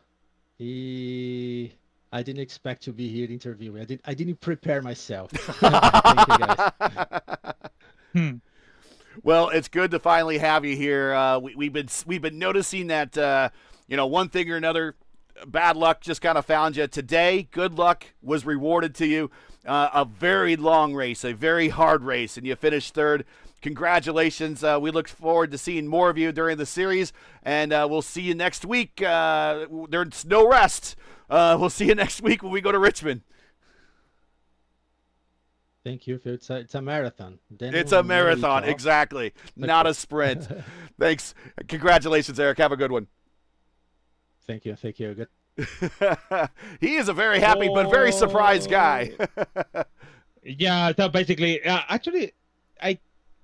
E I didn't expect to be here interviewing. I didn't prepare myself. Thank you, guys. Well, it's good to finally have you here. We've been noticing that. One thing or another, bad luck just kind of found you. Today, good luck was rewarded to you. A very long race, a very hard race, and you finished third. Congratulations. We look forward to seeing more of you during the series, and we'll see you next week. There's no rest. We'll see you next week when we go to Richmond. Thank you. It's a marathon. It's a marathon, exactly. Not a sprint. Thanks. Congratulations, Eric. Have a good one. Thank you. Good. He is a very happy but very surprised guy. Yeah, so basically, actually, I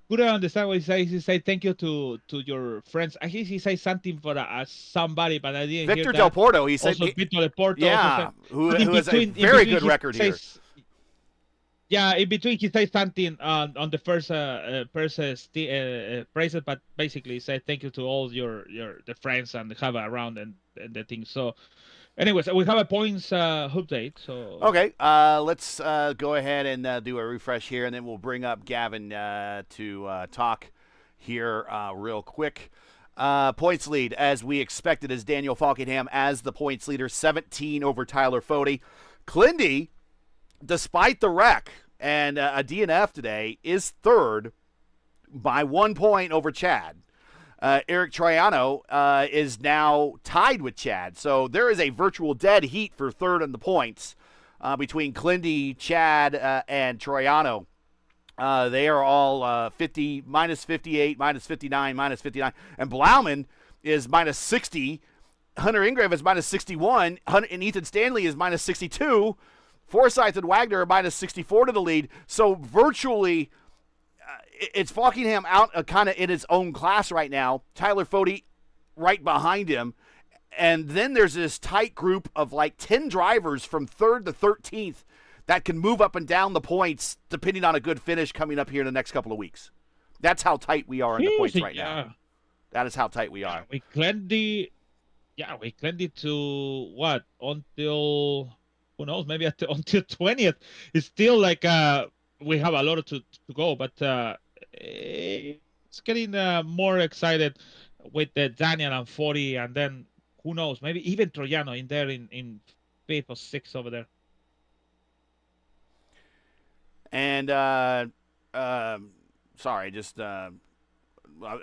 couldn't understand what he said. He said thank you to your friends. I guess he said something for somebody, but I didn't hear Victor that. Del Porto, he said. Also, Victor Del Porto also Yeah, said. who But has a very good he record here. says, yeah, in between he said something on the first praises, but basically he said thank you to all the friends and have around and the thing. So, anyways, we have a points update. So Okay, let's go ahead and do a refresh here, and then we'll bring up Gavin to talk here real quick. Points lead, as we expected, is Daniel Falkenham as the points leader, 17 over Tyler Fode. Clindy, despite the wreck and a DNF today, is third by 1 point over Chad. Eric Troiano is now tied with Chad. So there is a virtual dead heat for third in the points between Clindy, Chad, and Troiano. They are all 50, minus 58, minus 59, minus 59. And Blauman is minus 60. Hunter Ingrave is minus 61. And Ethan Stanley is minus 62. Forsyth and Wagner are minus 64 to the lead. So virtually, it's Falkingham out kind of in his own class right now. Tyler Fode right behind him. And then there's this tight group of like 10 drivers from 3rd to 13th that can move up and down the points depending on a good finish coming up here in the next couple of weeks. That's how tight we are in the points right now. That is how tight we are. We cleared it to what? Until, who knows, maybe until 20th. It's still like we have a lot to go, but it's getting more excited with the Daniel and 40, and then who knows, maybe even Troiano in there in 5th or 6th over there. And sorry, just I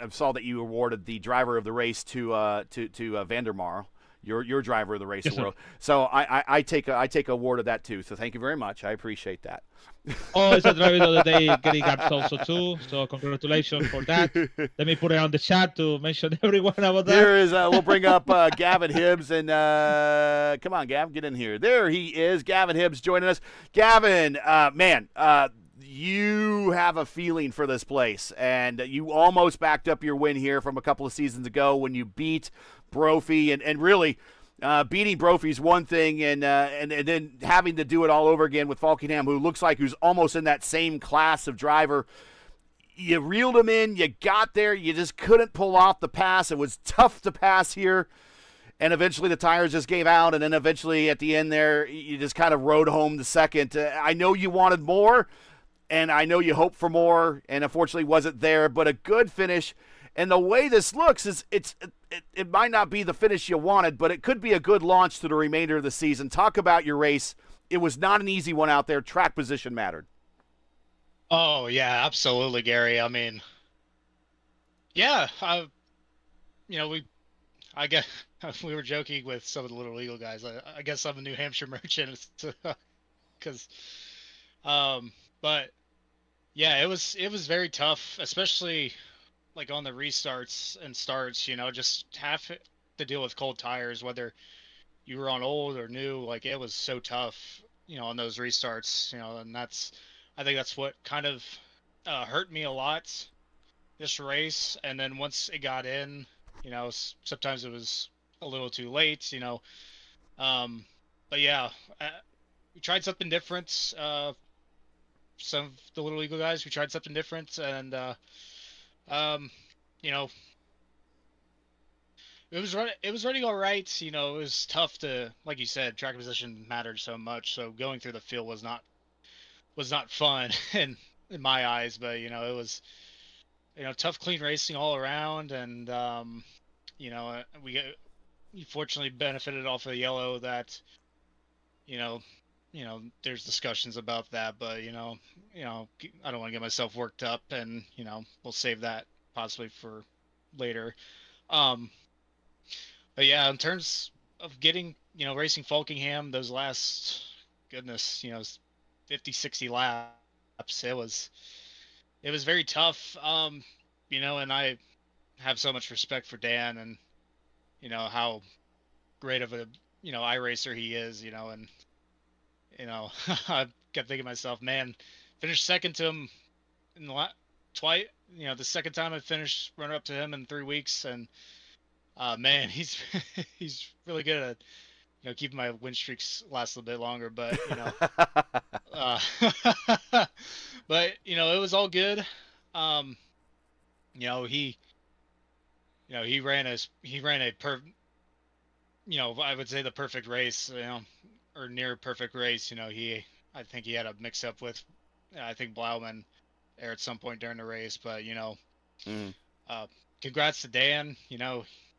saw that you awarded the driver of the race to Vandermarl, your driver of the race. Yes, world. So I take a award of that too. So thank you very much. I appreciate that. Oh, it's a driver of the day getting gaps also too. So congratulations for that. Let me put it on the chat to mention everyone about that. Here is we'll bring up Gavin Hibbs and come on, Gavin, get in here. There he is, Gavin Hibbs joining us. Gavin, man, you have a feeling for this place, and you almost backed up your win here from a couple of seasons ago when you beat Brophy, and really. Beating Brophy's one thing, and then having to do it all over again with Falkingham, who looks like who's almost in that same class of driver. You reeled him in, you got there, you just couldn't pull off the pass. It was tough to pass here, and eventually the tires just gave out, and then eventually at the end there, you just kind of rode home the second. I know you wanted more, and I know you hoped for more, and unfortunately wasn't there, but a good finish. And the way this looks is it might not be the finish you wanted, but it could be a good launch to the remainder of the season. Talk about your race. It was not an easy one out there. Track position mattered. Oh, yeah, absolutely, Gary. I mean, yeah, I guess we were joking with some of the Little Eagle guys. I guess I'm a New Hampshire merchant because, but yeah, it was very tough, especially like on the restarts and starts, just have to deal with cold tires, whether you were on old or new. Like, it was so tough, on those restarts, and I think that's what kind of hurt me a lot this race. And then once it got in, sometimes it was a little too late, but yeah, we tried something different. Some of the Little Eagle guys, we tried something different, and it was running all right. It was tough to, like you said, track position mattered so much. So going through the field was not fun in my eyes, but it was, tough, clean racing all around. And, we fortunately benefited off of the yellow that, there's discussions about that, but, I don't want to get myself worked up, and, we'll save that possibly for later. But yeah, in terms of getting, racing Falkingham, those last, goodness, 50, 60 laps, it was very tough. And I have so much respect for Dan, and, how great of a, iRacer he is, and, I kept thinking to myself, man, finished second to him in the twice. You know, the second time I finished runner up to him in 3 weeks, and man, he's he's really good at keeping my win streaks last a little bit longer. But uh, but it was all good. Um, he he ran a I would say the perfect race, or near perfect race. I think he had a mix up with, I think Blauman there at some point during the race, but congrats to Dan,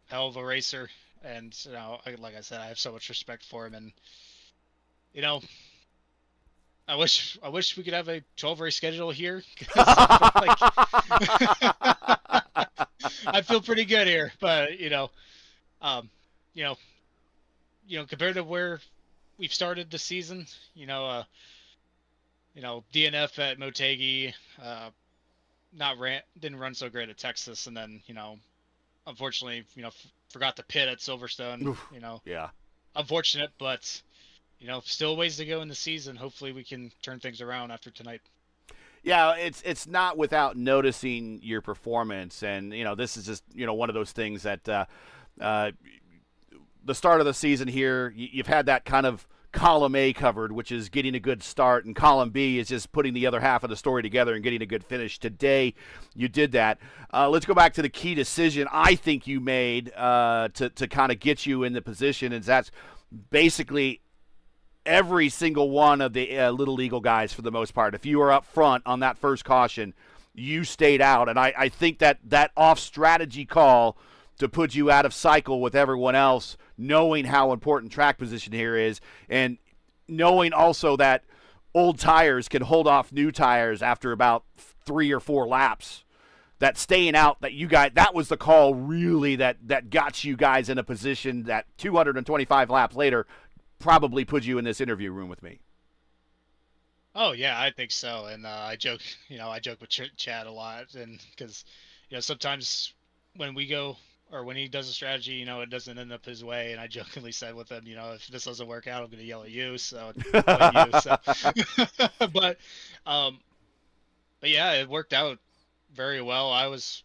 hell of a racer. And, like I said, I have so much respect for him, and, I wish we could have a 12 race schedule here. I feel pretty good here, but compared to where we've started the season, DNF at Motegi, didn't run so great at Texas, and then unfortunately, forgot the pit at Silverstone. Oof, yeah, unfortunate, but still ways to go in the season. Hopefully, we can turn things around after tonight. Yeah, it's not without noticing your performance, and this is just one of those things that the start of the season here, you've had that kind of column A covered, which is getting a good start, and column B is just putting the other half of the story together and getting a good finish. Today, you did that. Let's go back to the key decision I think you made to kind of get you in the position, and that's basically every single one of the Little Eagle guys for the most part. If you were up front on that first caution, you stayed out, and I think that off-strategy call to put you out of cycle with everyone else, knowing how important track position here is, and knowing also that old tires can hold off new tires after about 3 or 4 laps. That staying out, that was the call really that got you guys in a position that 225 laps later probably put you in this interview room with me. Oh yeah, I think so. And I joke with Chad a lot, and because sometimes when we go, or when he does a strategy, it doesn't end up his way. And I jokingly said with him, if this doesn't work out, I'm going to yell at you. So, but yeah, it worked out very well. I was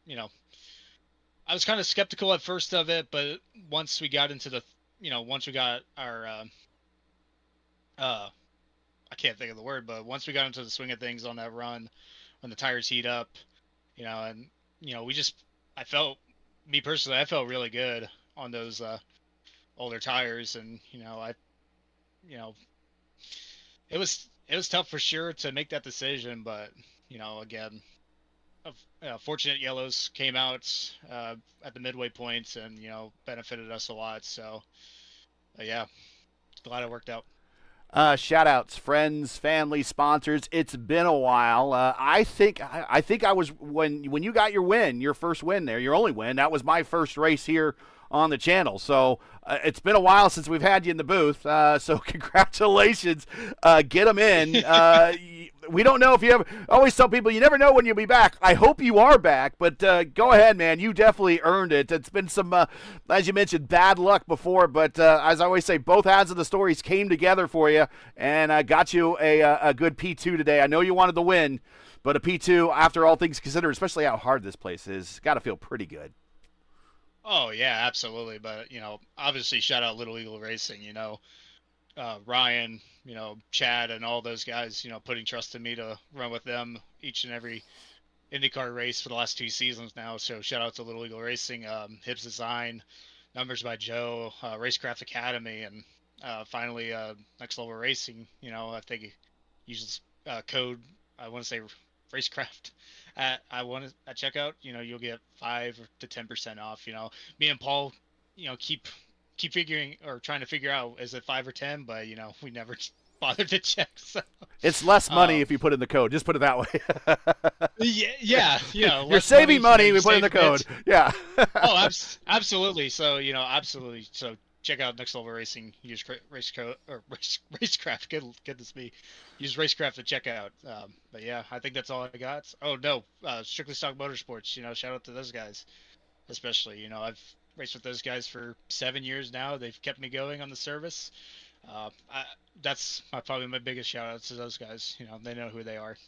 kind of skeptical at first of it, but once we got into the, once we got our, I can't think of the word, but once we got into the swing of things on that run, when the tires heat up, and, me personally, I felt really good on those older tires, and it was tough for sure to make that decision, but again, fortunate yellows came out at the midway points, and benefited us a lot. So yeah, glad it worked out. Shout outs, friends, family, sponsors. It's been a while. I think I was when you got your first win there, your only win. That was my first race here on the channel. So it's been a while since we've had you in the booth. So congratulations. Get them in. We don't know if you ever. I always tell people you never know when you'll be back. I hope you are back, but go ahead, man. You definitely earned it. It's been some, as you mentioned, bad luck before, but as I always say, both halves of the stories came together for you, and got you a good P2 today. I know you wanted the win, but a P2, after all things considered, especially how hard this place is, got to feel pretty good. Oh yeah, absolutely. But obviously, shout out Little Eagle Racing. Ryan, Chad, and all those guys, putting trust in me to run with them each and every IndyCar race for the last 2 seasons now. So shout out to Little Eagle Racing, Hibbs Design, Numbers by Joe, Racecraft Academy, and finally Next Level Racing. I think he uses code, I want to say Racecraft at checkout. You'll get 5 to 10% off. Me and Paul, keep figuring or trying to figure out, is it 5 or 10, but we never bothered to check. So it's less money if you put in the code. Just put it that way. yeah. You're saving money. We put in the code. Yeah. Oh, absolutely. So absolutely. So check out Next Level Racing. Use Racecraft. Goodness me. Use Racecraft to check out. But yeah, I think that's all I got. Oh no, Strictly Stock Motorsports. Shout out to those guys, especially. I've raced with those guys for 7 years now. They've kept me going on the service. That's probably my biggest shout out to those guys. They know who they are.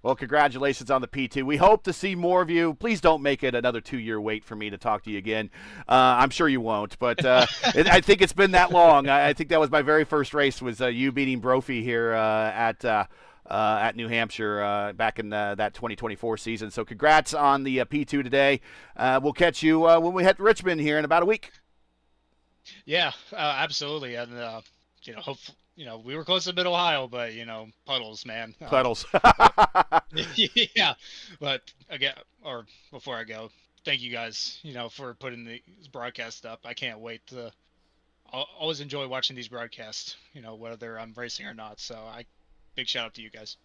Well, congratulations on the P2. We hope to see more of you. Please don't make it another 2-year wait for me to talk to you again. I'm sure you won't, but I think it's been that long. I think that was my very first race was you beating Brophy here at New Hampshire back in that 2024 season. So congrats on the P2 today. We'll catch you when we head to Richmond here in about a week. Yeah, absolutely. And, hopefully, we were close to Mid-Ohio, but, puddles, man. Puddles. Yeah. But again, or before I go, thank you guys, for putting the broadcast up. I can't wait to always enjoy watching these broadcasts, whether I'm racing or not. So big shout out to you guys.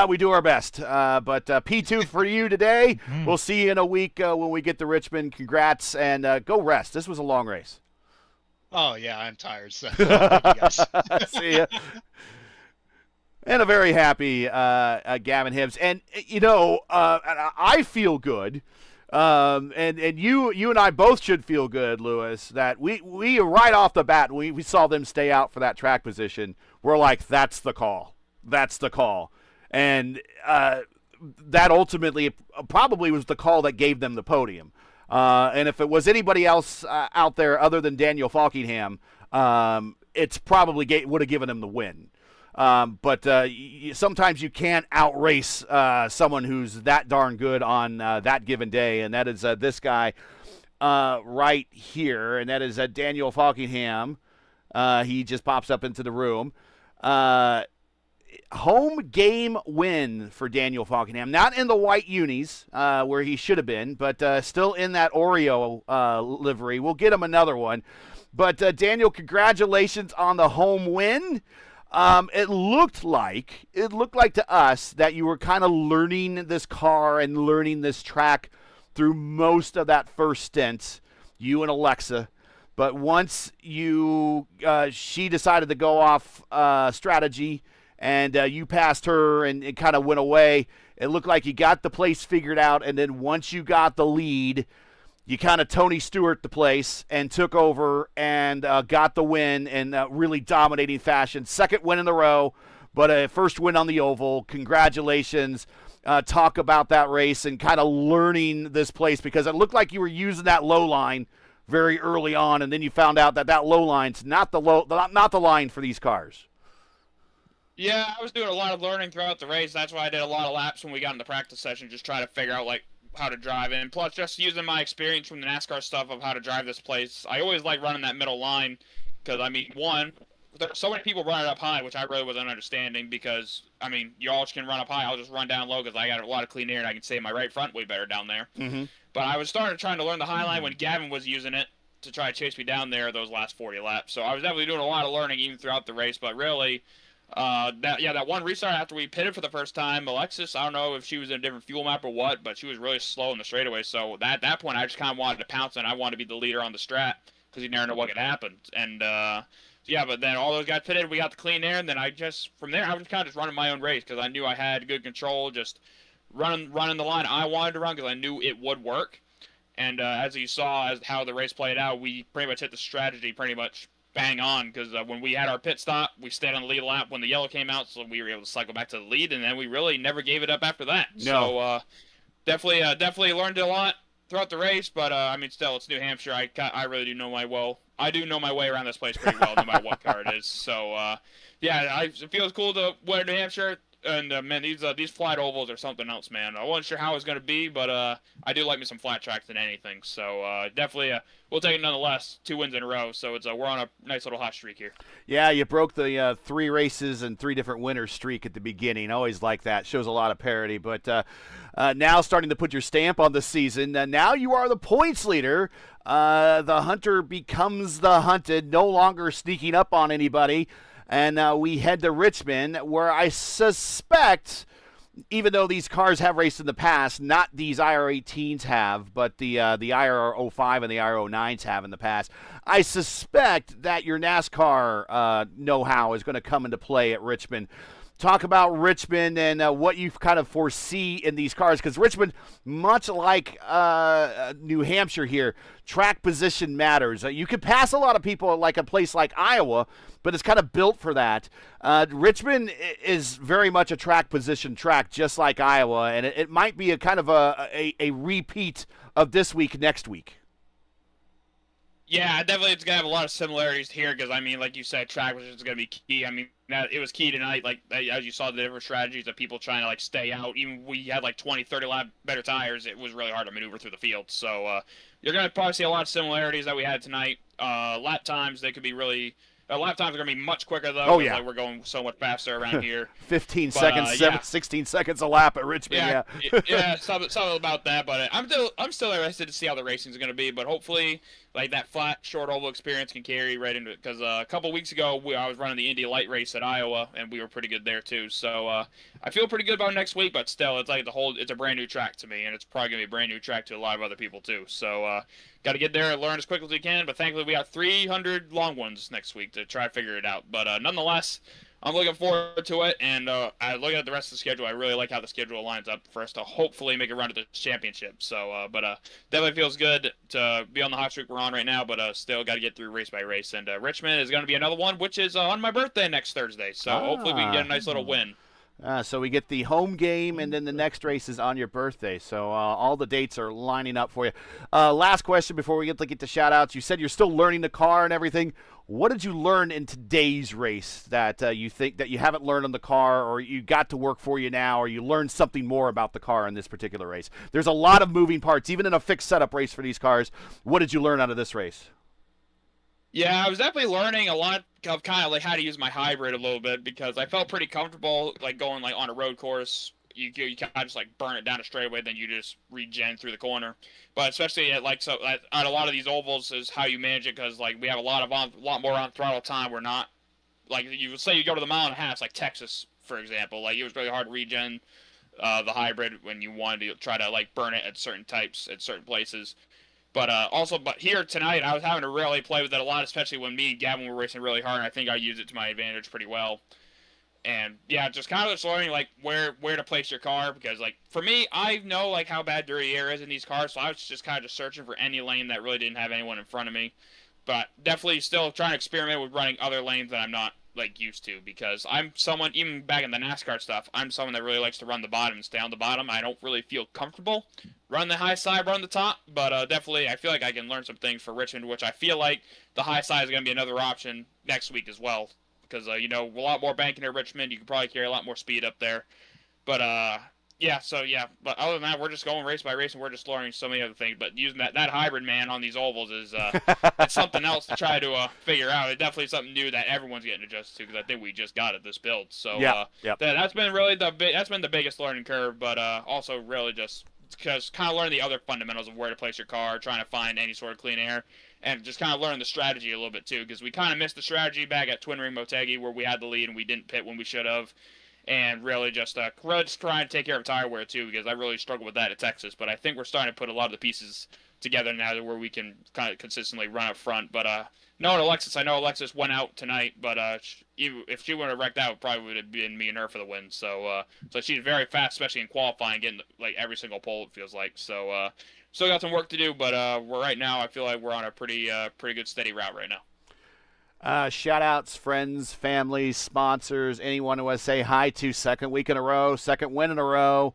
We do our best. But P2 for you today. We'll see you in a week when we get to Richmond. Congrats, and go rest. This was a long race. Oh, yeah, I'm tired. So thank you guys. See ya. And a very happy Gavin Hibbs. And, I feel good. And you and I both should feel good, Lewis, that we right off the bat, we saw them stay out for that track position. We're like, that's the call. That's the call. And that ultimately probably was the call that gave them the podium. And if it was anybody else out there other than Daniel Falkingham, it's probably would have given him the win. But sometimes you can't outrace someone who's that darn good on that given day, and that is this guy right here, and that is Daniel Falkingham. He just pops up into the room. Home game win for Daniel Falkingham. Not in the white unis where he should have been, but still in that Oreo livery. We'll get him another one. But Daniel, congratulations on the home win. It looked like to us that you were kind of learning this car and learning this track through most of that first stint, you and Alexa. But once she decided to go off strategy, and you passed her and it kind of went away. It looked like you got the place figured out, and then once you got the lead, you kind of Tony Stewart the place and took over and got the win in really dominating fashion. Second win in a row, but a first win on the oval. Congratulations. Talk about that race and kind of learning this place, because it looked like you were using that low line very early on, and then you found out that low line's not the line for these cars. Yeah, I was doing a lot of learning throughout the race. That's why I did a lot of laps when we got in the practice session, just trying to figure out how to drive it. And plus, just using my experience from the NASCAR stuff of how to drive this place. I always like running that middle line because, one, there's so many people running up high, which I really wasn't understanding because, you all can run up high. I'll just run down low because I got a lot of clean air and I can save my right front way better down there. Mm-hmm. But I was trying to learn the high line when Gavin was using it to try to chase me down there those last 40 laps. So I was definitely doing a lot of learning even throughout the race, but really... that one restart after we pitted for the first time, Alexis, I don't know if she was in a different fuel map or what, but she was really slow in the straightaway. So at that point, I just kind of wanted to pounce, and I wanted to be the leader on the strat because you never know what could happen. And but then all those guys pitted, we got the clean air, and then from there, I was kind of just running my own race because I knew I had good control, just running the line I wanted to run because I knew it would work. And as you saw, as how the race played out, we pretty much hit the strategy pretty much bang on because when we had our pit stop, we stayed on the lead lap when the yellow came out, so we were able to cycle back to the lead, and then we really never gave it up after that. No. So definitely learned a lot throughout the race, but still, it's New Hampshire. I really do know my way around this place pretty well, no matter what car it is. So it feels cool to win New Hampshire. And man, these flat ovals are something else, man. I wasn't sure how it was going to be, but I do like me some flat tracks than anything. So definitely, we'll take it nonetheless. 2 wins in a row, so we're on a nice little hot streak here. Yeah, you broke the 3 races and 3 different winners streak at the beginning. I always like that. Shows a lot of parity. But now starting to put your stamp on the season. Now you are the points leader. The hunter becomes the hunted, no longer sneaking up on anybody. And we head to Richmond, where I suspect, even though these cars have raced in the past, not these IR18s have, but the IR05 and the IR09s have in the past, I suspect that your NASCAR know-how is going to come into play at Richmond. talk about Richmond and what you kind of foresee in these cars, because Richmond, much like New Hampshire here, track position matters. You could pass a lot of people like a place like Iowa, but it's kind of built for that. Richmond is very much a track position track, just like Iowa, and it might be a kind of a repeat of this week next week. Yeah, definitely it's going to have a lot of similarities here because, I mean, like you said, track was just going to be key. I mean, it was key tonight, like, as you saw the different strategies of people trying to, like, stay out. Even we had, like, 20, 30 lap better tires. It was really hard to maneuver through the field. So you're going to probably see a lot of similarities that we had tonight. Lap times, they could be really... lap times are going to be much quicker, though. Oh, yeah. Like, we're going so much faster around here. 15 seconds, 16 seconds a lap at Richmond, yeah, something about that. But I'm still interested to see how the racing is going to be. But hopefully, like, that flat, short oval experience can carry right into it. Because a couple weeks ago, I was running the Indy Light race at Iowa, and we were pretty good there, too. So I feel pretty good about next week, but still, it's like it's a brand new track to me, and it's probably going to be a brand new track to a lot of other people, too. So got to get there and learn as quickly as we can. But thankfully, we got 300 long ones next week to try to figure it out. But nonetheless, I'm looking forward to it, and I look at the rest of the schedule. I really like how the schedule lines up for us to hopefully make a run to the championship. So, but definitely feels good to be on the hot streak we're on right now, but still got to get through race by race. And Richmond is going to be another one, which is on my birthday next Thursday. So hopefully we can get a nice little win. So we get the home game, and then the next race is on your birthday. So all the dates are lining up for you. Last question before we get to shout-outs. You said you're still learning the car and everything. What did you learn in today's race that you think that you haven't learned on the car, or you got to work for you now, or you learned something more about the car in this particular race? There's a lot of moving parts, even in a fixed setup race for these cars. What did you learn out of this race? Yeah, I was definitely learning a lot of kind of like how to use my hybrid a little bit because I felt pretty comfortable like going like on a road course. You kind of just like burn it down a straightaway, then you just regen through the corner. But especially at a lot of these ovals is how you manage it because like we have a lot more on throttle time. We're not like you would say you go to the mile and a half, it's like Texas for example. Like it was really hard to regen the hybrid when you wanted to try to like burn it at certain types at certain places. But but here tonight, I was having to really play with it a lot, especially when me and Gavin were racing really hard. And I think I used it to my advantage pretty well. And yeah, just kind of just learning like where to place your car because like for me, I know like how bad dirty air is in these cars, so I was just kind of just searching for any lane that really didn't have anyone in front of me. But definitely still trying to experiment with running other lanes that I'm not like used to because I'm someone even back in the NASCAR stuff, I'm someone that really likes to run the bottom and stay on the bottom. I don't really feel comfortable run the high side, run the top, but definitely I feel like I can learn some things for Richmond, which I feel like the high side is going to be another option next week as well because a lot more banking at Richmond, you can probably carry a lot more speed up there. But but other than that, we're just going race by race and we're just learning so many other things. But using that hybrid man on these ovals is it's something else to try to figure out. It's definitely something new that everyone's getting adjusted to because I think we just got it this build. So that's been really that's been the biggest learning curve. But also really just because kind of learning the other fundamentals of where to place your car, trying to find any sort of clean air, and just kind of learn the strategy a little bit too because we kind of missed the strategy back at Twin Ring Motegi where we had the lead and we didn't pit when we should have. And really just trying to take care of tire wear too, because I really struggled with that at Texas. But I think we're starting to put a lot of the pieces together now where we can kind of consistently run up front. But knowing Alexis, I know Alexis went out tonight, but if she would have wrecked out, it probably would have been me and her for the win. So she's very fast, especially in qualifying, getting like every single pole it feels like. So still got some work to do, but we're right now I feel like we're on a pretty good steady route right now. Shout-outs, friends, family, sponsors, anyone who wants to say hi to second week in a row, second win in a row,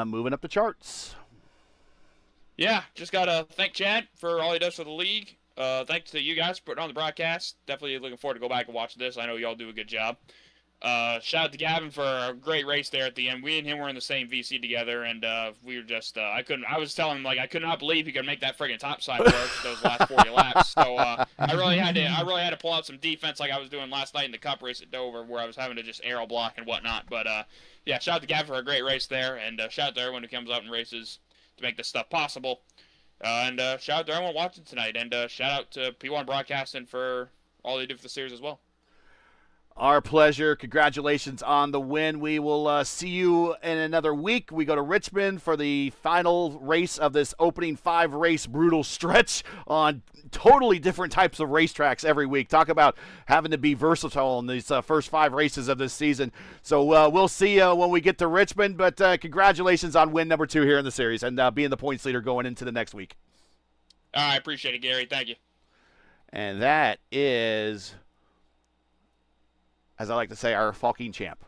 moving up the charts. Yeah, just got to thank Chad for all he does for the league. Thanks to you guys for putting on the broadcast. Definitely looking forward to go back and watch this. I know y'all do a good job. Shout out to Gavin for a great race there at the end. We and him were in the same VC together, and we were just I was telling him like I could not believe he could make that friggin' topside work those last 40 laps. So I really had to pull out some defense like I was doing last night in the Cup race at Dover, where I was having to just aero block and whatnot. But yeah, shout out to Gavin for a great race there, and shout out to everyone who comes out and races to make this stuff possible. And shout out to everyone watching tonight, and shout out to P1 Broadcasting for all they do for the series as well. Our pleasure. Congratulations on the win. We will see you in another week. We go to Richmond for the final race of this opening 5-race brutal stretch on totally different types of racetracks every week. Talk about having to be versatile in these first 5 races of this season. So we'll see you when we get to Richmond, but congratulations on win number 2 here in the series and being the points leader going into the next week. I appreciate it, Gary. Thank you. And that is, as I like to say, our fucking champ.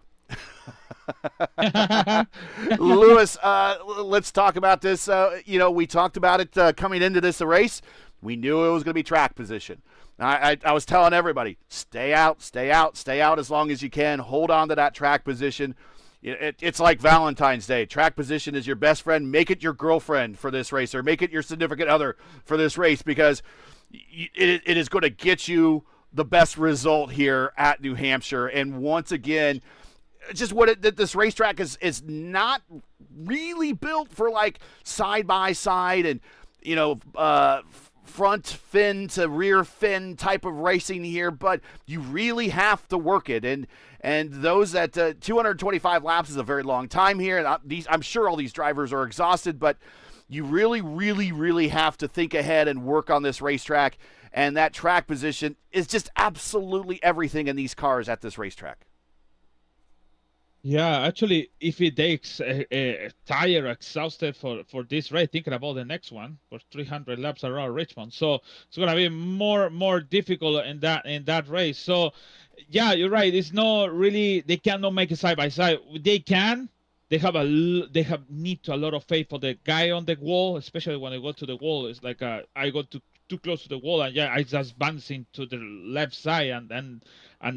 Lewis, let's talk about this. We talked about it coming into this race. We knew it was going to be track position. I was telling everybody, stay out as long as you can. Hold on to that track position. It's like Valentine's Day. Track position is your best friend. Make it your girlfriend for this race, or make it your significant other for this race, because it is going to get you the best result here at New Hampshire. And once again, just this racetrack is not really built for like side by side and front fin to rear fin type of racing here, but you really have to work it. And those that 225 laps is a very long time here, and I'm sure all these drivers are exhausted, but you really, really, really have to think ahead and work on this racetrack. And that track position is just absolutely everything in these cars at this racetrack. Yeah, actually, if it takes tire exhausted for this race, thinking about the next one for 300 laps around Richmond, so it's gonna be more difficult in that race. So, yeah, you're right. It's not really, they cannot make it side by side. They can. They have need to a lot of faith for the guy on the wall, especially when they go to the wall. It's like I go too close to the wall, and I just bouncing to the left side and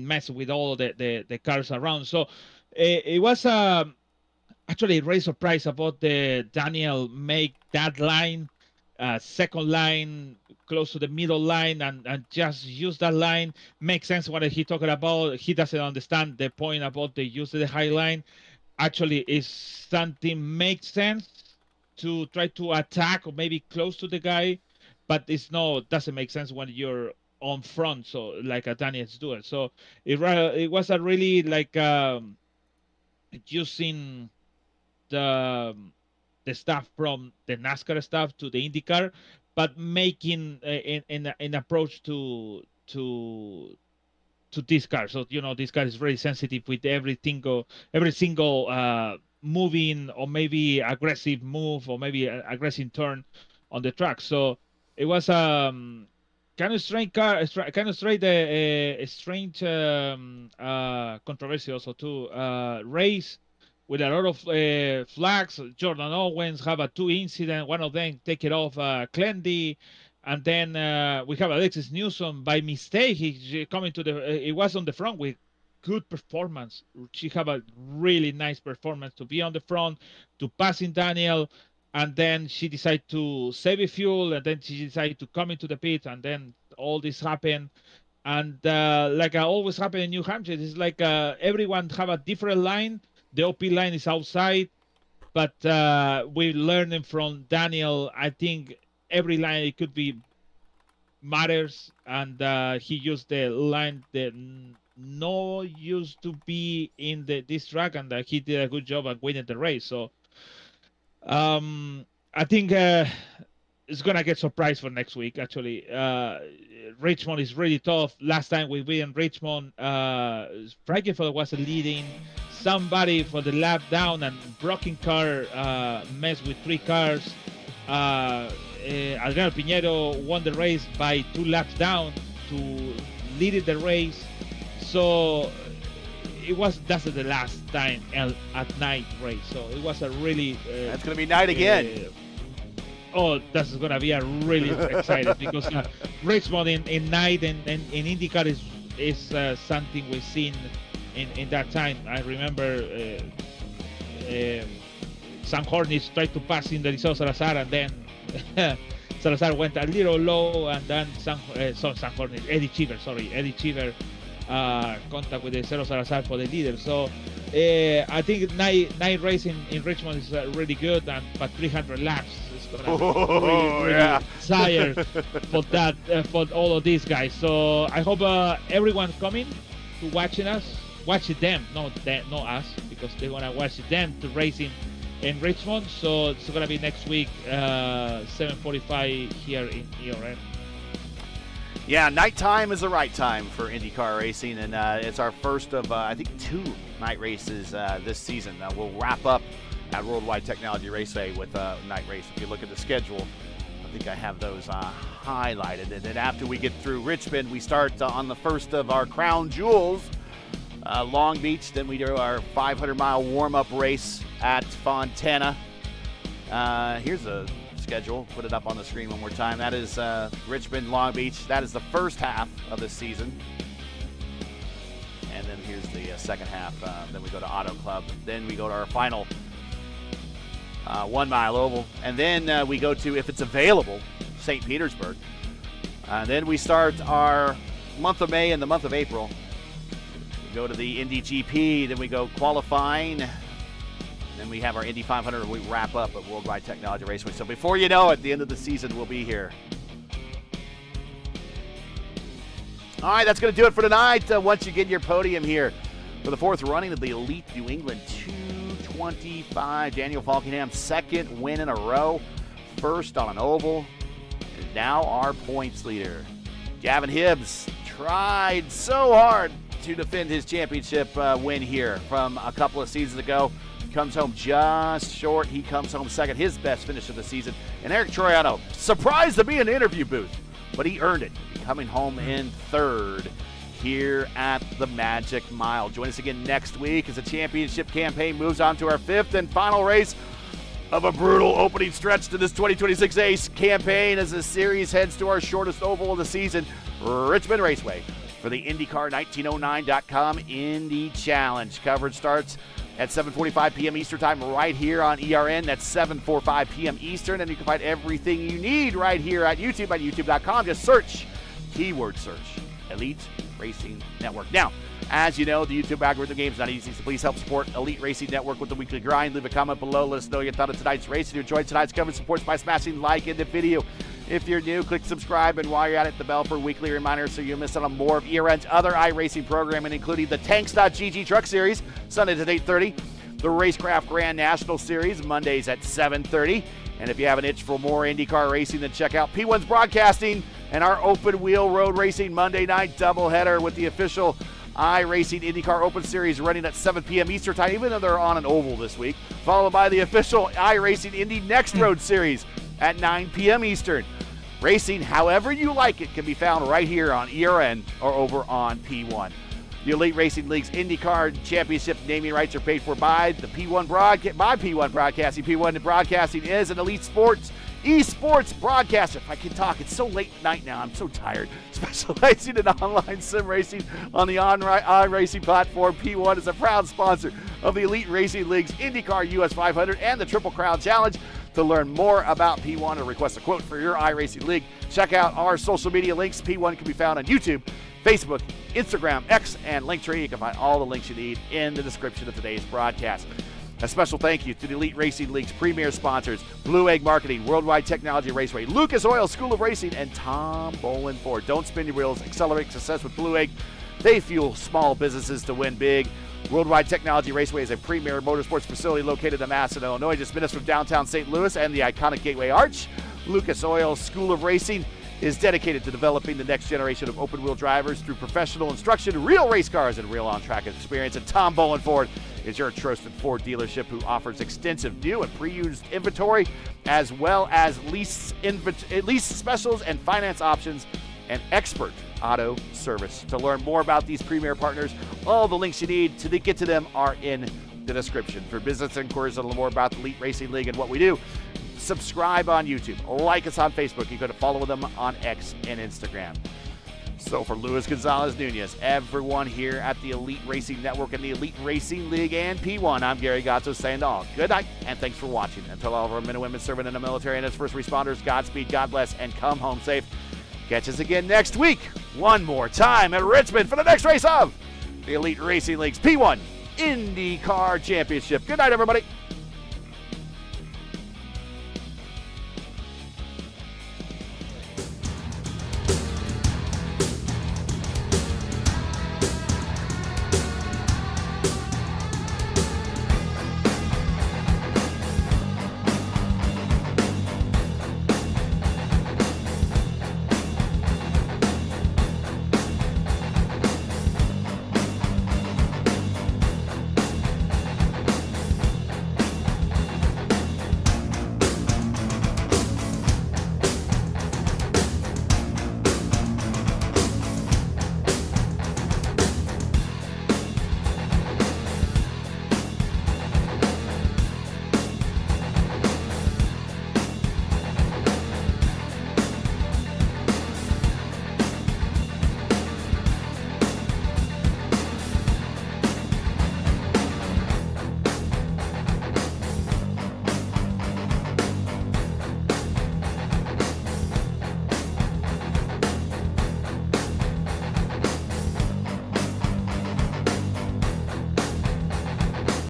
mess with all the cars around. So it was actually a great surprise about the Daniel make that line, second line close to the middle line, and just use that line. Makes sense what he talking about. He doesn't understand the point about the use of the high line. Actually, is something makes sense to try to attack or maybe close to the guy, but doesn't make sense when you're on front. So like Daniel's doing. So it was a really like using the stuff from the NASCAR stuff to the IndyCar, but making an approach to this car. So this car is very sensitive with every single moving or maybe aggressive move or maybe aggressive turn on the track. So it was kind of strange car, kind of strange controversy also too. Race with a lot of flags. Jordan Owens have a 2 incident. One of them take it off Clendy. And then we have Alexis Newsom by mistake. He coming to it was on the front with good performance. She have a really nice performance to be on the front, to passing Daniel, and then she decided to save fuel, and then she decided to come into the pit, and then all this happened. And like always happen in New Hampshire, it's like everyone have a different line. The OP line is outside, but we're learning from Daniel. I think every line it could be matters, and he used the line that no used to be in this track, and he did a good job at winning the race. So I think it's gonna get surprised for next week. Actually, Richmond is really tough. Last time we were in Richmond, Frankenfeld was leading somebody for the lap down, and broken car messed with 3 cars. Adriano Piñero won the race by 2 laps down to lead the race. So that's the last time at night race. So it was a really that's gonna be night again. That's gonna be a really exciting because Richmond in night and in IndyCar is something we've seen in that time. I remember Sam Hornich tried to pass in the Eliseo Salazar, and then Salazar went a little low, and then Eddie Cheever contact with the Eliseo Salazar for the leader. So I think night racing in Richmond is really good, but 300 laps is gonna be really tired for that for all of these guys. So I hope everyone's coming watching them, not us, because they want to watch them to racing in Richmond. So it's going to be next week, 7:45 here in ERL. Yeah, nighttime is the right time for IndyCar racing, and it's our first of, I think, 2 night races this season. We'll wrap up at Worldwide Technology Raceway with a night race. If you look at the schedule, I think I have those highlighted. And then after we get through Richmond, we start on the first of our crown jewels, Long Beach. Then we do our 500-mile warm-up race at Fontana. Here's a schedule. Put it up on the screen one more time. That is Richmond, Long Beach. That is the first half of the season. And then here's the second half. Then we go to Auto Club. Then we go to our final 1 mile oval. And then we go to, if it's available, St. Petersburg. Then we start our month of May and the month of April. We go to the Indy GP. Then we go qualifying. Then we have our Indy 500, and we wrap up at Worldwide Technology Raceway. So before you know it, the end of the season will be here. All right, that's going to do it for tonight. Once you get your podium here for the 4th running of the Elite New England 225. Daniel Falkingham, 2nd win in a row, 1st on an oval, and now our points leader. Gavin Hibbs tried so hard to defend his championship win here from a couple of seasons ago. Comes home just short. He comes home 2nd, his best finish of the season. And Eric Troiano, surprised to be in the interview booth, but he earned it, coming home in 3rd here at the Magic Mile. Join us again next week as the championship campaign moves on to our 5th and final race of a brutal opening stretch to this 2026 ACE campaign as the series heads to our shortest oval of the season, Richmond Raceway, for the IndyCar1909.com Indy Challenge. Coverage starts at 7:45 p.m. Eastern Time right here on ERN. That's 7:45 p.m. Eastern, and you can find everything you need right here at YouTube at youtube.com. Just search, keyword search, Elite Racing Network. Now, as you know, the YouTube algorithm game is not easy, so please help support Elite Racing Network with the weekly grind. Leave a comment below. Let us know your thought of tonight's race. If you enjoyed tonight's coverage, support by smashing like in the video. If you're new, click subscribe, and while you're at it, the bell for weekly reminders so you miss out on more of ERN's other iRacing programming, including the Tanks.GG Truck Series, Sundays at 8:30, the Racecraft Grand National Series, Mondays at 7:30. And if you have an itch for more IndyCar racing, then check out P1's Broadcasting and our Open Wheel Road Racing Monday night doubleheader with the official iRacing IndyCar Open Series running at 7 p.m. Eastern Time, even though they're on an oval this week, followed by the official iRacing Indy Next Road Series at 9 p.m. Eastern. Racing however you like it can be found right here on ERN or over on P1. The Elite Racing League's IndyCar Championship naming rights are paid for by the P1 Broadcasting. P1 Broadcasting is an elite sports esports broadcaster. If I can talk, it's so late at night now. I'm so tired. Specializing in online sim racing on the iRacing platform, P1 is a proud sponsor of the Elite Racing League's IndyCar US 500 and the Triple Crown Challenge. To learn more about P1 or request a quote for your iRacing League, check out our social media links. P1 can be found on YouTube, Facebook, Instagram, X, and Linktree. You can find all the links you need in the description of today's broadcast. A special thank you to the Elite Racing League's premier sponsors, Blue Egg Marketing, Worldwide Technology Raceway, Lucas Oil School of Racing, and Tom Bolin Ford. Don't spin your wheels. Accelerate success with Blue Egg. They fuel small businesses to win big. Worldwide Technology Raceway is a premier motorsports facility located in Massillon, Illinois, just minutes from downtown St. Louis and the iconic Gateway Arch. Lucas Oil School of Racing is dedicated to developing the next generation of open-wheel drivers through professional instruction, real race cars, and real on-track experience. And Tom Bolin Ford is your trusted Ford dealership who offers extensive new and pre-used inventory, as well as lease specials and finance options, and expert auto service. To learn more about these premier partners, all the links you need to get to them are in the description. For business inquiries and more about the Elite Racing League and what we do, subscribe on YouTube, like us on Facebook. You can follow them on X and Instagram. So for Luis Gonzalez Nunez, everyone here at the Elite Racing Network and the Elite Racing League and P1, I'm Gary Gatto saying to all, good night and thanks for watching. Until all of our men and women serving in the military and as first responders, Godspeed, God bless, and come home safe. Catch us again next week, one more time at Richmond for the next race of the Elite Racing League's P1 IndyCar Championship. Good night, everybody.